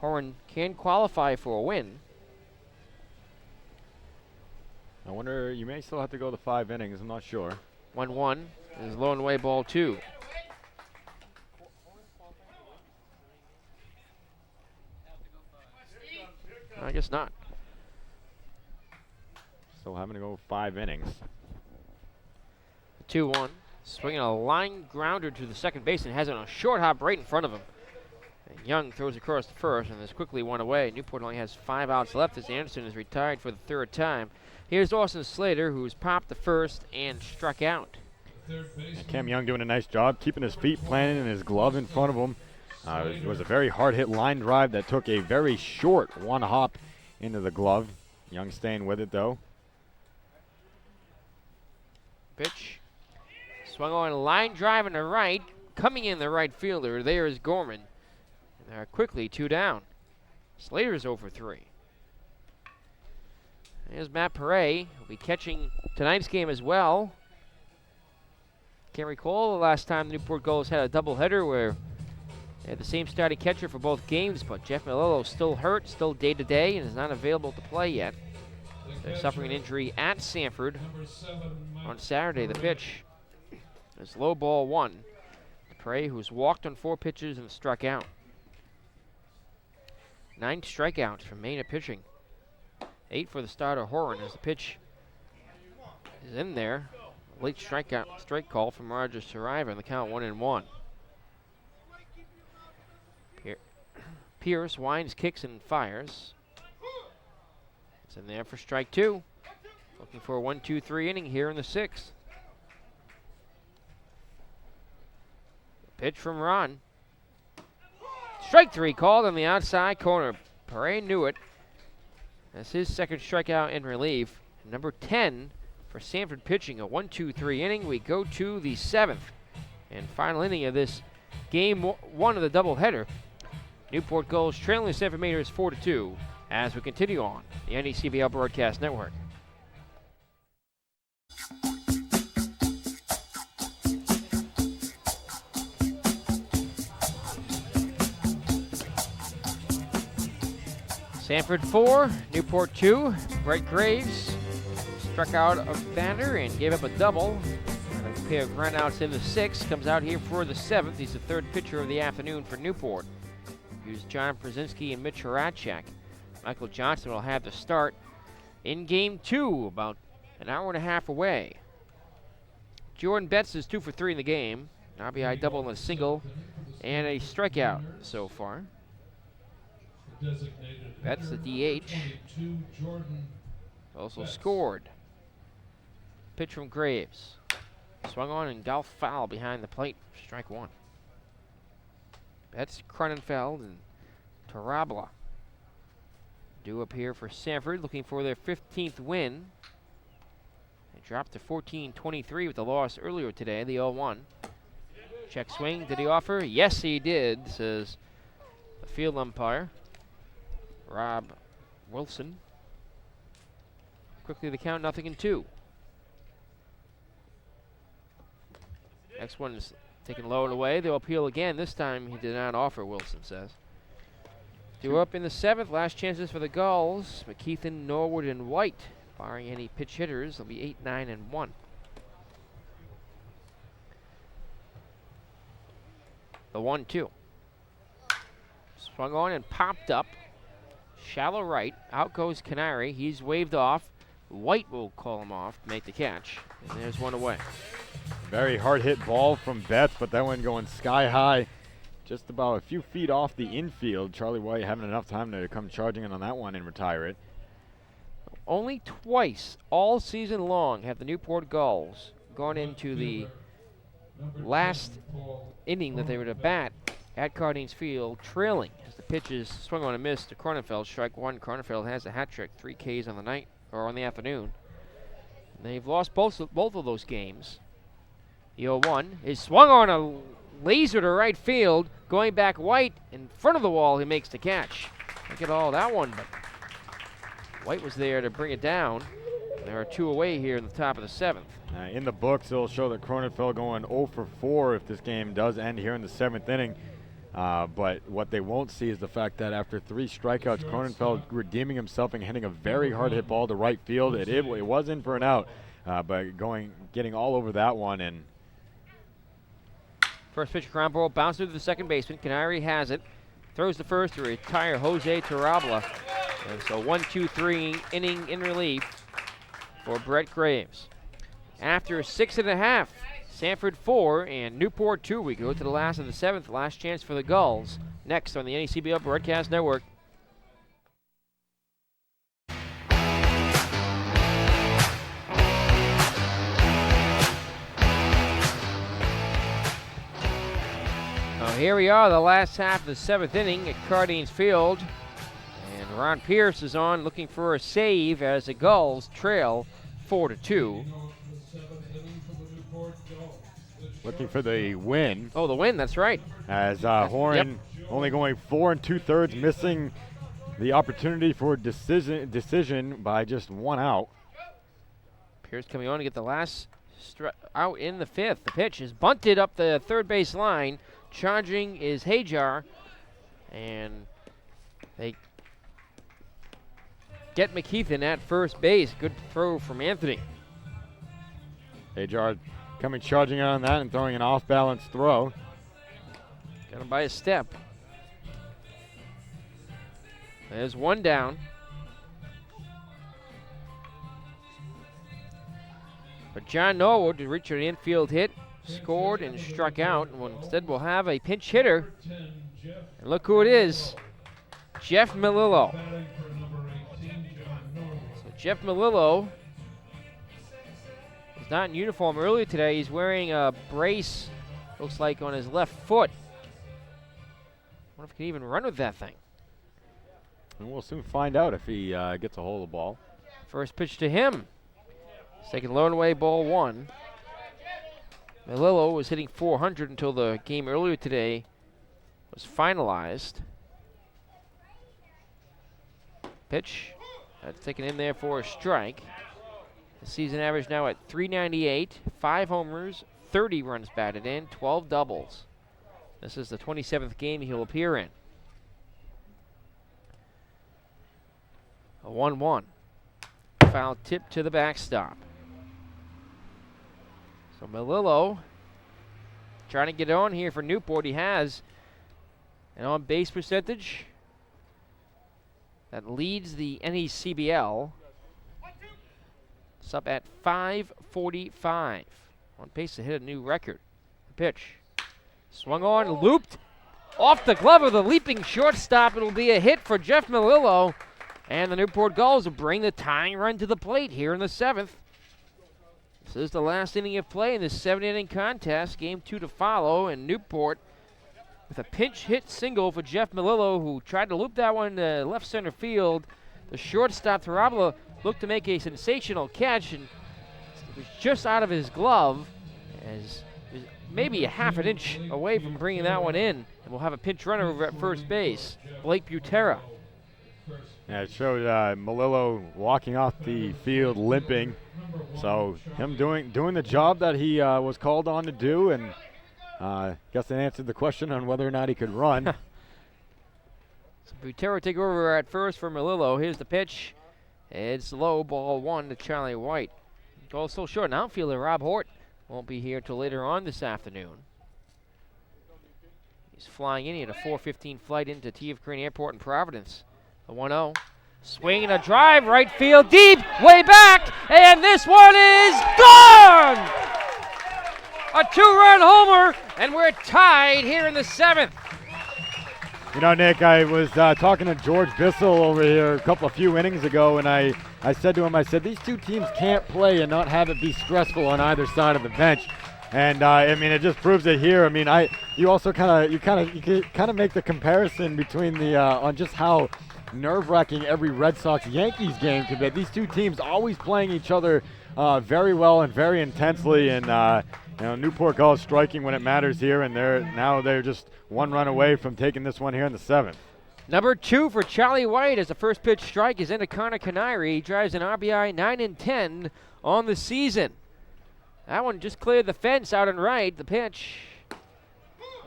Horan can qualify for a win. I wonder, you may still have to go the 5 innings. I'm not sure. 1-1 is low and away ball 2. I guess not. Still having to go 5 innings. 2-1. Swinging a line grounder to the second baseman. Has it on a short hop right in front of him. And Young throws across the first and is quickly one away. Newport only has 5 outs left as Anderson is retired for the 3rd time. Here's Austin Slater, who's popped the first and struck out. Cam Young doing a nice job keeping his feet planted and his glove in front of him. It was a very hard hit line drive that took a very short 1 hop into the glove. Young staying with it though. Pitch. Swung on a line drive in the right. Coming in the right fielder. There is Gorman. And they're quickly 2 down. Slater's 0 for 3. Here's Matt Perret. Will be catching tonight's game as well. Can't recall the last time the Newport Gulls had a doubleheader where they had the same starting catcher for both games, but Jeff Melillo's still hurt, still day-to-day, and is not available to play yet. They're suffering an injury at Sanford on Saturday. The pitch is low ball 1. Perret, who's walked on 4 pitches and struck out. 9 strikeouts from Maine at pitching. 8 for the starter Horan as the pitch is in there. Late strike call from Roger Saraiva, and the count 1-1. Pierce winds, kicks, and fires. It's in there for strike 2. Looking for a 1-2-3 inning here in the 6th. Pitch from Ron. Strike 3 called on the outside corner. Perret knew it. That's his 2nd strikeout in relief. Number 10 for Sanford pitching, a 1-2-3 inning. We go to the 7th and final inning of this game 1 of the doubleheader. Newport Gulls trailing the Sanford Mainers 4-2 as we continue on the NECBL Broadcast Network. Sanford 4, Newport 2. Brett Graves struck out a batter and gave up a double. And a pair of groundouts in the 6th. Comes out here for the 7th. He's the 3rd pitcher of the afternoon for Newport. Here's John Przinski and Mitch Horacek. Michael Johnson will have the start in game 2, about an hour and a half away. Jordan Betts is 2 for 3 in the game. An RBI double and a single and a strikeout so far. Betts the DH. Also scored. Pitch from Graves. Swung on and golf foul behind the plate. Strike 1. Betts, Cronenfeld, and Tarabla do appear for Sanford, looking for their 15th win. They dropped to 14-23 with the loss earlier today, the 0-1. Check swing, did he offer? Yes, he did, says the field umpire, Rob Wilson. Quickly the count, 0-2. Next one is taken low and away. They'll appeal again. This time he did not offer, Wilson says. 2 up in the 7th. Last chances for the Gulls. McKeithen, Norwood, and White. Barring any pitch hitters, they'll be 8, 9, and 1. The 1-2. Swung on and popped up. Shallow right. Out goes Canary. He's waved off. White will call him off to make the catch. And there's one away. Very hard hit ball from Betts, but that one going sky high. Just about a few feet off the infield. Charlie White having enough time to come charging in on that one and retire it. Only twice all season long have the Newport Gulls gone into the last inning that they were to bat at Cardines Field trailing as the pitches swung on and missed to Cronenfeld. Strike 1. Cronenfeld has a hat trick, 3 Ks on the night or on the afternoon. And they've lost both of those games. The 0-1 is swung on a laser to right field, going back White in front of the wall. He makes the catch. Look at all that one, but White was there to bring it down. There are 2 away here in the top of the 7th. In the books, it'll show that Cronenfeld going 0 for 4 if this game does end here in the 7th inning. But what they won't see is the fact that after 3 strikeouts, Cronenfeld redeeming himself and hitting a very hard hit ball to right field. It was in for an out, but getting all over that one. And First pitch, ground ball, bounces to the second baseman. Canary has it. Throws the first to retire Jose Tarabla. And so 1-2-3 inning in relief for Brett Graves. After 6.5, Sanford 4 and Newport 2. We go to the last of the 7th. Last chance for the Gulls. Next on the NECBL Broadcast Network. Here we are, the last half of the 7th inning at Cardines Field. And Ron Pierce is on looking for a save as the Gulls trail 4-2. Looking for the win. Oh, the win, that's right. As Horan only going 4 2/3, missing the opportunity for decision by just 1 out. Pierce coming on to get the last out in the 5th. The pitch is bunted up the third base line. Charging is Hajar, and they get McKeithen at first base. Good throw from Anthony. Hajar coming charging on that and throwing an off-balance throw. Got him by a step. There's 1 down. But John Norwood to reach an infield hit. Scored and struck out. And instead, we'll have a pinch hitter. And look who it is. Jeff Melillo. So Jeff Melillo is not in uniform earlier today. He's wearing a brace, looks like, on his left foot. I wonder if he can even run with that thing. And we'll soon find out if he gets a hold of the ball. First pitch to him. Second low and away, ball 1. Melillo was hitting .400 until the game earlier today was finalized. Pitch. That's taken in there for a strike. The season average now at .398, 5 homers, 30 runs batted in, 12 doubles. This is the 27th game he'll appear in. A 1-1. Foul tip to the backstop. So Melillo trying to get on here for Newport. He has an on-base percentage that leads the NECBL. It's up at .545. On pace to hit a new record. The pitch. Swung on, looped. Off the glove of the leaping shortstop. It'll be a hit for Jeff Melillo. And the Newport Gulls will bring the tying run to the plate here in the 7th. This is the last inning of play in this 7-inning contest. Game 2 to follow, and Newport with a pinch hit single for Jeff Melillo, who tried to loop that one to left center field. The shortstop, Tarabla, looked to make a sensational catch, and it was just out of his glove, as maybe a half an inch away from bringing that one in. And we'll have a pinch runner over at first base, Blake Butera. Yeah, it showed Melillo walking off the field limping. So him doing the job that he was called on to do, and guess they answered the question on whether or not he could run. So Butera take over at first for Melillo. Here's the pitch. It's low, ball 1 to Charlie White. Goal still short. An outfielder, Rob Hort, won't be here till later on this afternoon. He's flying in. He had a 4:15 flight into T.F. Crane Airport in Providence. The 1-0. Swing and a drive, right field, deep, way back, and this one is gone! A 2-run homer, and we're tied here in the 7th. You know, Nick, I was talking to George Bissell over here a few innings ago, and I said to him, these two teams can't play and not have it be stressful on either side of the bench. And I mean, it just proves it here. I mean, you also kind of make the comparison between the on just how nerve-wracking every Red Sox-Yankees game could be. These two teams always playing each other very well and very intensely, and Newport Gulls striking when it matters here, and they're just 1 run away from taking this one here in the 7th. Number 2 for Charlie White as the first pitch strike is into Connor Canary. He drives an RBI 9 and 10 on the season. That one just cleared the fence out and right. The pitch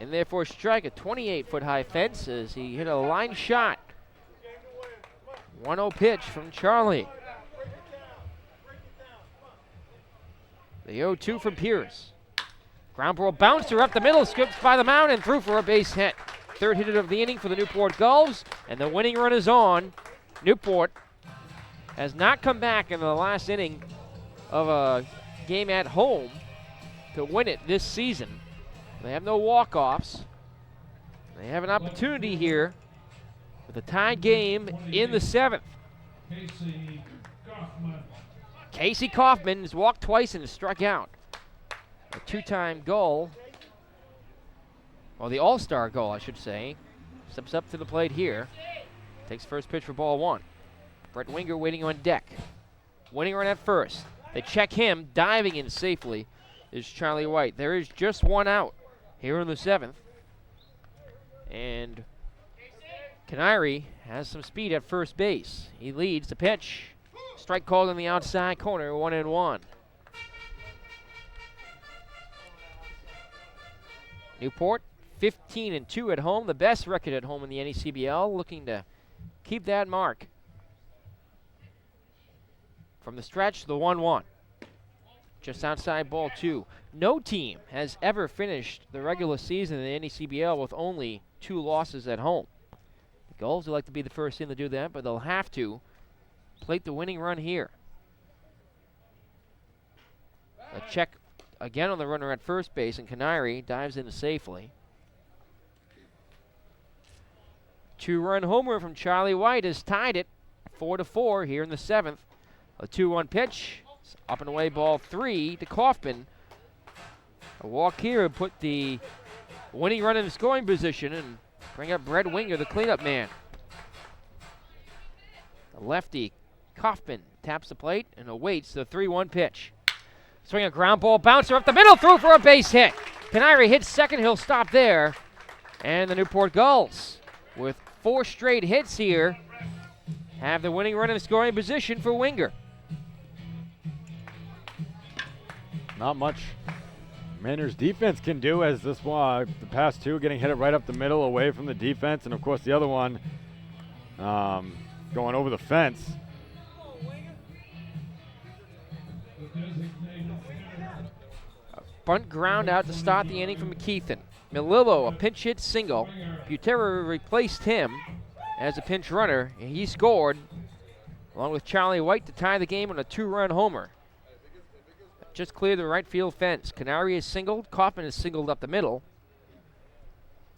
And therefore strike, a 28-foot high fence as he hit a line shot. 1-0 pitch from Charlie. The 0-2 from Pierce. Ground ball bouncer up the middle, skips by the mound and through for a base hit. Third hit of the inning for the Newport Gulls, and the winning run is on. Newport has not come back in the last inning of a game at home to win it this season. They have no walk-offs. They have an opportunity here with a tied game in the 7th. Casey Kaufman has walked twice and struck out. A 2-time goal, or the all-star goal, I should say. Steps up to the plate here. Takes first pitch for ball 1. Brett Winger waiting on deck. Winning run at first. They check him, diving in safely is Charlie White. There is just one out here in the 7th. And Canary has some speed at first base. He leads the pitch. Strike called on the outside corner, 1-1. Newport, 15-2 at home, the best record at home in the NECBL, looking to keep that mark. From the stretch, the 1-1. Just outside ball 2. No team has ever finished the regular season in the NECBL with only 2 losses at home. The Gulls would like to be the first team to do that, but they'll have to plate the winning run here. A check again on the runner at first base, and Canary dives in safely. 2-run homer from Charlie White has tied it 4-4 here in the 7th. A 2-1 pitch, it's up and away, ball 3 to Kaufman. A walk here would put the winning run in scoring position and bring up Brett Winger, the cleanup man. The lefty Kaufman taps the plate and awaits the 3-1 pitch. Swing a ground ball bouncer up the middle, through for a base hit. Canary hits second, he'll stop there. And the Newport Gulls, with 4 straight hits here, have the winning run in scoring position for Winger. Not much Maynard's defense can do, as this one, the past 2 getting hit it right up the middle away from the defense, and of course the other one going over the fence. A bunt ground out to start the inning from McKeithen. Melillo, a pinch hit single. Butera replaced him as a pinch runner, and he scored along with Charlie White to tie the game on a 2-run homer. Just cleared the right field fence. Canary is singled. Kaufman is singled up the middle.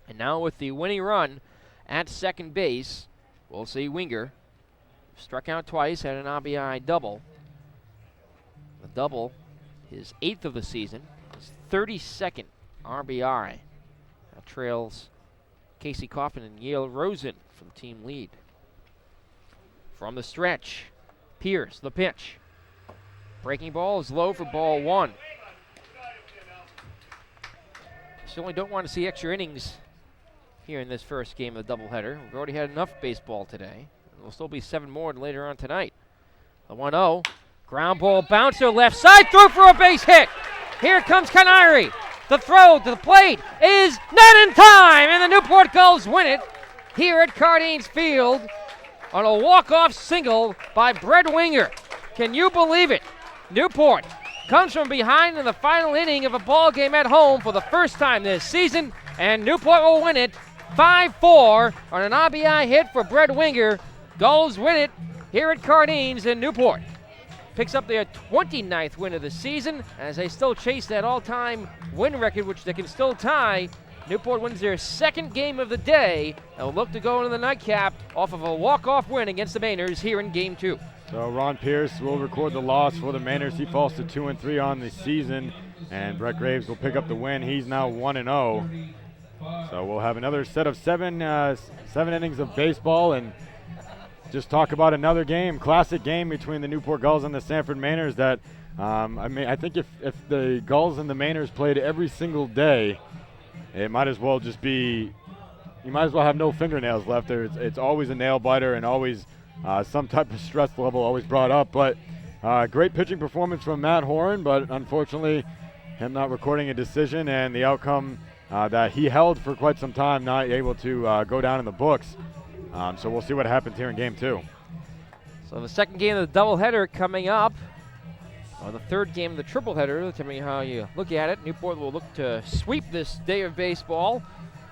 And now with the winning run at second base, we'll see Winger. Struck out twice, had an RBI double. The double, his 8th of the season, his 32nd RBI. That trails Casey Kaufman and Yale Rosen for the team lead. From the stretch, Pierce, the pitch. Breaking ball is low for ball 1. Certainly don't want to see extra innings here in this first game of the doubleheader. We've already had enough baseball today. There'll still be 7 more later on tonight. The 1-0. Ground ball bouncer left side, through for a base hit. Here comes Canary. The throw to the plate is not in time, and the Newport Gulls win it here at Cardines Field on a walk-off single by Brett Winger. Can you believe it? Newport comes from behind in the final inning of a ball game at home for the first time this season, and Newport will win it 5-4 on an RBI hit for Brett Winger. Gulls win it here at Cardines in Newport. Picks up their 29th win of the season as they still chase that all-time win record, which they can still tie. Newport wins their 2nd game of the day and will look to go into the nightcap off of a walk-off win against the Mainers here in Game 2. So Ron Pierce will record the loss for the Mainers. He falls to 2-3 on the season, and Brett Graves will pick up the win. He's now 1-0. So we'll have another set of 7 innings of baseball, and just talk about another game, classic game between the Newport Gulls and the Sanford Mainers. That I think if the Gulls and the Mainers played every single day, it might as well just be, you might as well have no fingernails left there. It's always a nail biter and always some type of stress level always brought up. But great pitching performance from Matt Horan, but unfortunately him not recording a decision, and the outcome that he held for quite some time, not able to go down in the books. So we'll see what happens here in game 2. So the second game of the doubleheader coming up, or the third game of the tripleheader, depending on how you look at it. Newport will look to sweep this day of baseball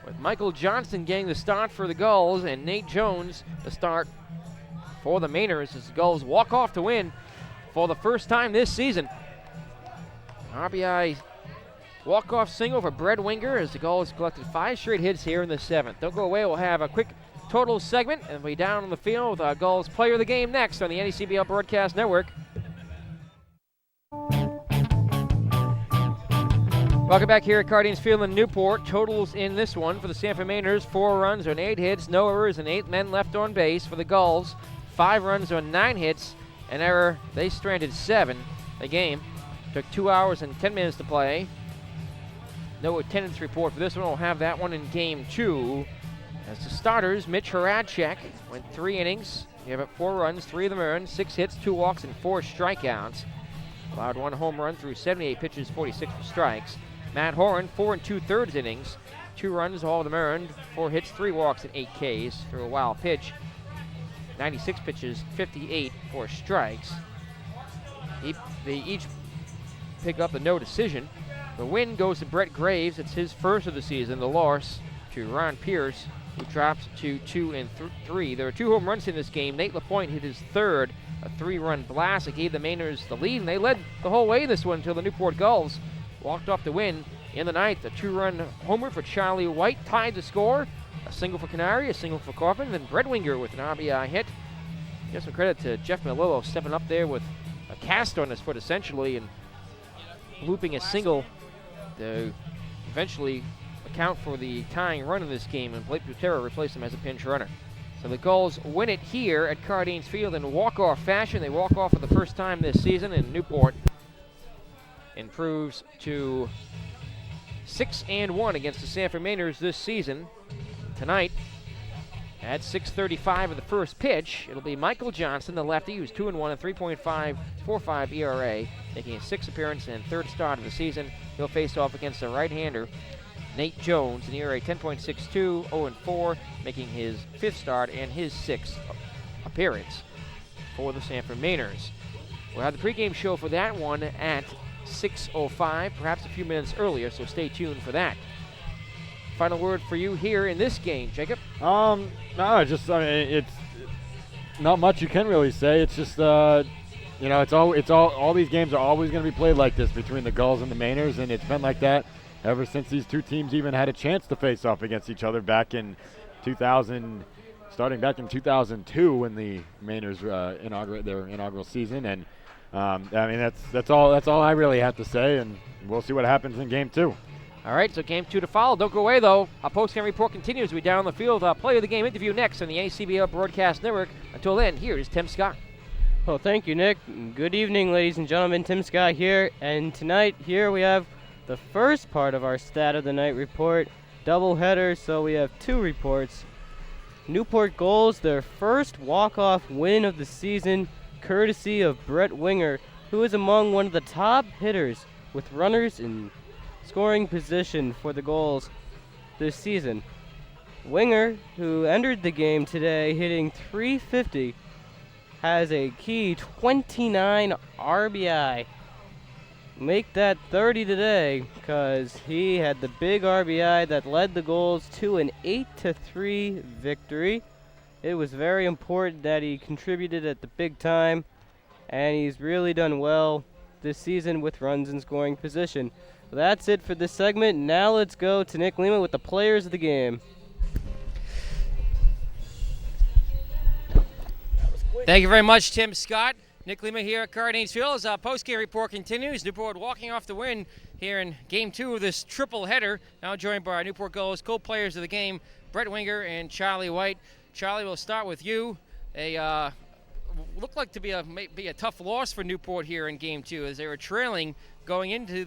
with Michael Johnson getting the start for the Gulls and Nate Jones the start for the Mainers as the Gulls walk off to win for the first time this season. RBI walk-off single for Brett Winger as the Gulls collected 5 straight hits here in the 7th. Don't go away, we'll have a quick total segment and we'll be down on the field with our Gulls player of the game next on the NECBL Broadcast Network. Welcome back here at Cardinals Field in Newport. Totals in this one for the Sanford Mainers: 4 runs on 8 hits, no errors, and 8 men left on base. For the Gulls, 5 runs on 9 hits, an error. They stranded 7. The game took 2 hours and 10 minutes to play. No attendance report for this one. We'll have that one in game 2. As the starters, Mitch Horacek went 3 innings. He gave up 4 runs, 3 of them earned, 6 hits, 2 walks, and 4 strikeouts. Allowed 1 home run through 78 pitches, 46 for strikes. Matt Horan, 4 2/3 innings, 2 runs, all of them earned, 4 hits, 3 walks, and 8 Ks through a wild pitch. 96 pitches, 58 for strikes. They each pick up the no decision. The win goes to Brett Graves. It's his first of the season. The loss to Ron Pierce, who drops to 2 and 3. There were 2 home runs in this game. Nate LaPointe hit his third, a 3-run blast that gave the Mainers the lead, and they led the whole way in this one until the Newport Gulls walked off to win in the 9th. A 2-run homer for Charlie White tied the score. A single for Canary, a single for Coffin, then Brett Winger with an RBI hit. Give some credit to Jeff Melillo stepping up there with a cast on his foot essentially and looping a single to eventually account for the tying run in this game, and Blake Butera replaced him as a pinch runner. So the Gulls win it here at Cardines Field in walk-off fashion. They walk off for the first time this season, and Newport improves to 6-1 against the Sanford Mainers this season. Tonight, at 6:35 of the first pitch, it'll be Michael Johnson, the lefty, who's 2-1, a 3.545 ERA, making his 6th appearance and 3rd start of the season. He'll face off against a right-hander, Nate Jones, an ERA 10.62, 0-4, making his 5th start and his 6th appearance for the Sanford Mainers. We'll have the pregame show for that one at 6:05, perhaps a few minutes earlier, so stay tuned for that. Final word for you here in this game, Jacob? No, it's not much you can really say. It's just, all these games are always going to be played like this between the Gulls and the Mainers, and it's been like that ever since these two teams even had a chance to face off against each other back in 2002 when the Mainers inaugurated their inaugural season. And that's all I really have to say, and we'll see what happens in game 2. All right, so game 2 to follow. Don't go away, though. Our post-game report continues. We're down on the field. Player of the game interview next on the ACBL Broadcast Network. Until then, here is Tim Scott. Well, thank you, Nick. Good evening, ladies and gentlemen. Tim Scott here, and tonight here we have the first part of our Stat of the Night report, doubleheader, so we have 2 reports. Newport Gulls, their first walk-off win of the season, courtesy of Brett Winger, who is among one of the top hitters with runners in scoring position for the Gulls this season. Winger, who entered the game today hitting .350, has a key 29 RBI. Make that 30 today, because he had the big RBI that led the Gulls to an 8-3 victory. It was very important that he contributed at the big time, and he's really done well this season with runs in scoring position. Well, that's it for this segment. Now let's go to Nick Lima with the players of the game. Thank you very much, Tim Scott. Nick Lima here at Cardines Field as our post-game report continues. Newport walking off the win here in game 2 of this triple header. Now joined by our Newport Gulls co-players of the game, Brett Winger and Charlie White. Charlie, we'll start with you. Looked like to be a tough loss for Newport here in game 2 as they were trailing going into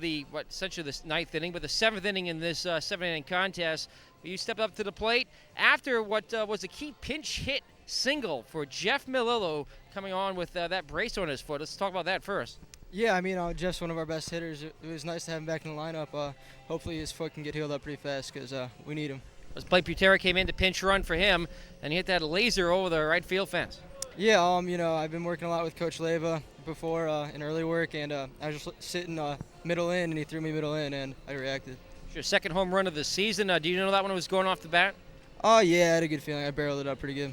essentially the 9th inning, but the 7th inning in this 7-inning contest. You stepped up to the plate after what was a key pinch hit single for Jeff Melillo coming on with that brace on his foot. Let's talk about that first. Yeah, I mean, Jeff's one of our best hitters. It was nice to have him back in the lineup. Hopefully his foot can get healed up pretty fast because we need him. As Blake Butera came in to pinch run for him, and he hit that laser over the right field fence. Yeah, I've been working a lot with Coach Leva before in early work, and I was just sitting middle in, and he threw me middle in, and I reacted. It's your second home run of the season. Do you know that one was going off the bat? Oh, yeah, I had a good feeling. I barreled it up pretty good.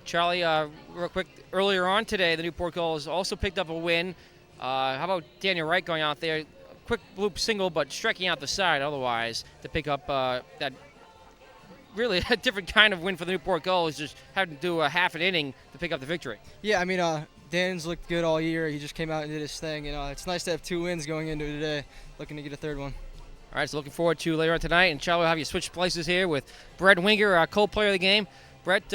Charlie, real quick, earlier on today, the Newport Gulls also picked up a win. How about Daniel Wright going out there? Quick loop single, but striking out the side otherwise to pick up that really a different kind of win for the Newport Gulls, just having to do a half an inning to pick up the victory. Yeah, I mean, Dan's looked good all year. He just came out and did his thing, and it's nice to have 2 wins going into today, looking to get a third one. All right, so looking forward to later on tonight. And Charlie, will have you switch places here with Brett Winger, our co-player of the game. Brett,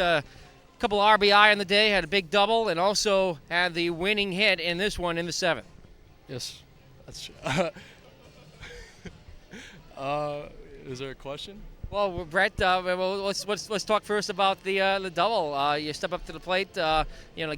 couple RBI on the day, had a big double, and also had the winning hit in this one in the 7th. Yes, that's true. Is there a question? Well, Brett, let's talk first about the double. You step up to the plate. The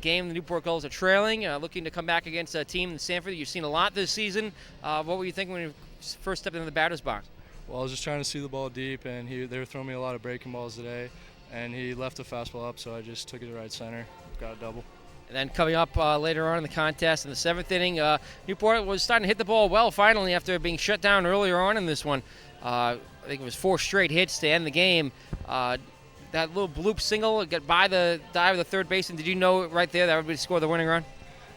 game the Newport Gulls are trailing, looking to come back against a team in Sanford that you've seen a lot this season. What were you thinking when you first stepped into the batter's box? Well, I was just trying to see the ball deep, and they were throwing me a lot of breaking balls today, and he left a fastball up, so I just took it to right center, got a double. And then coming up later on in the contest in the 7th inning, Newport was starting to hit the ball well finally after being shut down earlier on in this one. I think it was 4 straight hits to end the game. That little bloop single got by the dive of the third baseman. Did you know right there that would score the winning run?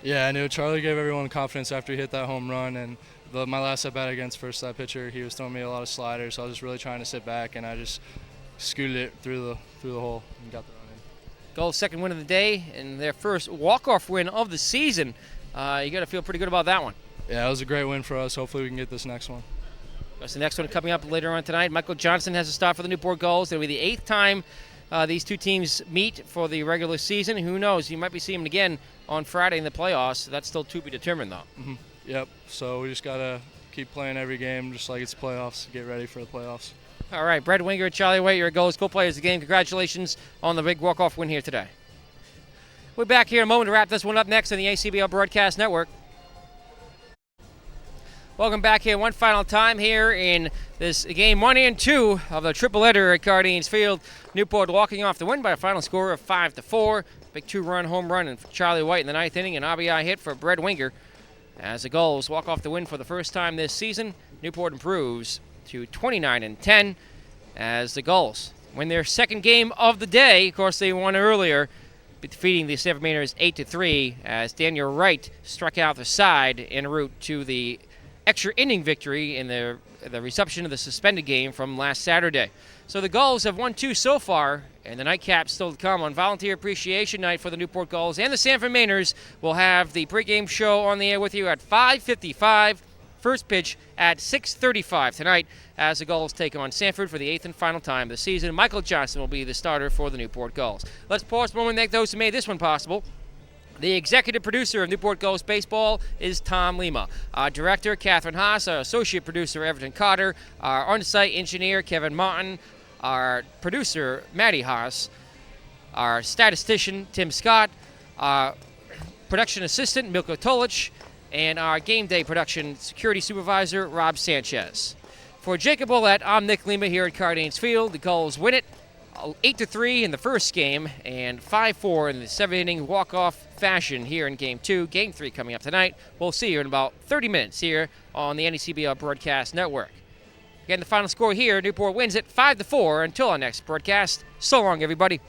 Yeah, I knew. Charlie gave everyone confidence after he hit that home run, and my last at-bat against first side pitcher, he was throwing me a lot of sliders, so I was just really trying to sit back, and I just scooted it through the hole and got the run in. Gulls' second win of the day and their first walk-off win of the season. You got to feel pretty good about that one. Yeah, it was a great win for us. Hopefully we can get this next one. That's the next one coming up later on tonight. Michael Johnson has a start for the Newport Gulls. It'll be the 8th time these two teams meet for the regular season. Who knows? You might be seeing them again on Friday in the playoffs. That's still to be determined, though. Mm-hmm. Yep. So we just got to keep playing every game just like it's playoffs, get ready for the playoffs. All right, Brett Winger, Charlie White, your Gulls co-players of the game. Congratulations on the big walk-off win here today. We're back here in a moment to wrap this one up next on the ACBL Broadcast Network. Welcome back here one final time here in this game 1 and 2 of the triple-header at Cardines Field. Newport walking off the win by a final score of 5-4. Big 2-run home run and Charlie White in the 9th inning, an RBI hit for Brett Winger. As the Gulls walk off the win for the first time this season, Newport improves to 29-10 as the Gulls win their second game of the day. Of course, they won earlier, defeating the Sanford Mainers 8-3 as Daniel Wright struck out the side en route to the extra inning victory in the reception of the suspended game from last Saturday. So the Gulls have won 2 so far, and the nightcap still to come on Volunteer Appreciation Night for the Newport Gulls. And the Sanford Mainers will have the pregame show on the air with you at 5:55. First pitch at 6:35 tonight as the Gulls take on Sanford for the 8th and final time of the season. Michael Johnson will be the starter for the Newport Gulls. Let's pause for a moment and thank those who made this one possible. The executive producer of Newport Gulls Baseball is Tom Lima. Our director, Catherine Haas. Our associate producer, Everton Carter. Our on-site engineer, Kevin Martin. Our producer, Maddie Haas. Our statistician, Tim Scott. Our production assistant, Milko Tolich. And our game day production security supervisor, Rob Sanchez. For Jacob Ouellette, I'm Nick Lima here at Cardines Field. The Gulls win it 8-3 in the first game and 5-4 in the 7th-inning walk-off fashion here in Game 2. Game 3 coming up tonight. We'll see you in about 30 minutes here on the NECBL Broadcast Network. Again, the final score here, Newport wins it 5-4. Until our next broadcast, so long, everybody.